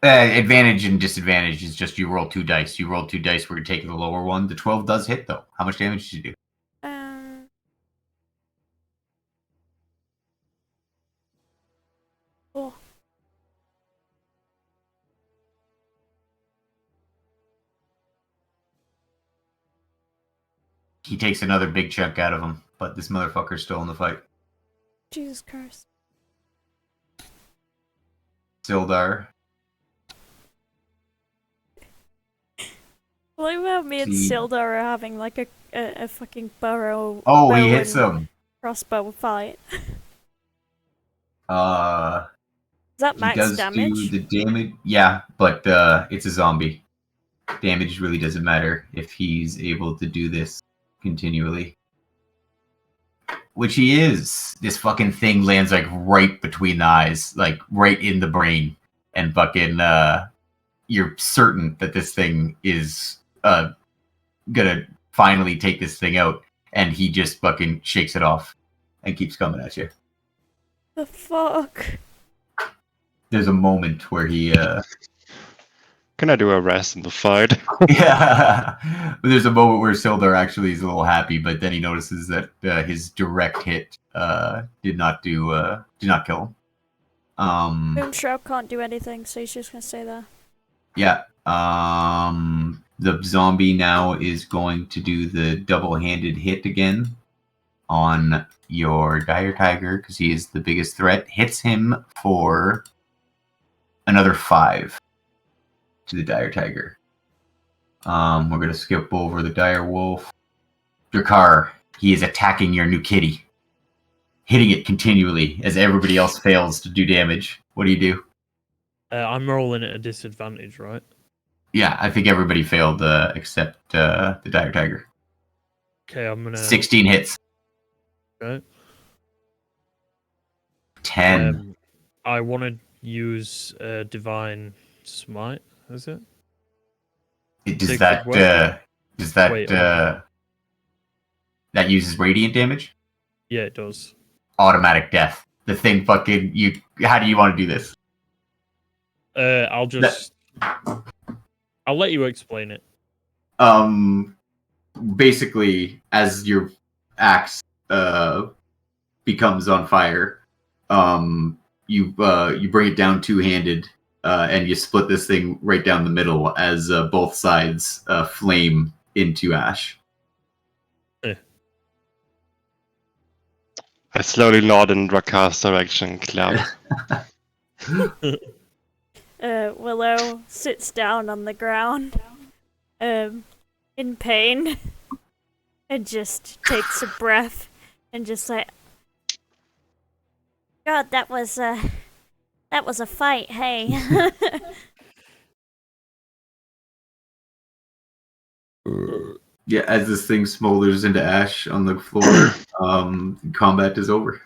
Advantage and disadvantage is just you roll 2 dice. You roll 2 dice, we're taking the lower one. The 12 does hit, though. How much damage did you do? Oh. He takes another big chunk out of him, but this motherfucker's still in the fight. Jesus Christ. Sildar. I like how me and Sildar are having like a fucking burrow. Oh, he hits him. Crossbow fight. Is that max he does damage? do the damage. Yeah, but it's a zombie. Damage really doesn't matter if he's able to do this continually. Which he is. This fucking thing lands like right between the eyes, like right in the brain, and fucking you're certain that this thing is gonna finally take this thing out, and he just fucking shakes it off and keeps coming at you. The fuck? There's a moment where he Can I do a rest in the fight? yeah, but there's a moment where Sildar actually is a little happy, but then he notices that his direct hit did not kill him. Moonshroud can't do anything, so he's just gonna stay there. Yeah. The zombie now is going to do the double-handed hit again on your Dire Tiger because he is the biggest threat. Hits him for another 5 to the Dire Tiger. We're going to skip over the Dire Wolf. Drakkar, he is attacking your new kitty, hitting it continually as everybody else fails to do damage. What do you do? I'm rolling at a disadvantage, right? Yeah, I think everybody failed except the Dire Tiger. Okay, I'm gonna 16 hits. Okay. 10. I want to use Divine Smite. Is it? Does Sacred that Weapon? Wait, that uses radiant damage? Yeah, it does. Automatic death. The thing fucking you. How do you want to do this? I'll let you explain it. Basically, as your axe becomes on fire, you bring it down two-handed, and you split this thing right down the middle as both sides flame into ash. I slowly nod in Drakkar's direction, Cloud. Willow sits down on the ground, in pain, and just takes a breath, and just like, God, that was a fight, hey. Yeah, as this thing smolders into ash on the floor, combat is over.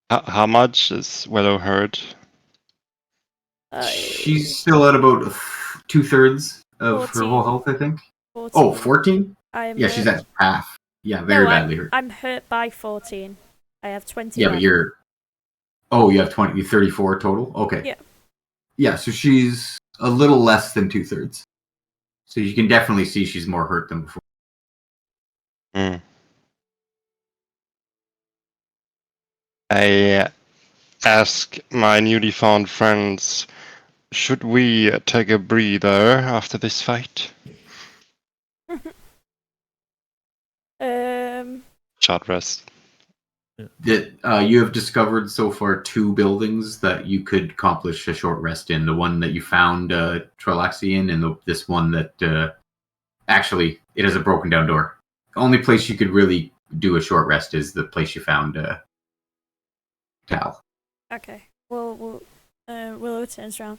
How much is Willow hurt? She's still at about 2/3 of 14. her whole health, I think. 14. Oh, 14? I'm Yeah, she's hurt. at half. Yeah, very badly hurt. I'm hurt by 14. I have 20. Yeah, but you're... Oh, you have 20, 34 total? Okay. Yeah. Yeah, so she's a little less than 2/3. So you can definitely see she's more hurt than before. Mm. I ask my newly found friends, should we take a breather after this fight? Short rest. That you have discovered so far 2 buildings that you could accomplish a short rest in. The one that you found Trelaxi in, and this one that actually it has a broken down door. The only place you could really do a short rest is the place you found Tal. Okay. Willow turns around.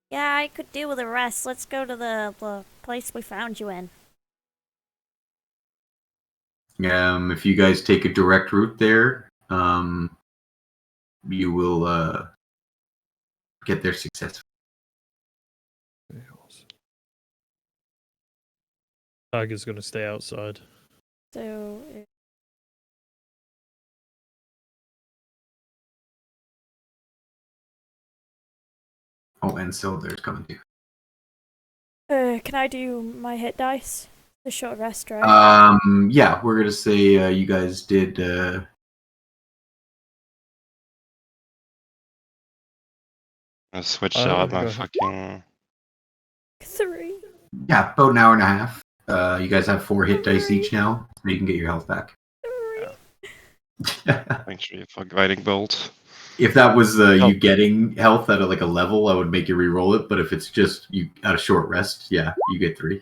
Yeah, I could do with a rest. Let's go to the place we found you in. If you guys take a direct route there, you will get there successfully. Tiger's gonna stay outside. So. Oh, and Silver's coming too. Can I do my hit dice? The short rest, right? Yeah, we're gonna say you guys did. I switched out my go. fucking. 3. Yeah, about an hour and a half. You guys have 4 hit dice each now, so you can get your health back. 3. Actually, for guiding bolt. If that was you getting health at like a level, I would make you re-roll it. But if it's just you at a short rest, yeah, you get 3.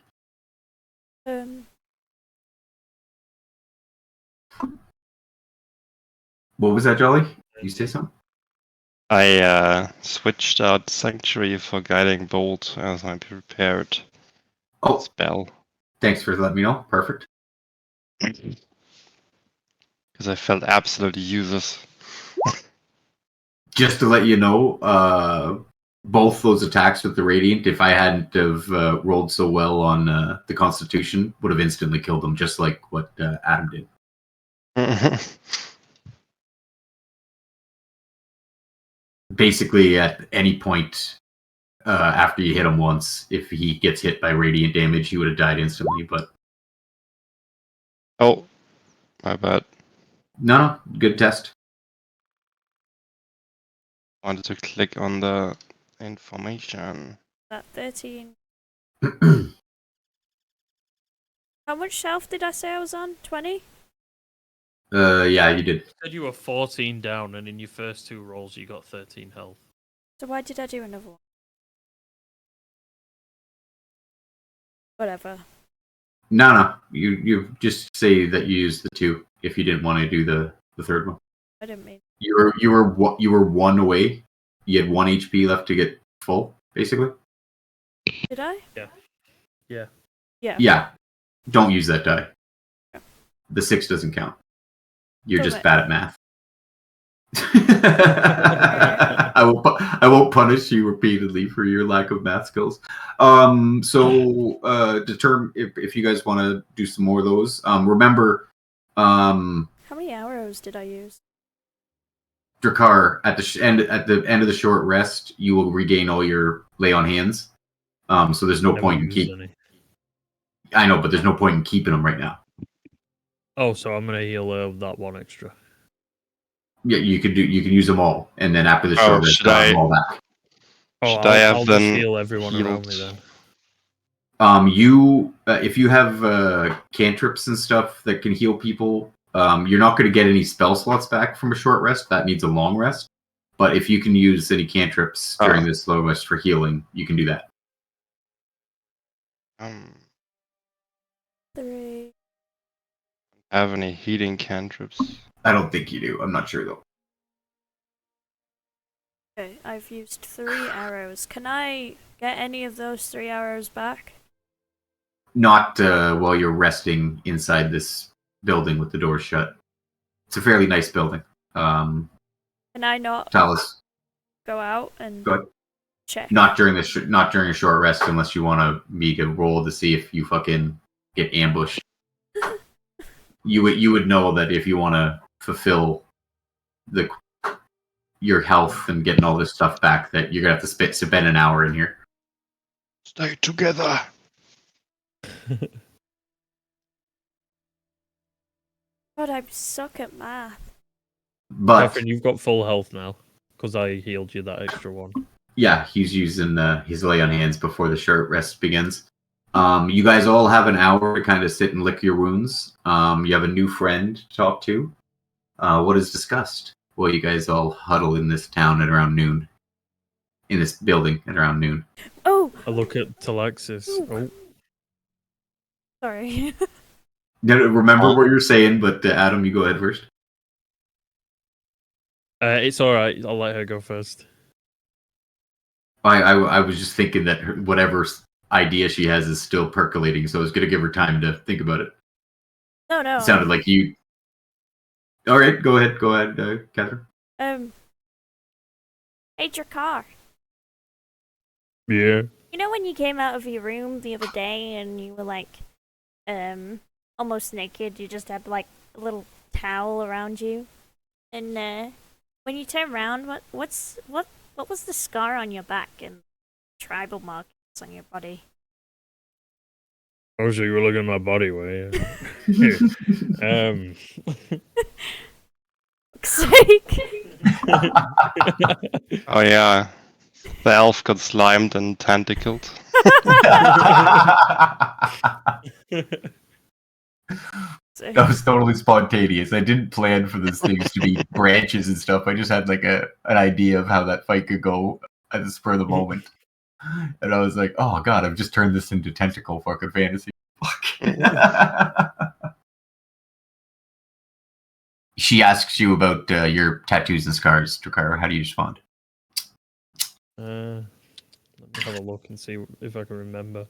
What was that, Jolly? You say something? I switched out Sanctuary for guiding bolt as I prepared spell. Thanks for letting me know. Perfect. Because I felt absolutely useless. Just to let you know, both those attacks with the Radiant, if I hadn't have rolled so well on the Constitution, would have instantly killed them, just like what Adam did. Basically, at any point after you hit him once, if he gets hit by Radiant damage, he would have died instantly, but... Oh, my bad. No, good test. Wanted to click on the information. That 13. How much health did I say I was on? 20? Yeah, you did. You said you were 14 down, and in your first 2 rolls, you got 13 health. So why did I do another one? Whatever. No. You just say that you used the 2 if you didn't want to do the third one. I didn't mean. You were 1 away. You had 1 HP left to get full, basically. Did I? Yeah. Yeah. Don't use that die. The 6 doesn't count. You're just bad at math. I won't punish you repeatedly for your lack of math skills. Determine if you guys want to do some more of those. Remember, how many arrows did I use? Drakkar, at the end of the short rest, you will regain all your lay on hands. So there's no point in keeping. I know, but there's no point in keeping them right now. Oh, so I'm gonna heal that 1 extra. Yeah, you can use them all, and then after the short rest, them all back. I'll just heal everyone around me then. If you have cantrips and stuff that can heal people, you're not going to get any spell slots back from a short rest. That needs a long rest. But if you can use any cantrips during this slow rest for healing, you can do that. 3. Have any healing cantrips? I don't think you do. I'm not sure though. Okay, I've used 3 arrows. Can I get any of those 3 arrows back? Not while you're resting inside this building with the doors shut. It's a fairly nice building. Can I not go out and check? Not during a short rest, unless you want me to roll to see if you fucking get ambushed. You would know that if you want to fulfill your health and getting all this stuff back, that you're gonna have to spend an hour in here. Stay together. God, I suck at math. But Catherine, you've got full health now because I healed you that extra 1. Yeah, he's using his lay on hands before the short rest begins. You guys all have an hour to kind of sit and lick your wounds. You have a new friend to talk to. What is discussed? Well, you guys all huddle in this town at around noon. In this building at around noon. Oh, I look at Talaxis. Oh, sorry. No, remember what you're saying, but Adam, you go ahead first. it's all right. I'll let her go first. I was just thinking that whatever idea she has is still percolating, so I was going to give her time to think about it. No. It sounded like you. All right, go ahead, Catherine. Hey, Drakkar. Yeah. You know when you came out of your room the other day and you were like, almost naked? You just had like a little towel around you, and when you turn around, what was the scar on your back and tribal markings on your body? Oh, so you were looking at my body, were you? Fuck's sake. Oh yeah, the elf got slimed and tentacled. That was totally spontaneous. I didn't plan for these things to be branches and stuff. I just had like an idea of how that fight could go at the spur of the moment. And I was like, oh god, I've just turned this into tentacle fucking fantasy. Fuck. She asks you about your tattoos and scars, Drakkar. How do you respond? Let me have a look and see if I can remember.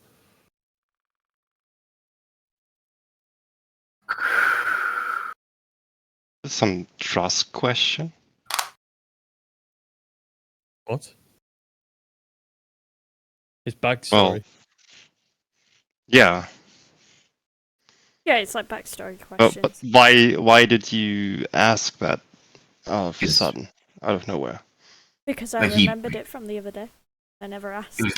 Some trust question. What? His backstory. Well, yeah. Yeah, it's like backstory But questions. why did you ask that all of a Yes. sudden, out of nowhere? Because I Like remembered it from the other day. I never asked. It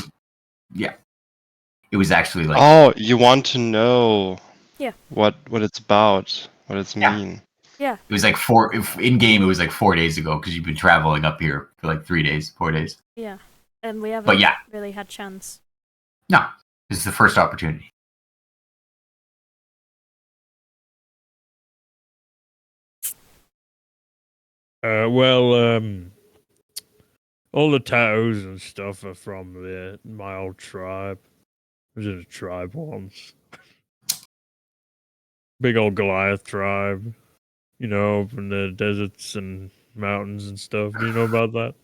was actually like Oh, you want to know? Yeah. What it's about? What it's Yeah. mean? Yeah. it was like in game. It was like 4 days ago because you've been traveling up here for like 4 days. Yeah. And we haven't But yeah, really had chance. no, this is the first opportunity. All the tattoos and stuff are from my old tribe. I was in a tribe once. Big old Goliath tribe. You know, from the deserts and mountains and stuff. Do you know about that?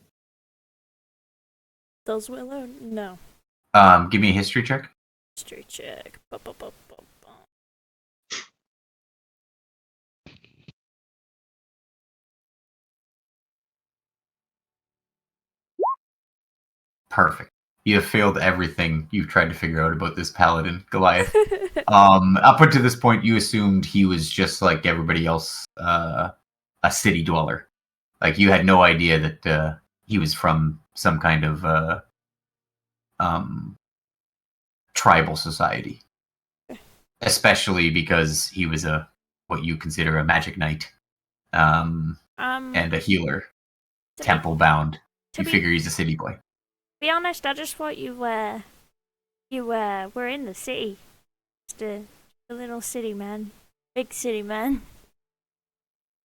Does Willow? No. Give me a history check. History check. Perfect. You have failed everything you've tried to figure out about this paladin, Goliath. Up until this point, you assumed he was just like everybody else, a city dweller. Like you had no idea that he was from some kind of tribal society, especially because he was what you consider a magic knight, and a healer, temple bound. to You be- figure he's a city boy. Be honest, I just thought you were in the city. Just a little city man. Big city man.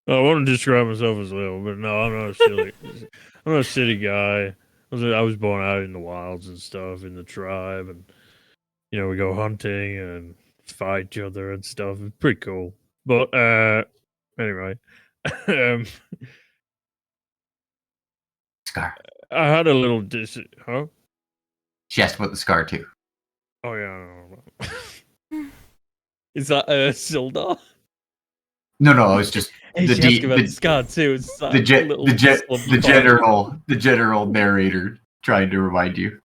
I want to describe myself as well, but no, I'm not a silly. I'm not a city guy. I was born out in the wilds and stuff in the tribe, and you know we go hunting and fight each other and stuff. It's pretty cool. But anyway, Scar. I had a little huh? She asked about the scar too. Oh yeah. Is that Sildar? No, I was just Hey, she asked about the scar too. It's like the general narrator trying to remind you.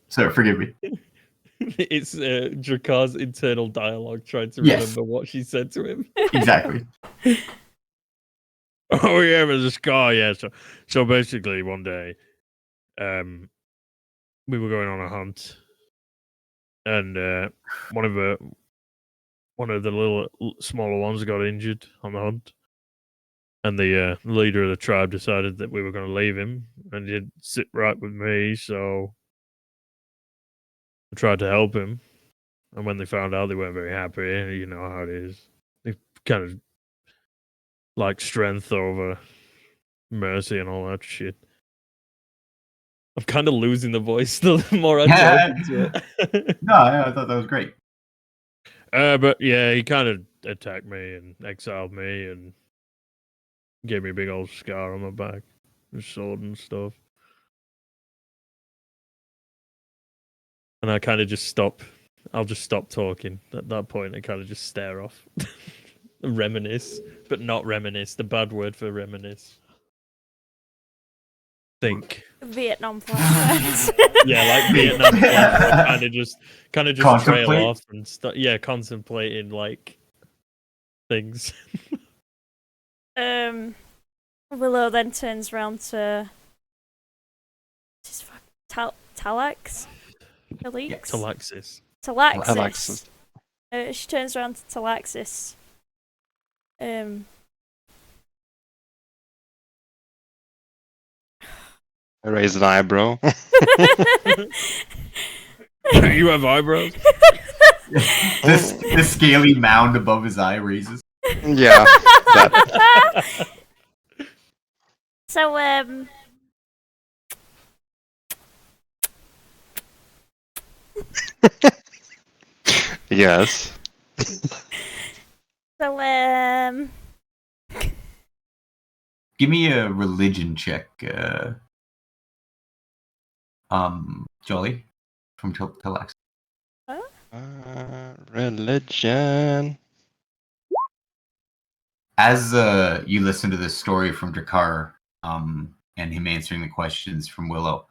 So forgive me. It's Drakkar's internal dialogue trying to remember what she said to him. Exactly. Oh yeah, there's a scar. Yeah, so basically one day, we were going on a hunt, and one of the little smaller ones got injured on the hunt, and the leader of the tribe decided that we were going to leave him, and he'd sit right with me. So I tried to help him, and when they found out, they weren't very happy. You know how it is. They kind of like strength over mercy and all that shit. I'm kind of losing the voice the more I talk into it. No, I thought that was great. But yeah, he kind of attacked me and exiled me and gave me a big old scar on my back, with sword and stuff. And I kind of just stop. I'll just stop talking at that point and kind of just stare off, reminisce, but not reminisce. The bad word for reminisce. Think. Vietnam flashbacks. Yeah, like Vietnam flashbacks, kind of just trail Contemplate? off and contemplating like things. Willow then turns around to Talax. Talaxis. Talaxis. She turns around to Talaxis. I raise an eyebrow. You have eyebrows? The scaly mound above his eye raises. Yeah. That. So, Yes. so, Give me a religion check, Jolly, from Telex. Religion. As you listen to this story from Drakkar, and him answering the questions from Willow,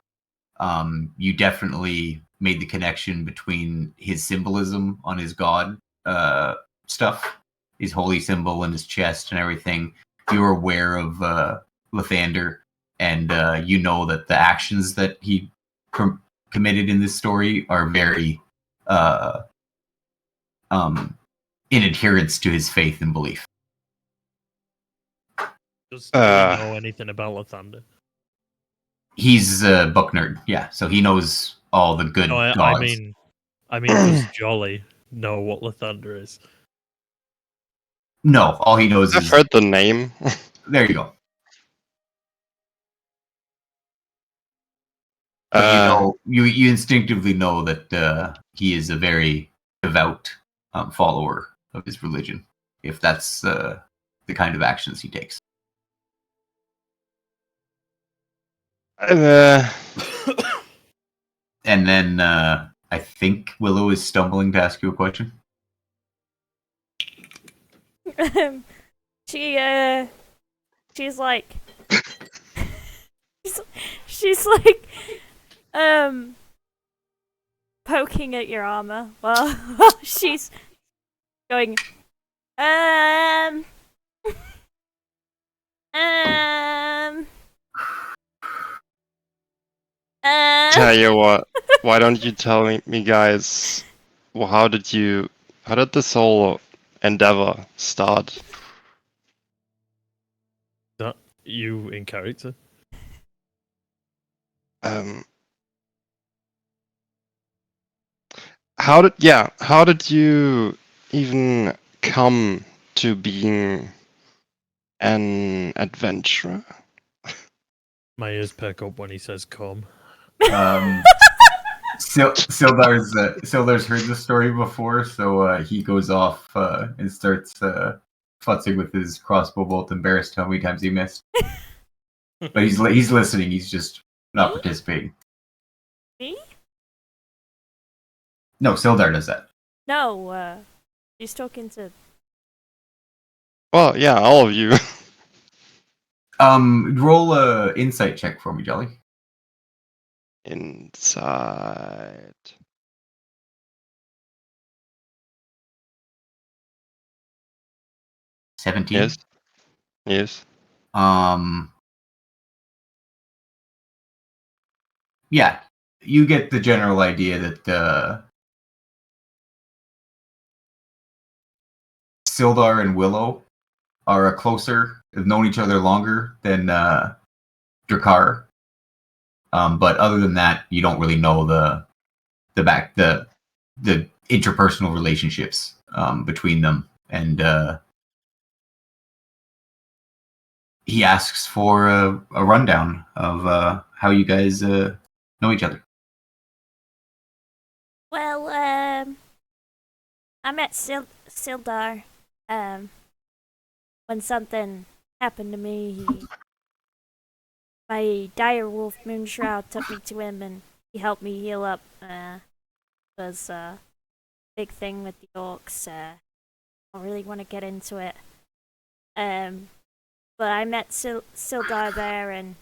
you definitely made the connection between his symbolism on his god stuff, his holy symbol in his chest and everything. You're aware of Lathander, and you know that the actions that he committed in this story are very in adherence to his faith and belief. Does he know anything about Lathander? He's a book nerd, yeah, so he knows all the good gods. I mean, does Jolly know what Lathander is? No, all he knows I've is... heard the name. There you go. But you instinctively know that he is a very devout follower of his religion, if that's the kind of actions he takes. And then I think Willow is stumbling to ask you a question. she's like, she's like, poking at your armor while she's going, Tell you what, why don't you tell me guys, well, how did this whole endeavor start? That you in character? How did you even come to being an adventurer? My ears perk up when he says "come." Sildar's heard the story before, so he goes off and starts futzing with his crossbow bolt, embarrassed how many times he missed. But he's listening. He's just not participating. Me? No, Sildar does that. No, he's talking to. Well, yeah, all of you. Roll a insight check for me, Jolly. Inside. $17. Yes. Yeah, you get the general idea that Sildar and Willow are have known each other longer than Drakkar. But other than that, you don't really know the interpersonal relationships between them. And he asks for a rundown of how you guys know each other. Well, I met Sildar when something happened to me. My dire wolf Moonshroud took me to him and he helped me heal up. It was a big thing with the orcs. I don't really want to get into it. But I met Sildar there and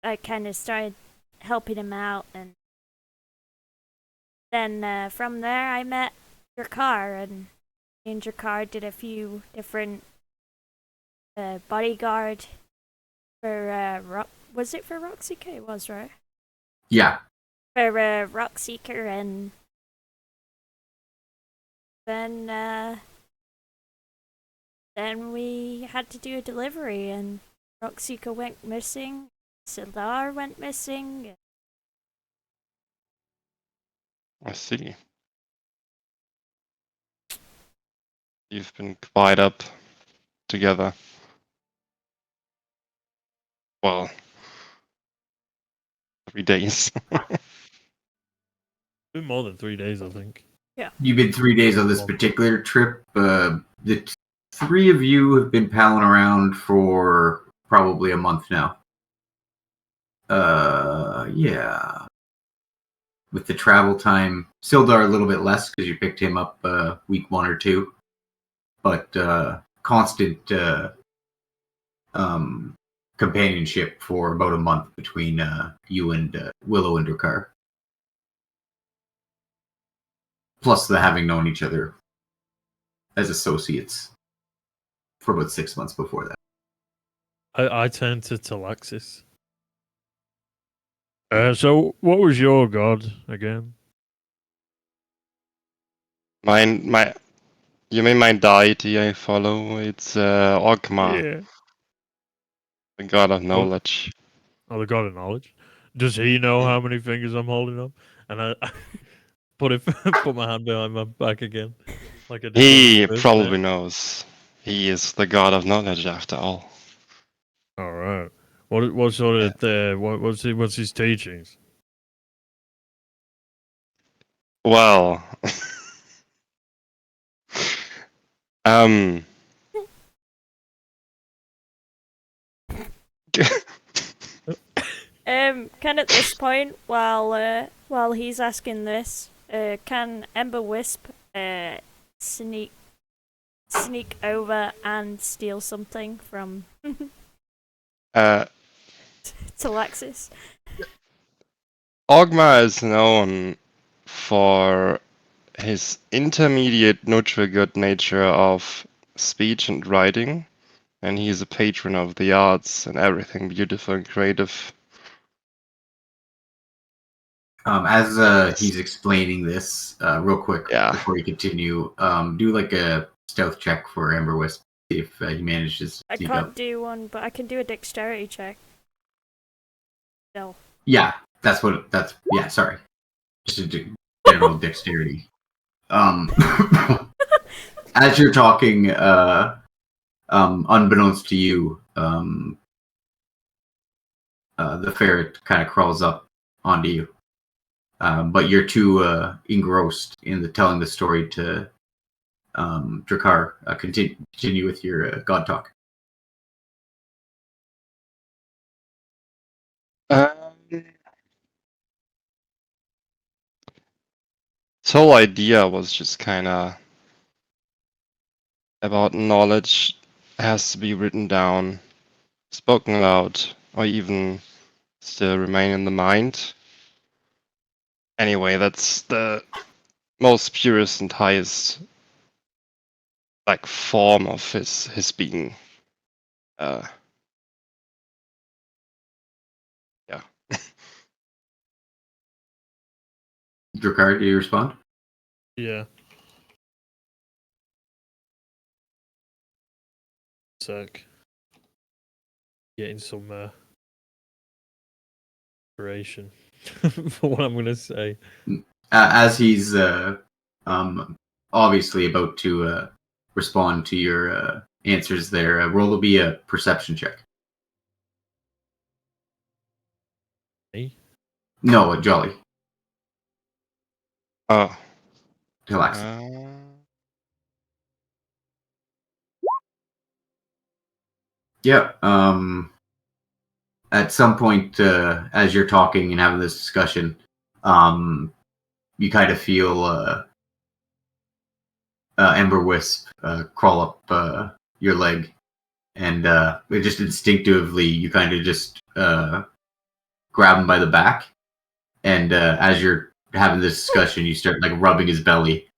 I kind of started helping him out, and then from there I met Drakar, and me and Drakar did a few different bodyguard for was it for Rockseeker? It was, right? Yeah. For Rockseeker, and then we had to do a delivery, and Rockseeker went missing. Sildar went missing. I see. You've been quite up together. Well, 3 days. Been more than 3 days, I think. You've been 3 days on this particular trip. The three of you have been palling around for probably a month now. Yeah. With the travel time, Sildar a little bit less because you picked him up week 1 or 2, but constant companionship for about a month between you and Willow and Drakar. Plus the having known each other as associates for about 6 months before that. I turned to Talaxis. So, what was your god again? You mean my deity I follow? It's Ogma, Yeah. the god of knowledge. Oh, the god of knowledge. Does he know how many fingers I'm holding up? And I put my hand behind my back again, like I did. He when we first probably met. knows. He is the god of knowledge after all. All right. What sort of what's his teachings? Well, um, Can at this point, while he's asking this, can Ember Wisp sneak over and steal something from Talaxis? Ogma is known for his intermediate neutral good nature of speech and writing, and he is a patron of the arts and everything beautiful and creative. As he's explaining this, real quick before you continue, do like a stealth check for Ember Wisp, see if he manages to I sneak can't up. do one, but I can do a dexterity check. No. Yeah, sorry. Just a general dexterity. As you're talking, unbeknownst to you, the ferret kind of crawls up onto you. But you're too engrossed in telling the story to Drakar. Continue with your god talk. This whole idea was just kind of about knowledge has to be written down, spoken aloud, or even still remain in the mind. Anyway, that's the most purest and highest form of his being. Yeah. Drakar, do you respond? Yeah. Sec. Getting some inspiration for what I'm gonna say. As he's obviously about to respond to your answers there. Roll will be a perception check. Me? No, a Jolly. Oh. Relax. Yeah. At some point, as you're talking and having this discussion, you kind of feel Ember Wisp crawl up your leg, and it just instinctively you kind of just grab him by the back, and as you're having this discussion, you start like rubbing his belly,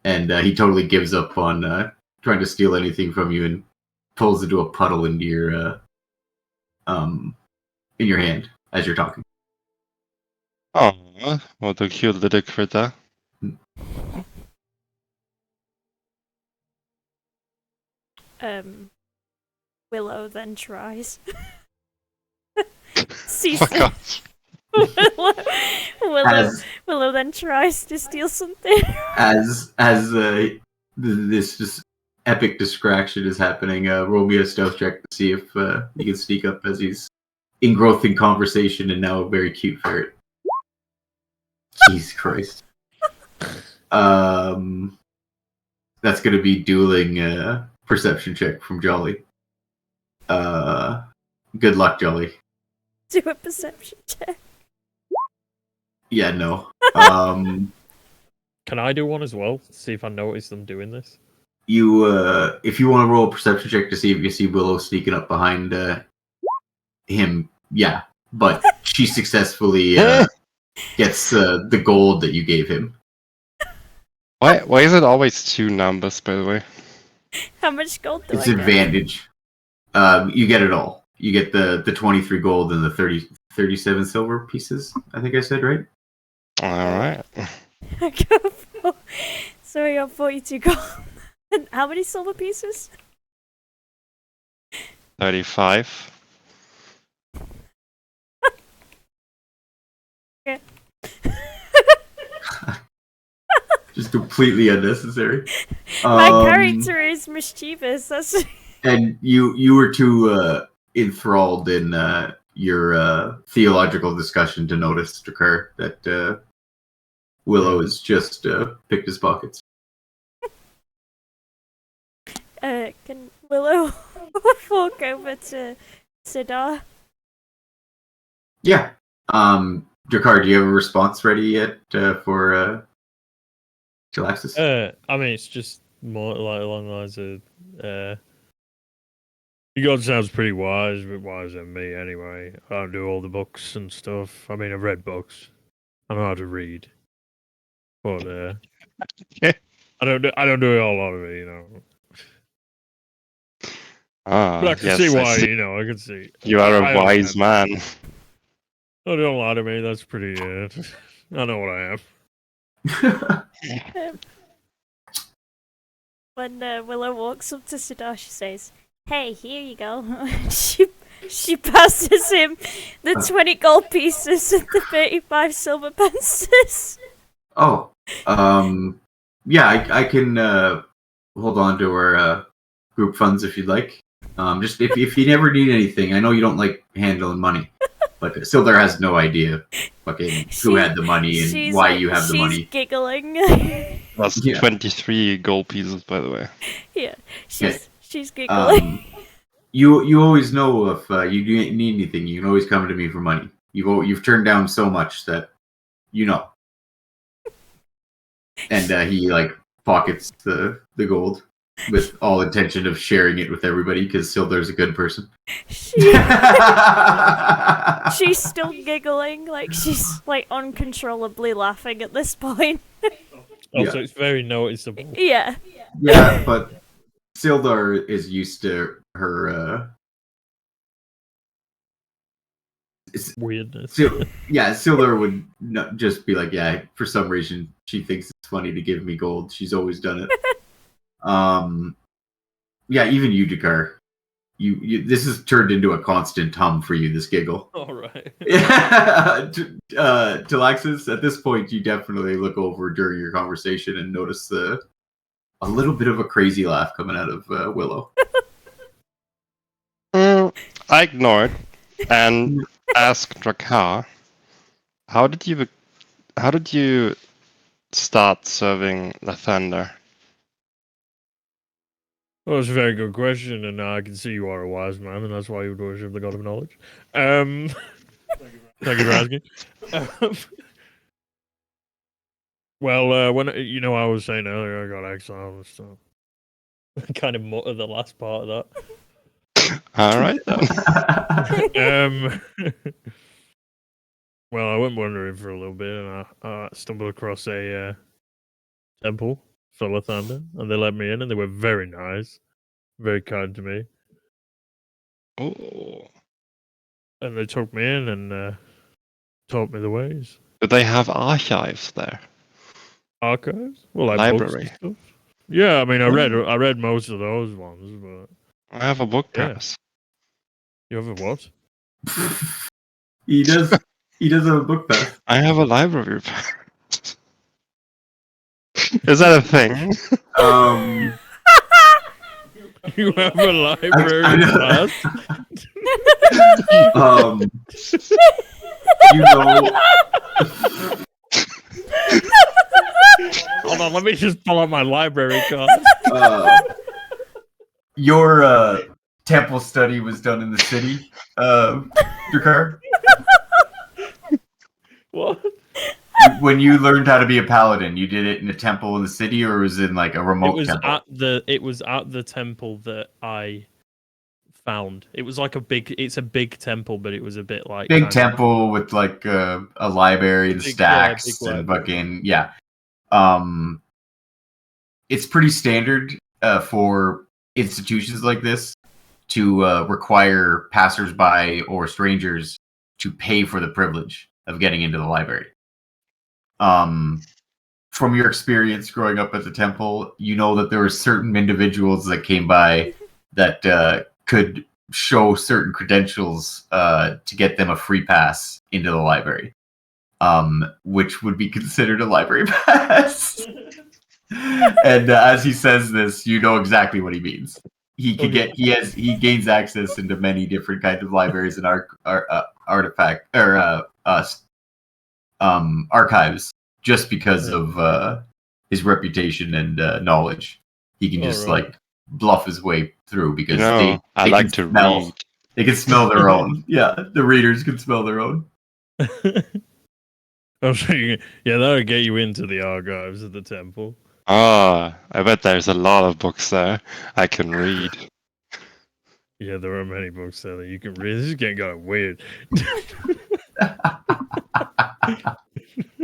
and he totally gives up on trying to steal anything from you and pulls into a puddle into your in your hand as you're talking. Oh, what a cute little critter. Willow then tries. Oh Sees my god. Willow then tries to steal something. As this epic distraction is happening, roll me a stealth check to see if you can sneak up as he's engrossed in conversation and now a very cute ferret. Jesus Christ. That's going to be dueling perception check from Jolly. Good luck, Jolly. Do a perception check. Yeah, no. Can I do one as well? See if I notice them doing this. You, if you want to roll a perception check to see if you see Willow sneaking up behind him, yeah. But she successfully gets the gold that you gave him. Why is it always 2 numbers, by the way? How much gold do It's I get? advantage. You get it all. You get the 23 gold and the 37 silver pieces. I think I said right. Alright. I got so I got 42 gold. And how many silver pieces? 35. Okay. Just completely unnecessary. My character is mischievous. That's And you were too enthralled in your theological discussion to notice, Drakar, that Willow has just picked his pockets. Can Willow walk over to Sidar? Yeah. Drakar, do you have a response ready yet for Galaxis? I mean, it's just more like along the lines of, you God sounds pretty wise, but wiser than me anyway. I don't do all the books and stuff. I mean, I've read books. I know how to read, but I don't do a whole lot of it, you know. Ah, But I can yes, see I why, see. you know. I can see. You are I a wise understand. man. Oh, don't lie to me. That's pretty. I know what I am. When Willow walks up to Sidar, she says, "Hey, here you go." she passes him the 20 gold pieces and the 35 silver pieces. Oh, yeah, I can hold on to our group funds if you'd like. Just if you never need anything, I know you don't like handling money, but Sildar has no idea fucking who had the money and why you have the money. She's giggling. That's Yeah. 23 gold pieces, by the way. Yeah, she's giggling. You always know if you need anything, you can always come to me for money. You've turned down so much that you know. And he like pockets the gold with all intention of sharing it with everybody because Sildar's a good person. She's still giggling, like she's like uncontrollably laughing at this point. Also, Yeah. it's very noticeable. Yeah. Yeah, but Sildar is used to her. Weirdness. Yeah, Sildar would not just be like, yeah, for some reason she thinks it's funny to give me gold. She's always done it. Yeah, even you, Jakar. You this has turned into a constant hum for you, this giggle. All right. Talaxis, at this point, you definitely look over during your conversation and notice a little bit of a crazy laugh coming out of Willow. I ignored and asked Drakar, how did you start serving Lathander? Well, that's a very good question, and I can see you are a wise man, and that's why you would worship the god of knowledge. Thank you for asking. Um, well, when I was saying earlier, I got exiled and stuff. Kind of mutter the last part of All right then. that. Well, I went wandering for a little bit, and I stumbled across a temple for Lathander, and they let me in, and they were very nice, very kind to me, Oh. and they took me in and taught me the ways. Do they have archives there? Archives? Well, like Library. books and stuff. Yeah, I mean, I Oh. read most of those ones, but I have a book Yeah. pass. you have a what? He does have a book pass. I have a library pass. Is that a thing? You have a library I know. pass? You know, Hold on, let me just pull out my library card. your temple study was done in the city, Drakar. What? When you learned how to be a paladin, you did it in a temple in the city, or was it in like a remote temple? It was at the temple that I found. It was like it's a big temple, but it was a bit like Big kind of- temple with like a library and Big- stacks big and library. fucking it's pretty standard for institutions like this to require passersby or strangers to pay for the privilege of getting into the library. From your experience growing up at the temple, you know that there were certain individuals that came by that could show certain credentials to get them a free pass into the library, which would be considered a library pass. And as he says this, you know exactly what he means. He gains access into many different kinds of libraries and archives just because of his reputation and knowledge. He can just Alright. like bluff his way through because I they like can to smell. read. They can smell their own. Yeah, the readers can smell their own. I'm sure that'll get you into the archives of the temple. Ah, I bet there's a lot of books there I can read. Yeah, there are many books there that you can read. This is getting kind of weird.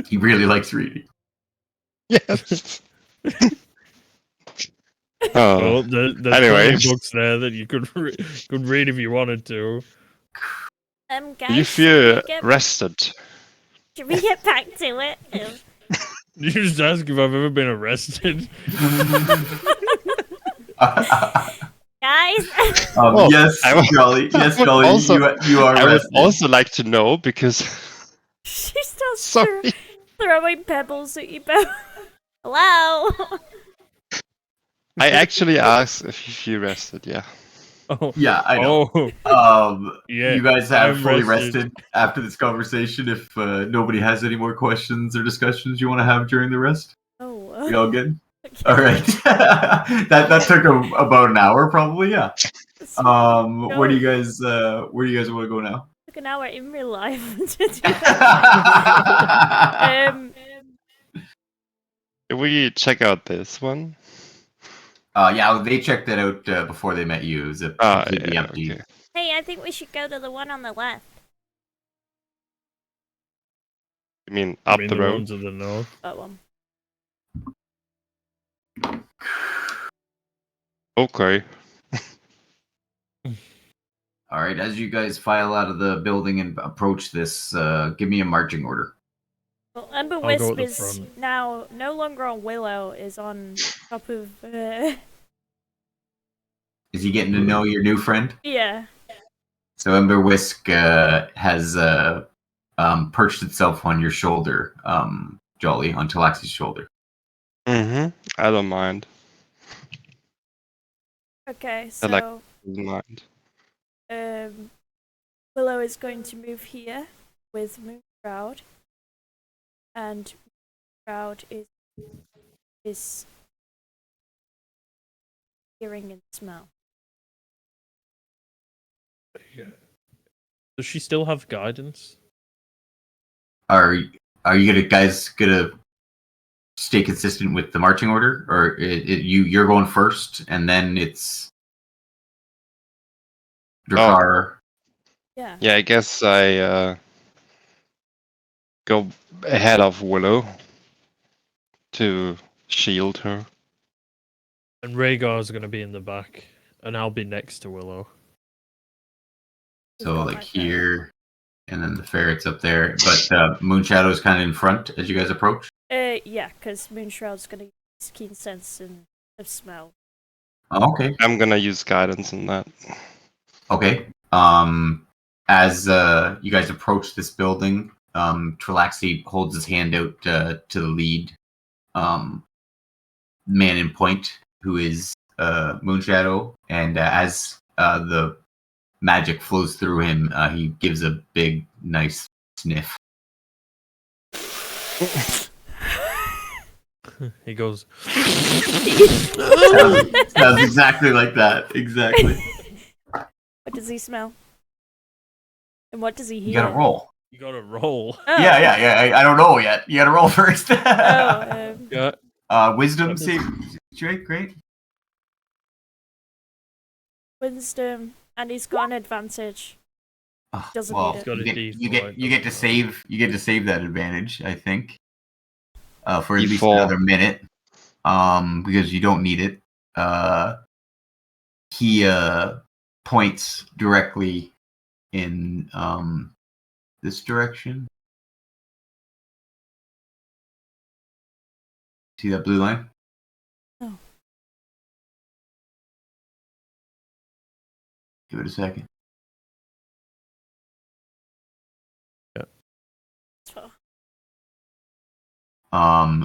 He really likes reading. Yes. Oh, Well, there's Anyway. plenty of books there that you could read if you wanted to. Guys, do you feel should rested? we get back to it? You just ask if I've ever been arrested. Guys, Oh, Yes, I would- Jolly. Yes, I would Jolly. also- You are I would arrested. also like to know because she starts sorry. throwing pebbles at you both. Hello. I actually asked if you feel rested. Yeah. Oh, Yeah, I know. oh, yeah. You guys have I'm fully rested. rested after this conversation. If nobody has any more questions or discussions you want to have during the rest, Oh. you all good? All right. that took about an hour, probably. Yeah. Where do you guys want to go now? Took an hour in real life to do that. Can we check out this one? Yeah, they checked it out before they met you. It was completely Yeah, empty. okay. Hey, I think we should go to the one on the left. You mean I up mean, the the road? one to the north. That one. Okay. All right. As you guys file out of the building and approach this, give me a marching order. Well, Ember I'll go Wisp at the is front. now no longer on Willow, is on top of, Is he getting to know your new friend? yeah. So Ember Whisk has perched itself on your shoulder, Jolly, on Talaxi's shoulder. Mm-hmm. I don't mind. Okay, I like- so Don't mind. Willow is going to move here with Moonshroud, and Moonshroud is hearing and smell. Does she still have guidance? Are you guys gonna stay consistent with the marching order, or you're going first, and then it's Drakkar? Yeah. Yeah, I guess I go ahead of Willow to shield her. And Rhaegar's going to be in the back, and I'll be next to Willow. So got like my here, and then the ferret's up there. But Moonshadow is kind of in front as you guys approach. Yeah, because Moonshroud's gonna use keen sense and of smell. Oh, okay. I'm gonna use guidance in that. Okay. As you guys approach this building, Trilaxi holds his hand out to the lead man in point, who is Moonshadow, and as the magic flows through him, he gives a big, nice sniff. He goes, Sounds exactly like that. Exactly. What does he smell? And what does he hear? You gotta roll. you got to roll. Oh. Yeah. I don't know yet. You gotta roll first. Yeah. Wisdom save. Great. Wisdom, and he's got an advantage. Doesn't well, need it. Got a you get to save. You get to save that advantage. I think. For at least D4. another minute. Because you don't need it. He points directly in this direction. See that blue line? No. Give it a second. So,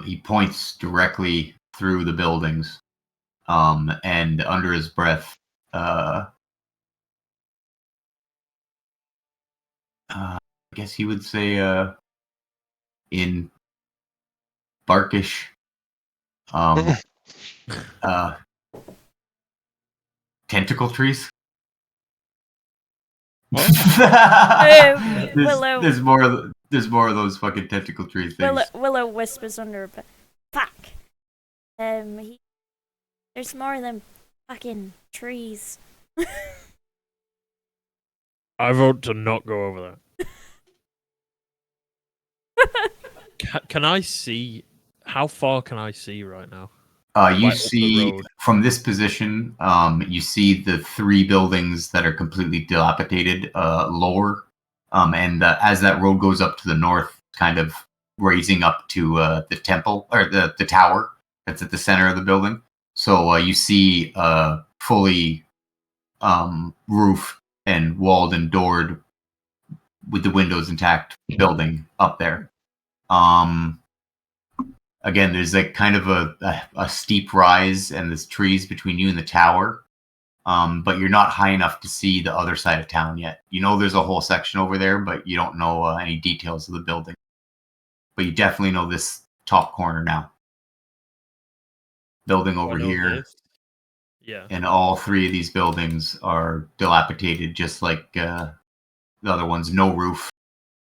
He points directly through the buildings. And under his breath, I guess he would say in Barkish, tentacle trees. Willow. There's more of those fucking tentacle tree things. Willow whispers under her breath. Fuck. There's more of them fucking trees. I vote to not go over that. Can I see? How far can I see right now? You Right up the see road. from this position, you see the three buildings that are completely dilapidated lower, and as that road goes up to the north, kind of raising up to the temple or the tower that's at the center of the building. So you see fully roofed and walled and doored with the windows intact building up there. Again, there's like kind of a steep rise, and there's trees between you and the tower. But you're not high enough to see the other side of town yet. You know there's a whole section over there, but you don't know any details of the building. But you definitely know this top corner now. Building over I know here, this. Yeah. and all three of these buildings are dilapidated, just like the other ones. No roof.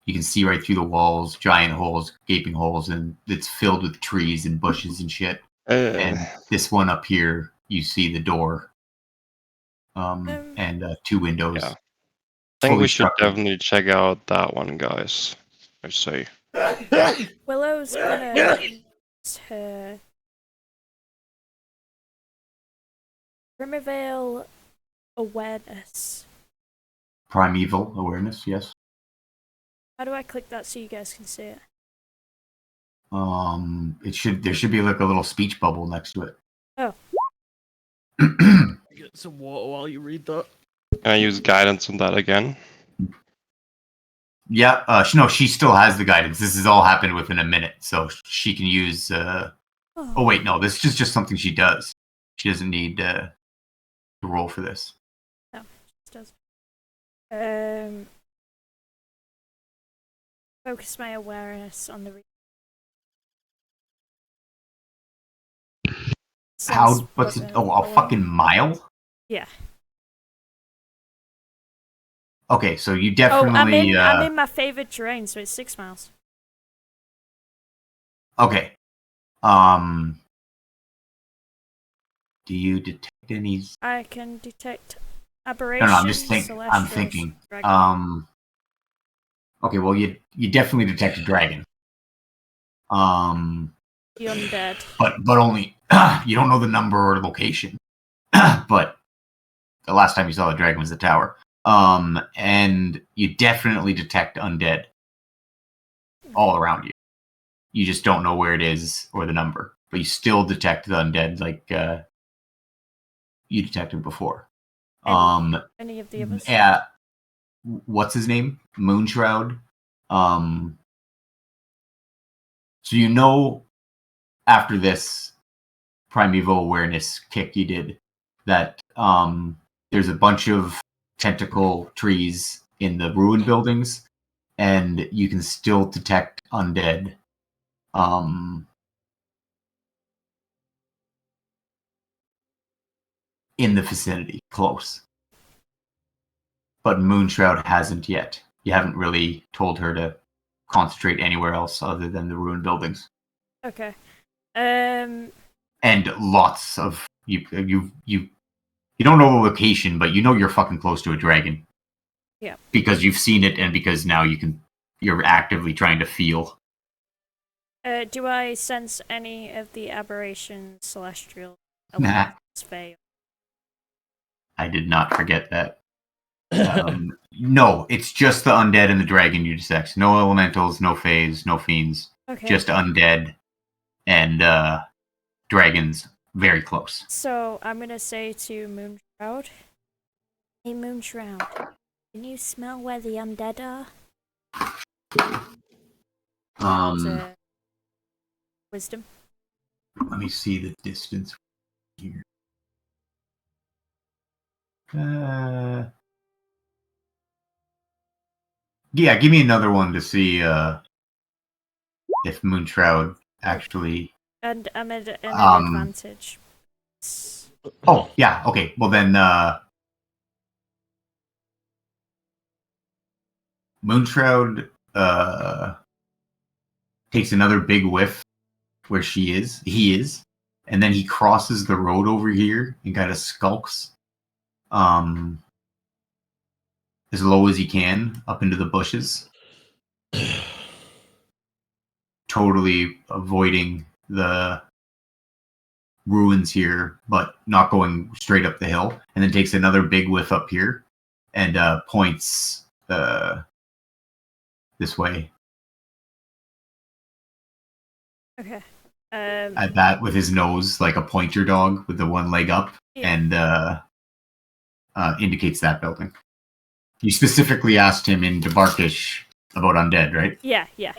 You can see right through the walls, giant holes, gaping holes, and it's filled with trees and bushes and shit. And this one up here, you see the door, and two windows. Yeah. I think we should structured. definitely check out that one, guys. I say. Willow's gonna use her Primavale awareness. Primeval awareness, yes. How do I click that so you guys can see it? There should be like a little speech bubble next to it. Oh. Get some water while you read that. Can I use guidance on that again? Yeah, no, she still has the guidance. This has all happened within a minute, so she can use. Oh wait, no, this is just something she does. She doesn't need to roll for this. No, she does. Focus my awareness on the How? What's it? Oh, a fucking mile? Yeah. Okay, so you Oh, definitely. I'm in my favorite terrain, so it's 6 miles. Okay. Do you detect any? I can detect No, aberrations. I'm just thinking. I'm thinking. Okay, well, you definitely detect a dragon. The undead. But only you don't know the number or location. But the last time you saw the dragon was the tower. And you definitely detect undead all around you. You just don't know where it is or the number, but you still detect the undead like you detected before. Any of the others? Yeah. What's his name? Moonshroud. So you know, after this primeval awareness kick you did, that there's a bunch of tentacle trees in the ruined buildings, and you can still detect undead. In the vicinity, close. But Moonshroud hasn't yet. You haven't really told her to concentrate anywhere else other than the ruined buildings. Okay. And lots of you don't know the location, but you know you're fucking close to a dragon. Yeah. Because you've seen it, and because now you're actively trying to feel. Do I sense any of the aberration celestial Nah. fail? I did not forget that. No, it's just the undead and the dragon you detect. No elementals, no fays, no fiends. Okay. Just undead and dragons very close. So I'm gonna say to Moonshroud, "Hey Moonshroud, can you smell where the undead are?" Wisdom. Let me see the distance here. Yeah, give me another one to see if Moonshroud actually. And I'm at an advantage. Oh yeah, okay. Well then, Moonshroud takes another big whiff where he is, and then he crosses the road over here and kind of skulks, as low as he can up into the bushes, totally avoiding the ruins here, but not going straight up the hill, and then takes another big whiff up here and points this way. Okay. At that with his nose like a pointer dog with the one leg up, and indicates that building. You specifically asked him in Debarkish about undead, right? Yeah. Yeah,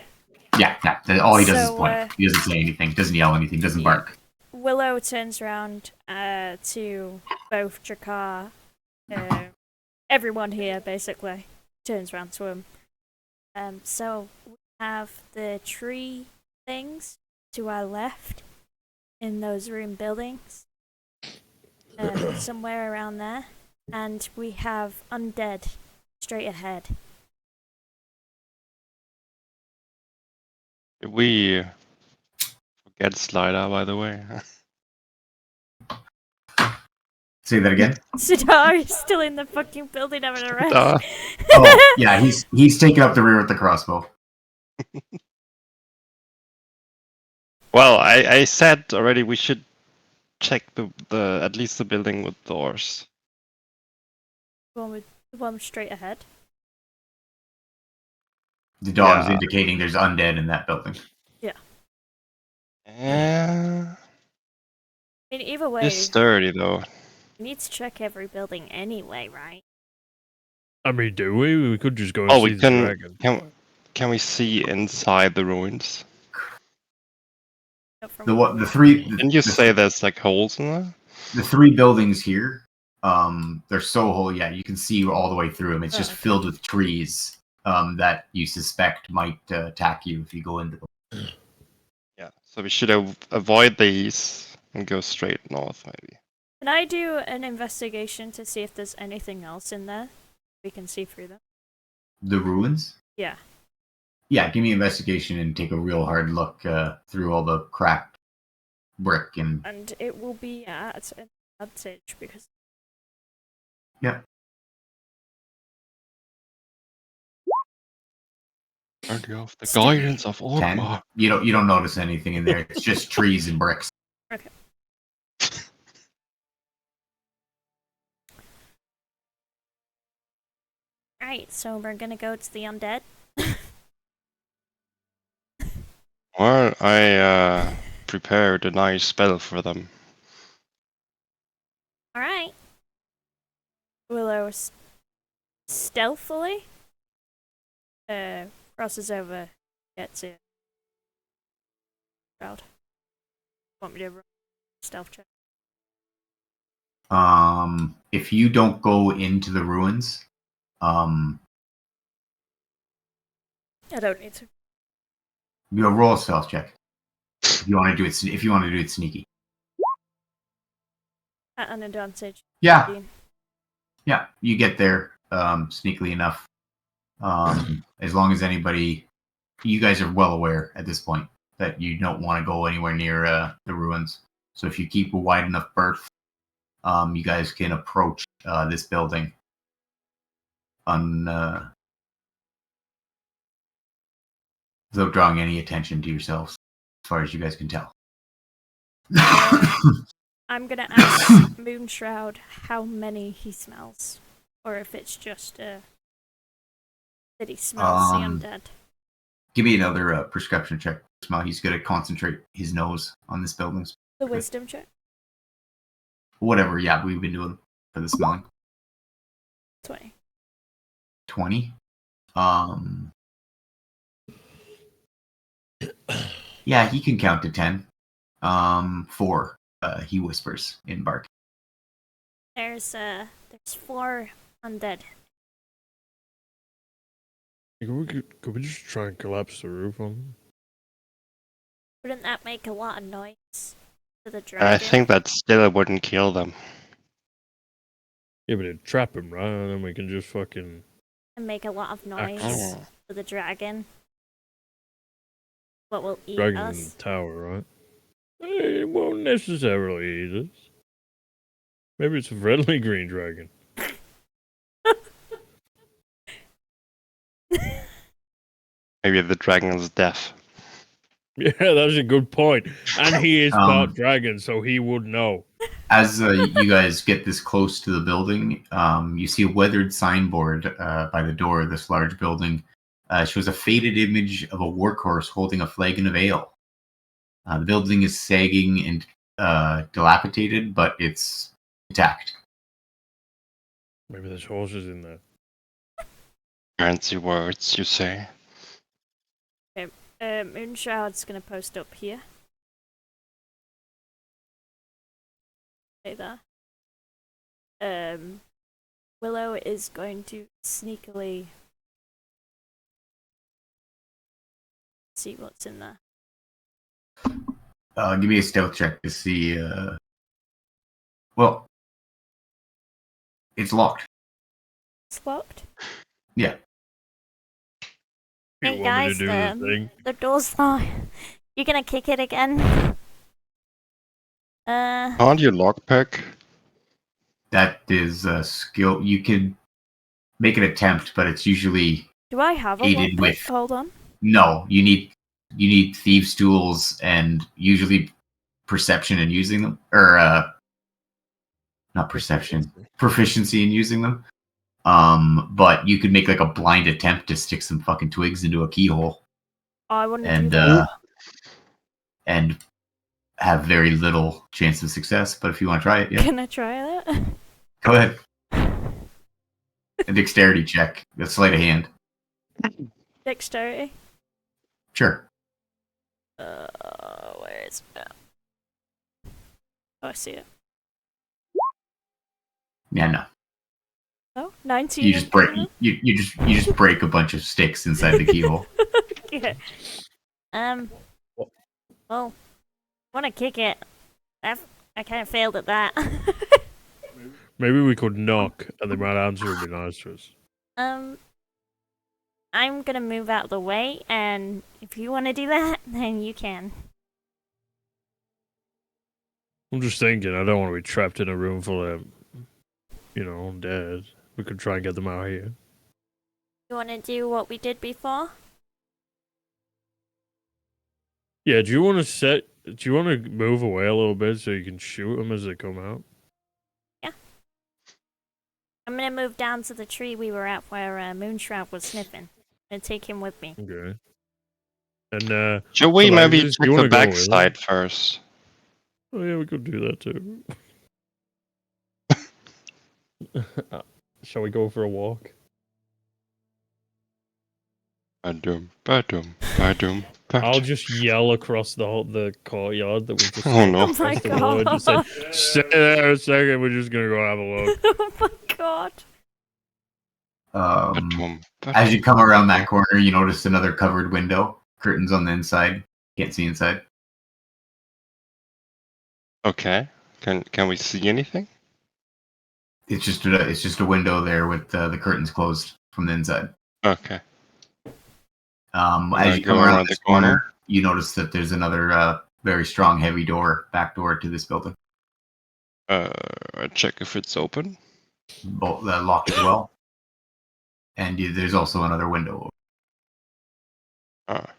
all he does is So, point. He doesn't say anything, doesn't yell anything, doesn't bark. Willow turns around to both Jakar, everyone here basically turns around to him. So we have the tree things to our left in those ruined buildings, somewhere around there, and we have undead straight ahead. We forget Slider, by the way. Say that again. Sidar is still in the fucking building having a rest. Oh yeah, he's taking up the rear with the crossbow. Well, I said already we should check the at least the building with doors. The one straight ahead. The dog's indicating there's undead in that building. Yeah. I mean, either way, it's sturdy though. We need to check every building anyway, right? I mean, do we? We could just go and see the dragon. Can we see inside the ruins? The three. Didn't you say there's like holes in there? The three buildings here They're so whole. Yeah, you can see all the way through them. It's just okay. filled with trees that you suspect might attack you if you go into them. Yeah, so we should avoid these and go straight north, maybe. Can I do an investigation to see if there's anything else in there we can see through them? The ruins? Yeah. Yeah, give me investigation and take a real hard look through all the cracked brick and. And it will be at an advantage because. Yeah. Early of the guidance of 10. Orgmar. You don't notice anything in there. It's just trees and bricks. Okay. Right, so we're gonna go to the undead. Well, I prepared a nice spell for them. Alright. Willow stealthily crosses over, gets it. Crowd. Want me to roll a stealth check? If you don't go into the ruins, I don't need to. you'll roll a stealth check. If you want to do it, sneaky. At an advantage. Yeah, yeah, you get there sneakily enough. As long as you guys are well aware at this point that you don't want to go anywhere near the ruins. So if you keep a wide enough berth, you guys can approach this building without drawing any attention to yourselves, as far as you guys can tell. I'm gonna ask Moonshroud how many he smells. Or if it's just that he smells the undead. Give me another perception check. Smell. He's going to concentrate his nose on this building. The wisdom check? Whatever, yeah, we've been doing for the smelling. 20. 20? Yeah, he can count to 10. 4, he whispers in bark. There's 4 undead. Could we just try and collapse the roof on them? Wouldn't that make a lot of noise to the dragon? I think that still wouldn't kill them. Yeah, but it'd trap him, right? And then we can just fucking. And make a lot of noise Oh. to the dragon. What will eat Dragon in us? the tower, right? It won't necessarily eat us. Maybe it's a friendly green dragon. Maybe the dragon is deaf. Yeah, that's a good point. And he is part dragon, so he would know. As you guys get this close to the building, you see a weathered signboard by the door of this large building. Shows a faded image of a workhorse holding a flagon of ale. The building is sagging and dilapidated, but it's intact. Maybe there's horses in there. Fancy words, you say? Moonshroud's gonna post up here. Stay there. Willow is going to sneakily see what's in there. Give me a stealth check to see. Well, it's locked. It's locked. Yeah. You Hey want me to guys, do the thing? the door's locked. You're gonna kick it again? Can't you lockpick? That is a skill. You can make an attempt, but it's usually Do I have a aided lockpick? with. Hold on. No, you need thieves' tools and usually perception in using them, or not perception, proficiency in using them. But you could make like a blind attempt to stick some fucking twigs into a keyhole. Oh, I wouldn't And do that. and have very little chance of success. But if you want to try it, yeah, Can I try that? go ahead. A dexterity check, a sleight of hand. Dexterity. Sure. Where is it? Oh, I see it. Yeah, no. Oh, 19. You just break. No? You just break a bunch of sticks inside the keyhole. Yeah. Well, want to kick it? I kind of failed at that. Maybe we could knock, and they might answer and be nice to us. I'm gonna move out of the way, and if you want to do that, then you can. I'm just thinking, I don't want to be trapped in a room full of, undead. We could try and get them out here. You want to do what we did before? Yeah, do you want to move away a little bit so you can shoot them as they come out? Yeah. I'm gonna move down to the tree we were at where Moonshroud was sniffing. I'm gonna take him with me. Okay. And, Should we maybe Alexis, check you the wanna go with backside first? Oh yeah, we could do that too. Shall we go for a walk? Badum, badum, badum, I'll badum. just yell across the courtyard that we've just Oh no. Oh my across the wood. Just say, stay there a second, we're just gonna go have a look. Oh my god. Badum, As you badum. come around that corner, you notice another covered window. Curtains on the inside. Can't see inside. Okay. Can we see anything? It's just a window there with the curtains closed from the inside. Okay. As you go come around around this the corner. corner, you notice that there's another very strong, heavy back door to this building. Check if it's open. Locked as well. And there's also another window. Ah.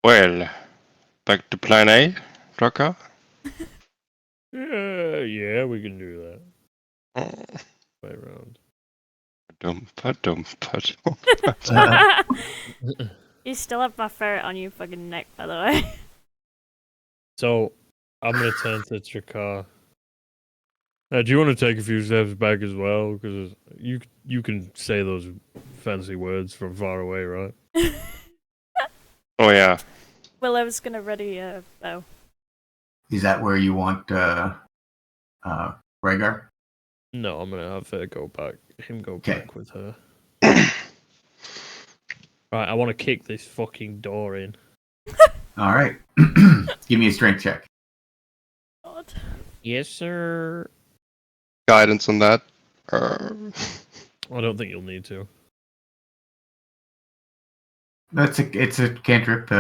Well, back to plan A, Drucker. Yeah, we can do that. Oh. Way around. Badum, badum, badum. You still have my ferret on your fucking neck, by the way. So, I'm gonna turn to Chakar. Do you want to take a few steps back as well? Because you can say those fancy words from far away, right? Oh yeah. Willow's gonna ready a bow. Is that where you want Rhaegar? No, I'm gonna have her go back. Him go Okay. back with her. Right, I want to kick this fucking door in. All right. Give me a strength check. God. Yes, sir. Guidance on that. I don't think you'll need to. It's a cantrip.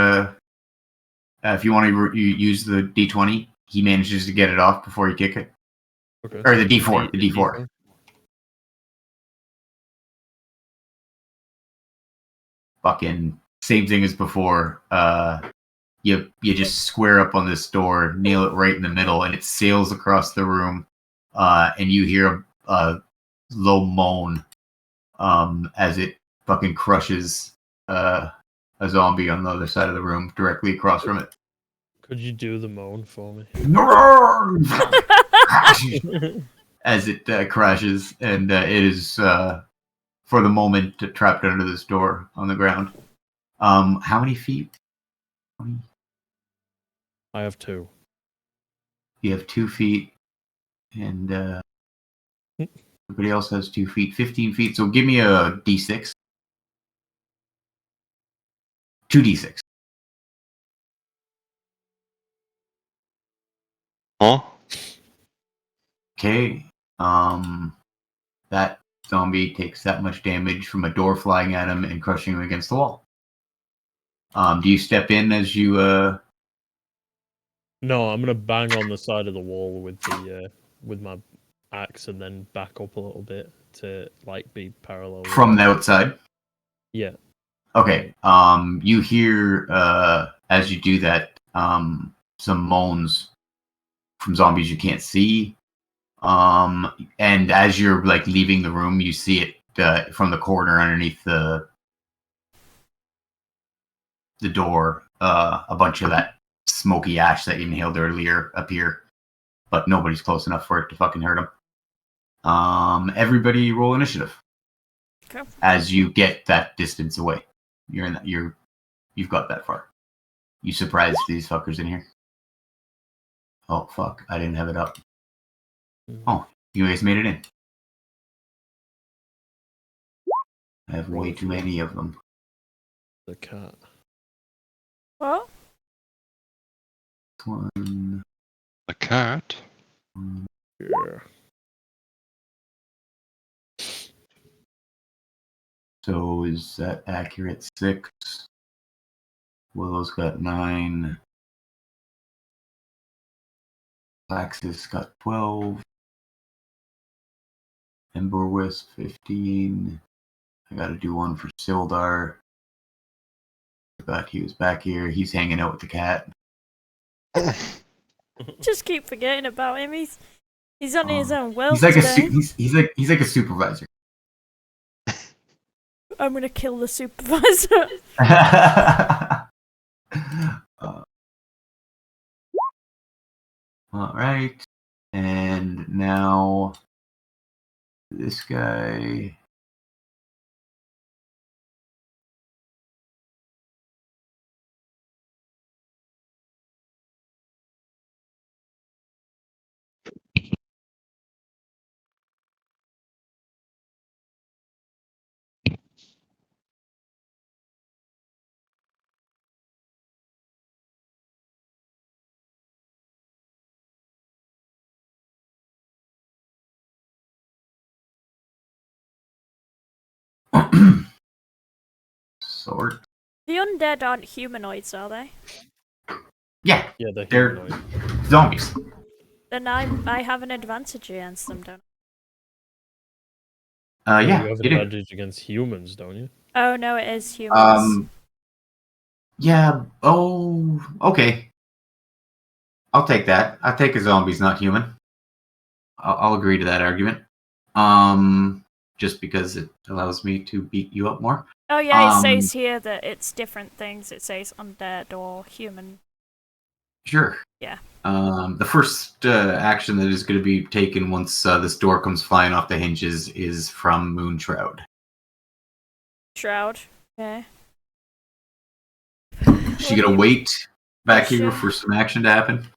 If you want to use the D20, he manages to get it off before you kick it. Okay. Or the D4. The D4. Fucking same thing as before. You just square up on this door, nail it right in the middle, and it sails across the room. And you hear a low moan as it fucking crushes a zombie on the other side of the room, directly across from it. Could you do the moan for me? As it crashes, and it is for the moment trapped under this door on the ground. How many feet? I have 2. You have 2 feet, and everybody else has 2 feet. 15 feet. So give me a D6. 2d6. Huh? Okay. That zombie takes that much damage from a door flying at him and crushing him against the wall. Do you step in as you No, I'm gonna bang on the side of the wall with the with my axe and then back up a little bit to like be parallel with from it. the outside? Yeah. Okay. You hear as you do that some moans from zombies you can't see. And as you're like leaving the room, you see it from the corner underneath the door. A bunch of that smoky ash that you inhaled earlier appear, but nobody's close enough for it to fucking hurt them. Everybody roll initiative. Okay. As you get that distance away, you've got that far. You surprised these fuckers in here. Oh fuck! I didn't have it up. Oh, You guys made it in. I have way too many of them. The cat. What? One. A cat? Yeah. So is that accurate? 6. Willow's got 9. Laxus got 12. Ember Wisp 15. I gotta do one for Sildar. Forgot he was back here. He's hanging out with the cat. Just keep forgetting about him. He's on his own world He's like today. he's like a supervisor. I'm gonna kill the supervisor. All right, and now this guy. Sort. The undead aren't humanoids, are they? Yeah, Yeah, they're they're humanoid. zombies. Then I have an advantage against them, don't You Yeah, have an you do. advantage against humans, don't you? I? Oh no, it is humans. Yeah. Oh, okay. I'll take that. I'll take a zombie's not human. I'll agree to that argument. Just because it allows me to beat you up more. Oh yeah, it says here that it's different things. It says undead or human. Sure. Yeah. The first action that is going to be taken once this door comes flying off the hinges is from Moonshroud. Shroud. Okay. She gonna wait back here for some action to happen?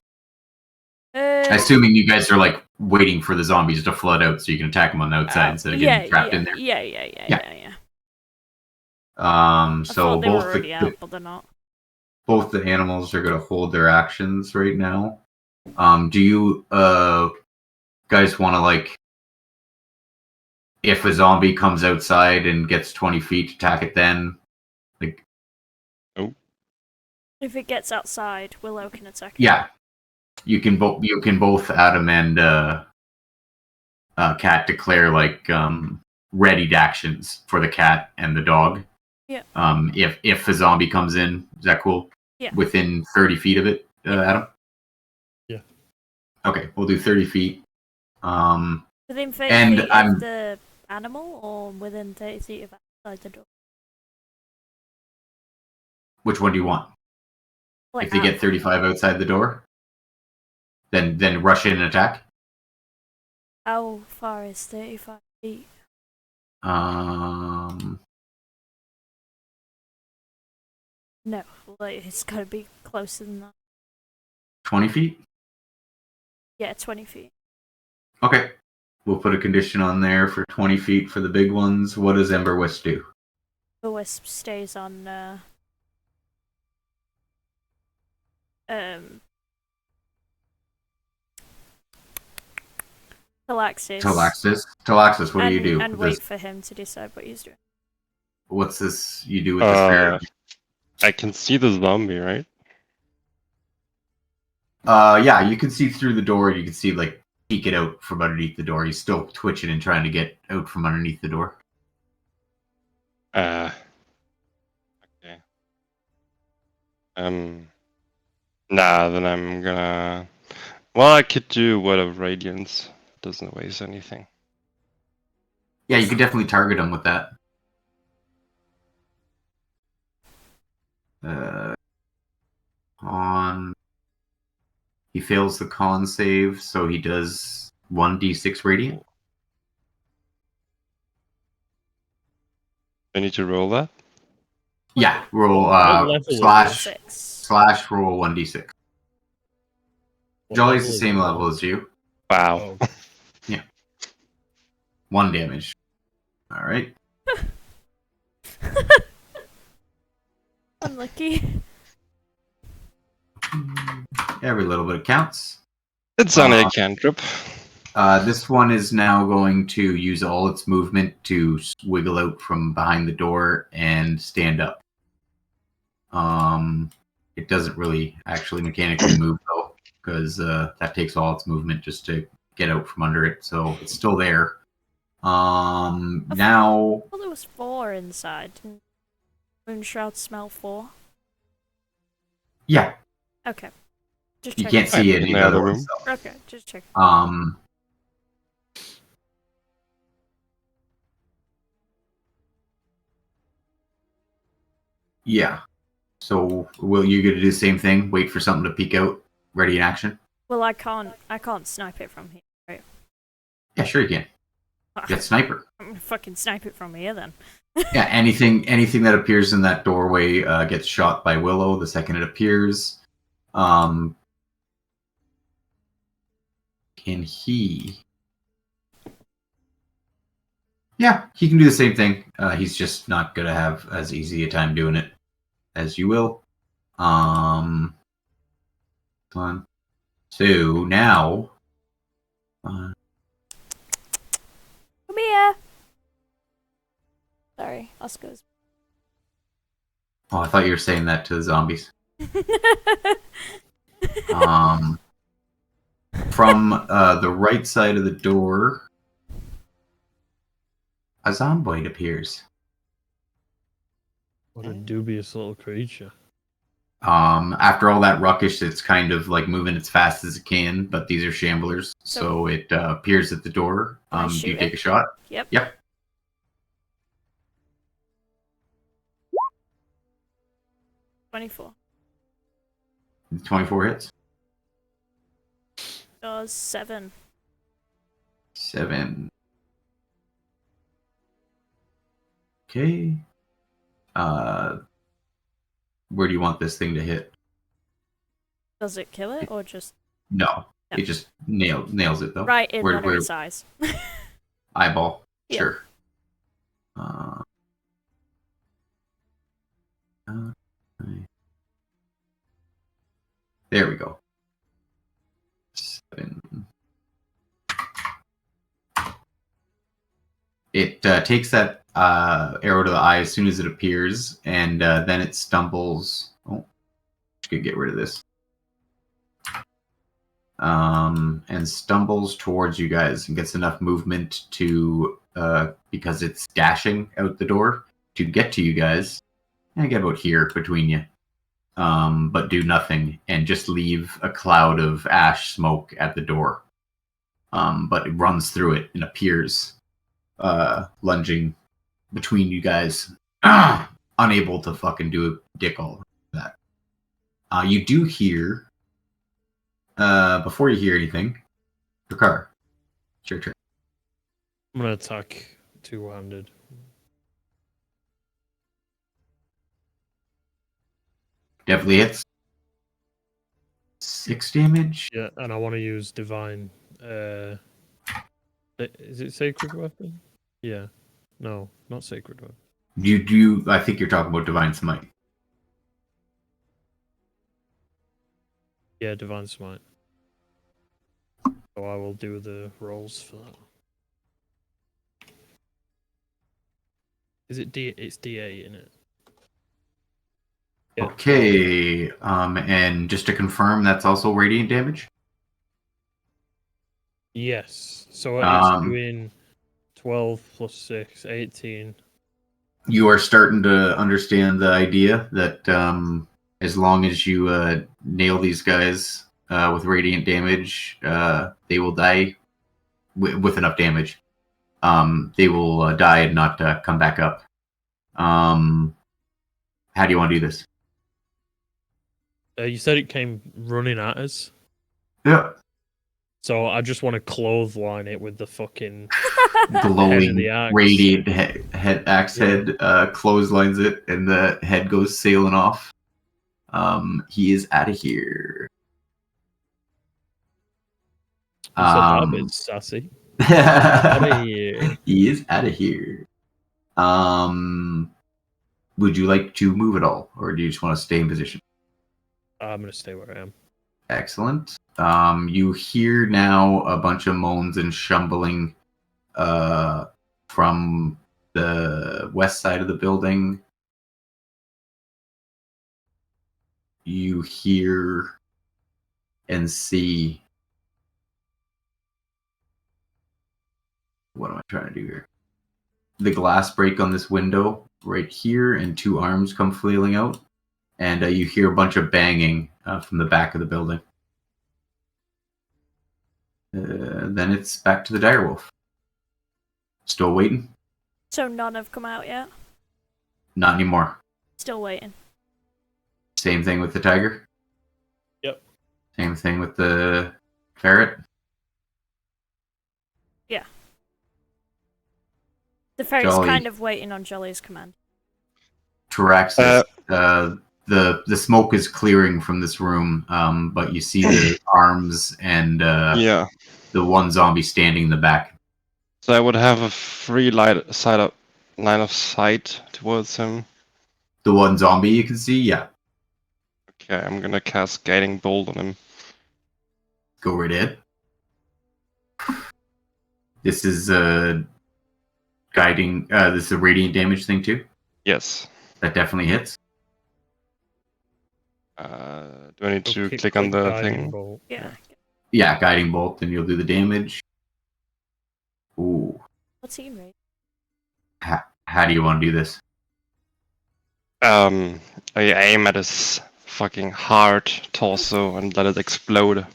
Assuming you guys are like waiting for the zombies to flood out so you can attack them on the outside instead of getting trapped in there. Yeah. So they were both already out, but they're not. both the animals are gonna hold their actions right now. Do you guys want to, like, if a zombie comes outside and gets 20 feet, attack it then? Like, If it gets outside, Willow can attack it. yeah, you can both Adam and Cat declare like readied actions for the cat and the dog. Yeah. If a zombie comes in, is that cool? Yeah. Within 30 feet of it, Adam. Yeah. Okay, we'll do 30 feet. Within 30 and feet I'm- of the animal, or within 30 feet of outside the door? Which one do you want? Like If they get 35 outside the door, then rush in and attack. How far is 35 feet? No, like, it's gotta be closer than that. 20 feet. Yeah, 20 feet. Okay, we'll put a condition on there for 20 feet for the big ones. What does Ember Wisp do? The wisp stays on, Talaxis, what do you do? And wait for him to decide what he's doing. What's this you do with the spirit? I can see the zombie, right? Yeah, you can see through the door. You can see, like, peek it out from underneath the door. He's still twitching and trying to get out from underneath the door. Okay. Nah, then I'm gonna... Well, I could do Word of Radiance. Doesn't waste anything. Yeah, you can definitely target him with that. He fails the con save, so he does 1d6 radiant. I need to roll that? Yeah, roll What level is slash roll 1d6. What Jolly's level the is same it? level as you. Wow. Oh. Yeah. 1 damage. All right. Unlucky. Every little bit counts. It's only a cantrip. This one is now going to use all its movement to wiggle out from behind the door and stand up. It doesn't really actually mechanically move though, because that takes all its movement just to get out from under it. So it's still there. Now, Well, there was 4 inside. Didn't Moonshroud smell 4? yeah, Okay. Just you checking. can't see any In of the the other other room. ones. Though. Okay, just checking. Yeah. So will you get to do the same thing? Wait for something to peek out, ready in action? Well, I can't snipe it from here, right? Yeah, sure you can. You got sniper. I'm gonna fucking snipe it from here then. Yeah, anything that appears in that doorway gets shot by Willow the second it appears. Can he? Yeah, he can do the same thing. He's just not gonna have as easy a time doing it as you will. Fun. So now, Come here. Sorry, Oscar's. oh, I thought you were saying that to the zombies. From the right side of the door, a zomboid appears. What a dubious little creature. After all that ruckus, it's kind of like moving as fast as it can, but these are shamblers, so it appears at the door. Can I Do you shoot take it? a shot? Yep. Yep. 24. 24 hits. Does 7. 7. Okay. Where do you want this thing to hit? Does it kill it or just No. No. It just nails it though. right in Where- one where- of its eyes? Eyeball. Yeah. Sure. Okay. There we go. 7. It takes that arrow to the eye as soon as it appears, and then it stumbles. Oh, just gonna get rid of this. And stumbles towards you guys and gets enough movement to, because it's dashing out the door, to get to you guys. And get about here between you. But do nothing and just leave a cloud of ash smoke at the door. But it runs through it and appears lunging between you guys, unable to fucking do a dick all of that. You do hear, before you hear anything, Ricard, it's your turn. I'm gonna attack two-handed. Definitely hits. 6 damage. Yeah, and I want to use divine. Is it sacred weapon? Yeah. No, not sacred weapon. You I think you're talking about Divine Smite. Yeah, divine smite. So I will do the rolls for that. Is it D? It's D8, isn't it? Yeah. Okay, and just to confirm, that's also radiant damage? Yes. So it's doing 12 plus 6, 18. You are starting to understand the idea that as long as you nail these guys with radiant damage, they will die with enough damage. They will die and not come back up. How do you want to do this? You said it came running at us. Yeah. So I just want to clothesline it with the fucking Glowing, the axe. radiant head axe head clotheslines it, and the head goes sailing off. He is out of here. You said that a bit sassy. Out of here. He is out of here. Would you like to move at all, or do you just want to stay in position? I'm gonna stay where I am. Excellent. You hear now a bunch of moans and shumbling from the west side of the building. You hear and see. What am I trying to do here? The glass break on this window right here, and two arms come flailing out. And you hear a bunch of banging from the back of the building. Then it's back to the direwolf. Still waiting? So none have come out yet? Not anymore. Still waiting. Same thing with the tiger? Yep. Same thing with the ferret? Yeah. The ferret's Jolly. kind of waiting on Jolly's command. Taraxis, the smoke is clearing from this room, but you see the arms and Yeah. the one zombie standing in the back. So I would have a free line of sight towards him. The one zombie you can see? Yeah. Okay, I'm gonna cast Guiding Bolt on him. Go right ahead. This is guiding. This is a radiant damage thing too. Yes. That definitely hits. Do I need to Okay, click on the guiding thing? bolt. Yeah. Yeah, guiding bolt, and you'll do the damage. Ooh. What's he rate? How do you want to do this? I aim at his fucking heart, torso, and let it explode.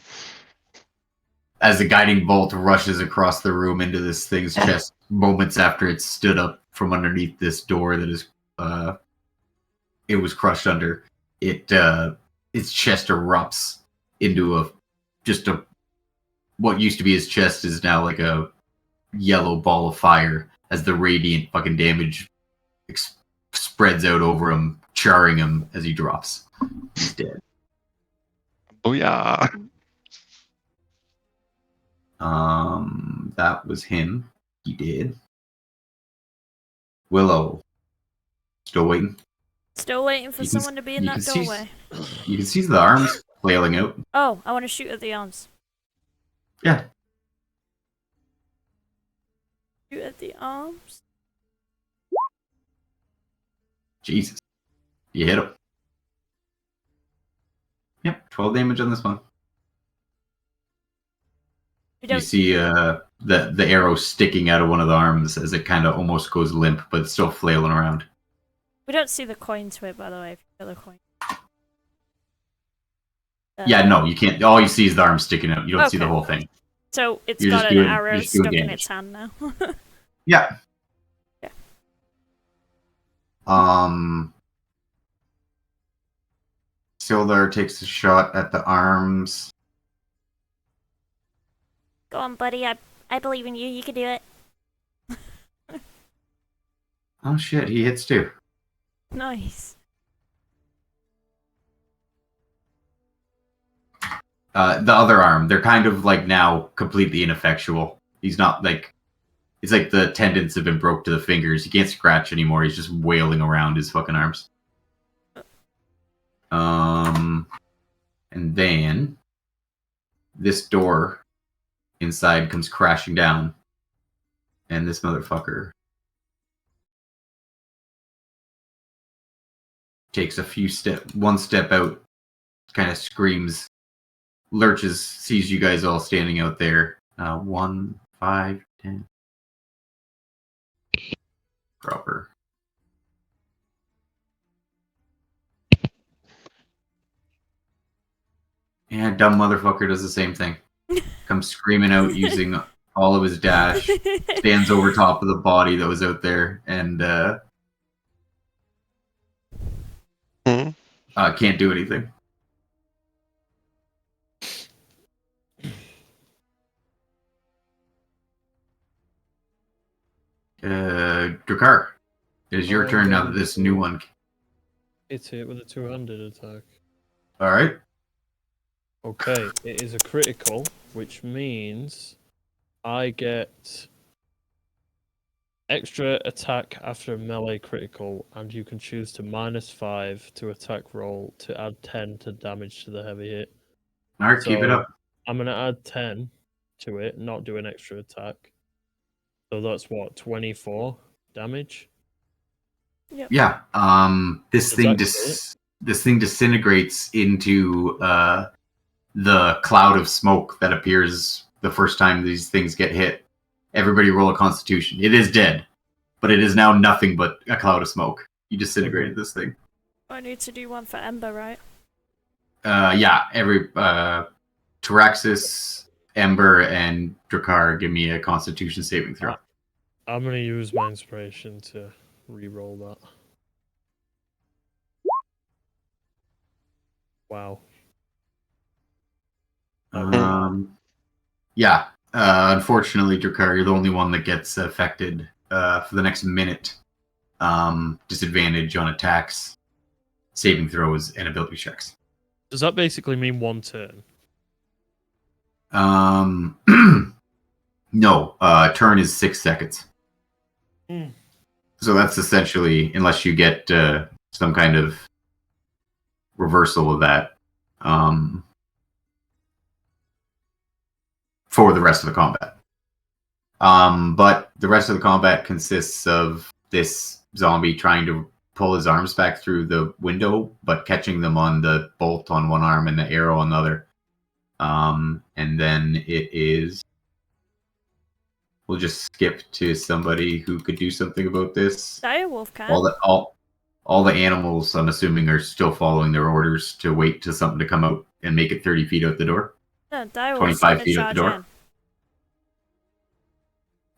As the guiding bolt rushes across the room into this thing's chest, moments after it stood up from underneath this door that is, it was crushed under. Its chest erupts into what used to be his chest is now like a yellow ball of fire as the radiant fucking damage spreads out over him, charring him as he drops. He's dead. Booyah! That was him. He did. Willow. Still waiting. Still waiting for You can someone to be you in that can see- doorway. You can see the arms flailing out. Oh, I want to shoot at the arms. Yeah. Shoot at the arms. Jesus. You hit him. Yep, 12 damage on this one. We You don't. see the arrow sticking out of one of the arms as it kind of almost goes limp, but it's still flailing around. We don't see the coin to it, by the way. If you got the coin. Yeah, no, you can't. All you see is the arm sticking out. You don't see the Okay. whole thing. So it's You're got just an doing- arrow you're just doing stuck in damage. its hand now. Yeah. Yeah. Sildar takes a shot at the arms. Go on, buddy. I believe in you. You can do it. Oh shit, he hits too. Nice. The other arm, they're kind of like now completely ineffectual. He's not like, it's like the tendons have been broke to the fingers. He can't scratch anymore. He's just wailing around his fucking arms. And then this door inside comes crashing down, and this motherfucker takes one step out, kind of screams, lurches, sees you guys all standing out there. 1, 5, 10. Proper. Yeah, dumb motherfucker does the same thing. Comes screaming out using all of his dash, stands over top of the body that was out there, and can't do anything. Drakkar, it is your turn now that this new one. It's hit with a two-handed attack. All right. Okay, it is a critical, which means I get extra attack after a melee critical, and you can choose to -5 to attack roll to add 10 to damage to the heavy hit. All right, keep it So up. I'm gonna add 10 to it, not do an extra attack. So that's what, 24 damage? Yeah. This Does thing that hit? this thing disintegrates into the cloud of smoke that appears the first time these things get hit. Everybody roll a Constitution. It is dead, but it is now nothing but a cloud of smoke. You disintegrated this thing. I need to do one for Ember, right? Yeah. Every Taraxis, Ember, and Drakkar give me a Constitution saving throw. I'm gonna use my inspiration to re-roll that. Wow. Yeah. Unfortunately, Drakkar, you're the only one that gets affected for the next minute. Disadvantage on attacks, saving throws, and ability checks. Does that basically mean one turn? No. Turn is 6 seconds. Hmm. So that's essentially, unless you get some kind of reversal of that, for the rest of the combat. But the rest of the combat consists of this zombie trying to pull his arms back through the window, but catching them on the bolt on one arm and the arrow on the other. And then it is. We'll just skip to somebody who could do something about this. Direwolf can. All the animals, I'm assuming, are still following their orders to wait to something to come out and make it 30 feet out the door. No, Direwolf's 25 gonna feet out the charge door. in.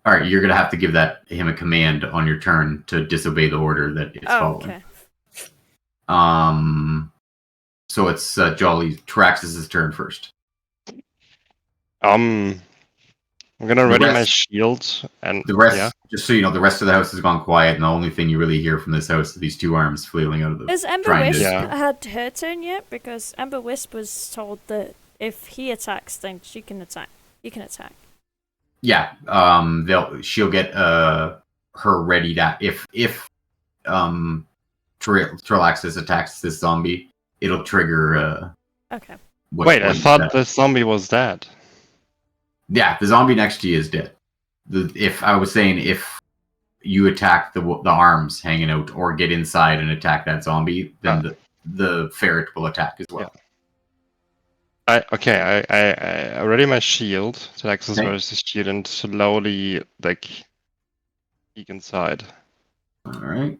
All right, you're gonna have to give him a command on your turn to disobey the order that it's following. Okay. So it's Jolly Traxxas' turn first. I'm gonna ready my shield and The rest, yeah. just so you know, the rest of the house has gone quiet, and the only thing you really hear from this house are these two arms flailing out of the. Has Ember trying Wisp to- Yeah. had her turn yet? Because Ember Wisp was told that if he attacks, then she can attack. You can attack. Yeah, she'll get her ready to if Trillaxis attacks this zombie, it'll trigger. Okay. Wait, I thought the zombie was dead. Yeah, the zombie next to you is dead. If you attack the arms hanging out or get inside and attack that zombie, then the ferret will attack as well. Yeah. I ready my shield to access versus shield and slowly like peek inside. All right.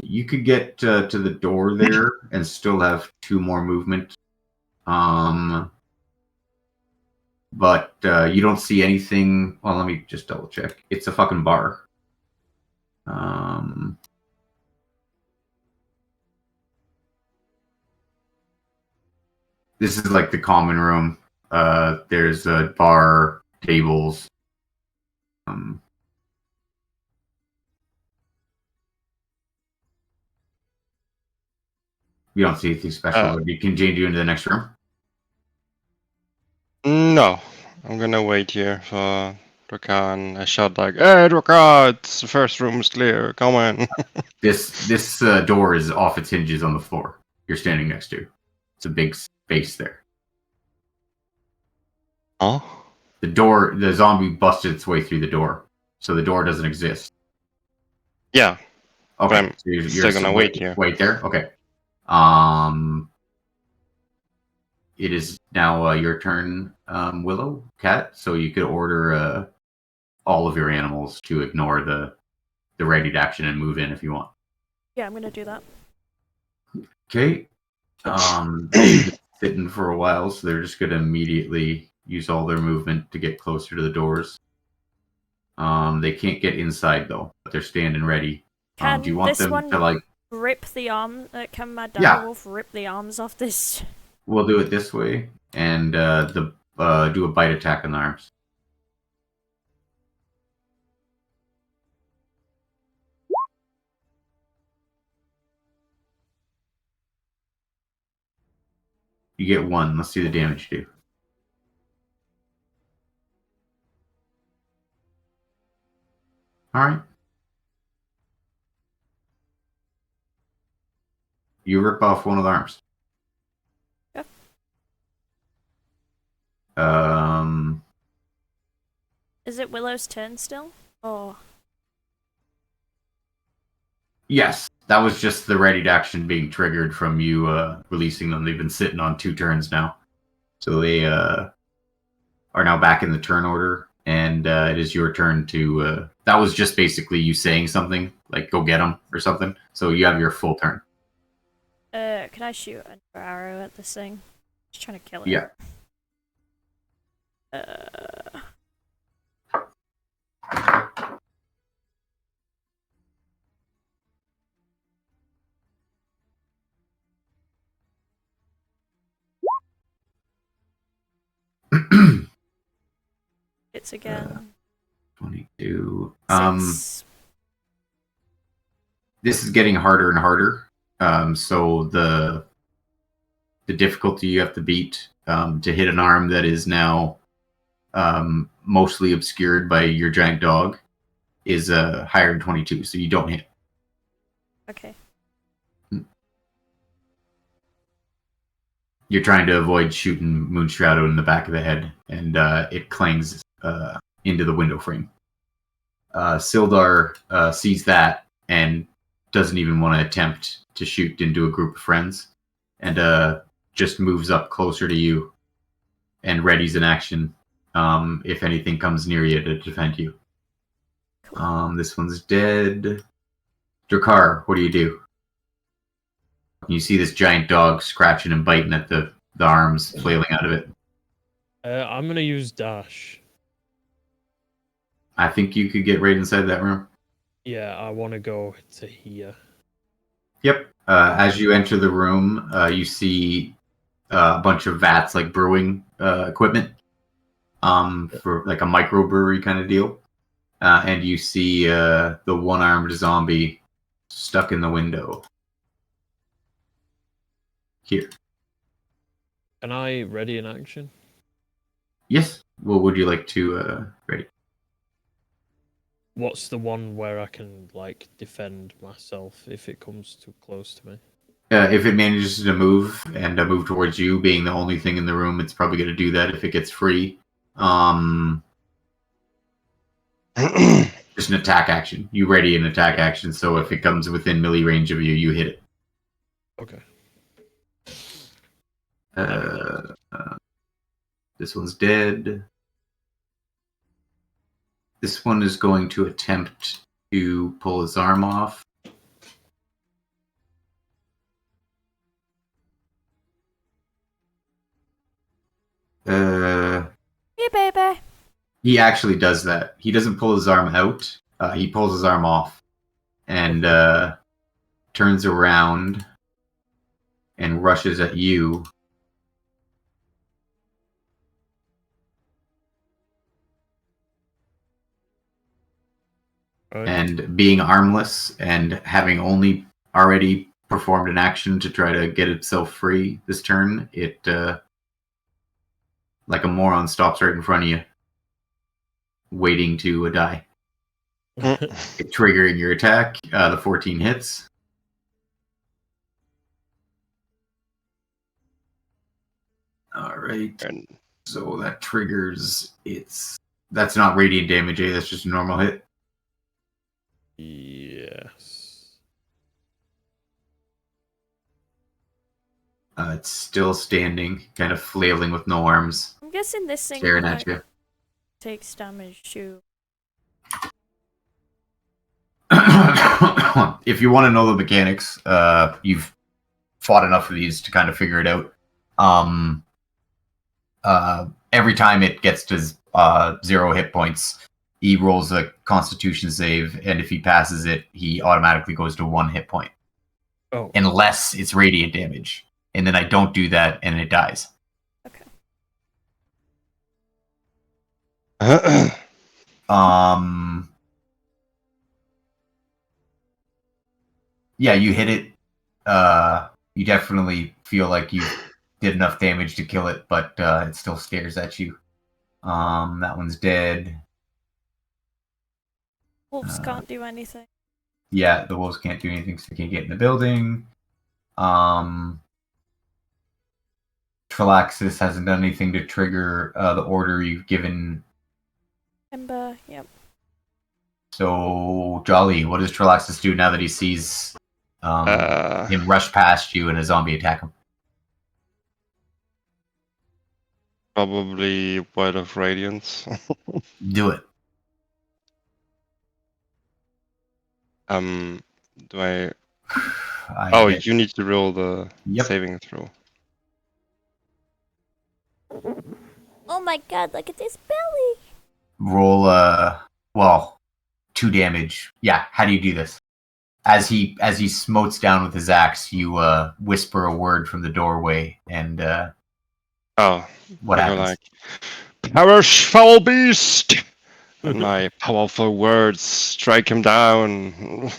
You could get to the door there and still have 2 more movement. But you don't see anything. Well, let me just double check. It's a fucking bar. This is like the common room. There's a bar, tables. You don't see anything special. Would you continue into the next room? No, I'm gonna wait here for Drakkar. I shout like, "Hey, Drakkar! It's the first room's clear. Come on!" This door is off its hinges on the floor. You're standing next to. It's a big space there. Oh. The zombie busted its way through the door, so the door doesn't exist. Yeah. Okay, I'm so you're still gonna wait here. Wait there. Okay. It is now your turn, Willow Cat. So you could order all of your animals to ignore the ready to action and move in if you want. Yeah, I'm gonna do that. Okay. They've been sitting for a while, so they're just gonna immediately use all their movement to get closer to the doors. They can't get inside though, but they're standing ready. Do you want them to like rip the arm? Can my direwolf rip the arms off this? We'll do it this way and do a bite attack on the arms. You get 1. Let's see the damage do. All right. You rip off one of the arms. Yep. Is it Willow's turn still? Or Yes, that was just the readied action being triggered from you releasing them. They've been sitting on 2 turns now. So they are now back in the turn order, and it is your turn to... that was just basically you saying something, like go get them or something. So you have your full turn. can I shoot another arrow at this thing? Just trying to kill it. Yeah. It's again. 22. 6. This is getting harder and harder. So the difficulty you have to beat to hit an arm that is now mostly obscured by your giant dog is higher than 22, so you don't hit. Okay. You're trying to avoid shooting Moonshroud in the back of the head, and it clangs into the window frame. Sildar sees that and doesn't even want to attempt to shoot into a group of friends, and just moves up closer to you and readies an action if anything comes near you to defend you. Cool. This one's dead. Drakkar, what do you do? You see this giant dog scratching and biting at the arms flailing out of it. I'm gonna use dash. I think you could get right inside that room. Yeah, I want to go to here. Yep. As you enter the room, you see a bunch of vats, like brewing equipment, for like a microbrewery kind of deal. And you see the one-armed zombie stuck in the window. Here. Can I ready an action? Yes. What would you like to ready? What's the one where I can like defend myself if it comes too close to me? If it manages to move and move towards you, being the only thing in the room, it's probably going to do that if it gets free. Just an attack action. You ready an attack action, so if it comes within melee range of you, you hit it. Okay. This one's dead. This one is going to attempt to pull his arm off. Hey, baby. He actually does that. He doesn't pull his arm out. He pulls his arm off and turns around and rushes at you. Right. And being armless and having only already performed an action to try to get itself free this turn, it, like a moron, stops right in front of you, waiting to die. It triggering your attack. The 14 hits. All right. So that triggers its... That's not radiant damage, eh? That's just a normal hit. Yes. It's still standing, kind of flailing with no arms, I'm guessing this thing staring at you. takes damage too. If you want to know the mechanics, you've fought enough of these to kind of figure it out. Every time it gets to 0 hit points, he rolls a Constitution save, and if he passes it, he automatically goes to 1 hit point. Oh. Unless it's radiant damage. And then I don't do that, and it dies. Okay. Yeah, you hit it. You definitely feel like you've did enough damage to kill it, but it still stares at you. That one's dead. Wolves can't do anything. Yeah, the wolves can't do anything, so they can't get in the building. Tralaxis hasn't done anything to trigger the order you've given. Ember, yep. So, Jolly, what does Tralaxis do now that he sees him rush past you and a zombie attack him? Probably Void of Radiance. Do it. Do I? I get- You need to roll the Yep. saving throw. Oh my god, look at this belly! roll 2 damage. Yeah, how do you do this? As he smotes down with his axe, you whisper a word from the doorway, and what I go happens? like, "Perish, foul beast!" And my powerful words strike him down.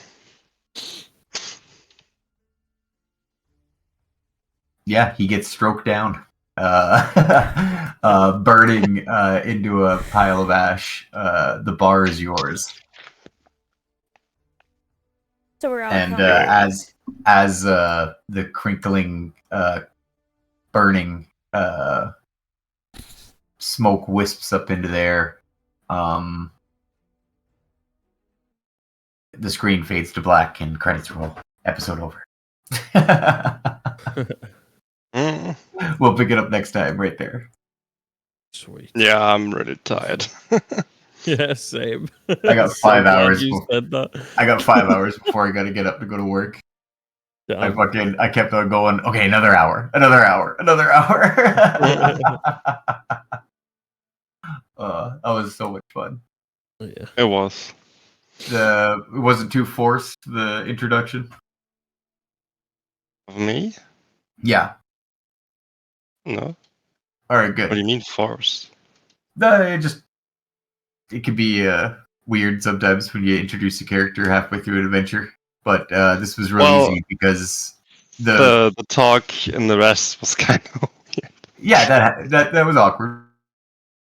Yeah, he gets stroked down, burning into a pile of ash. The bar is yours, So we're all and combat. as the crinkling, burning smoke wisps up into there, the screen fades to black and credits roll. Episode over. Mm. We'll pick it up next time right there. Sweet. Yeah, I'm really tired. Yeah, same. I got So 5 glad hours. You said that. I got 5 hours before I got to get up to go to work. Damn. I kept on going. Okay, another hour. That was so much fun. Yeah. It was. It wasn't too forced, the introduction. Of me? Yeah. No. All right, What do good. you mean forced? It could be weird sometimes when you introduce a character halfway through an adventure. But this was real Well, easy because The talk and the rest was kind of yeah, that was awkward.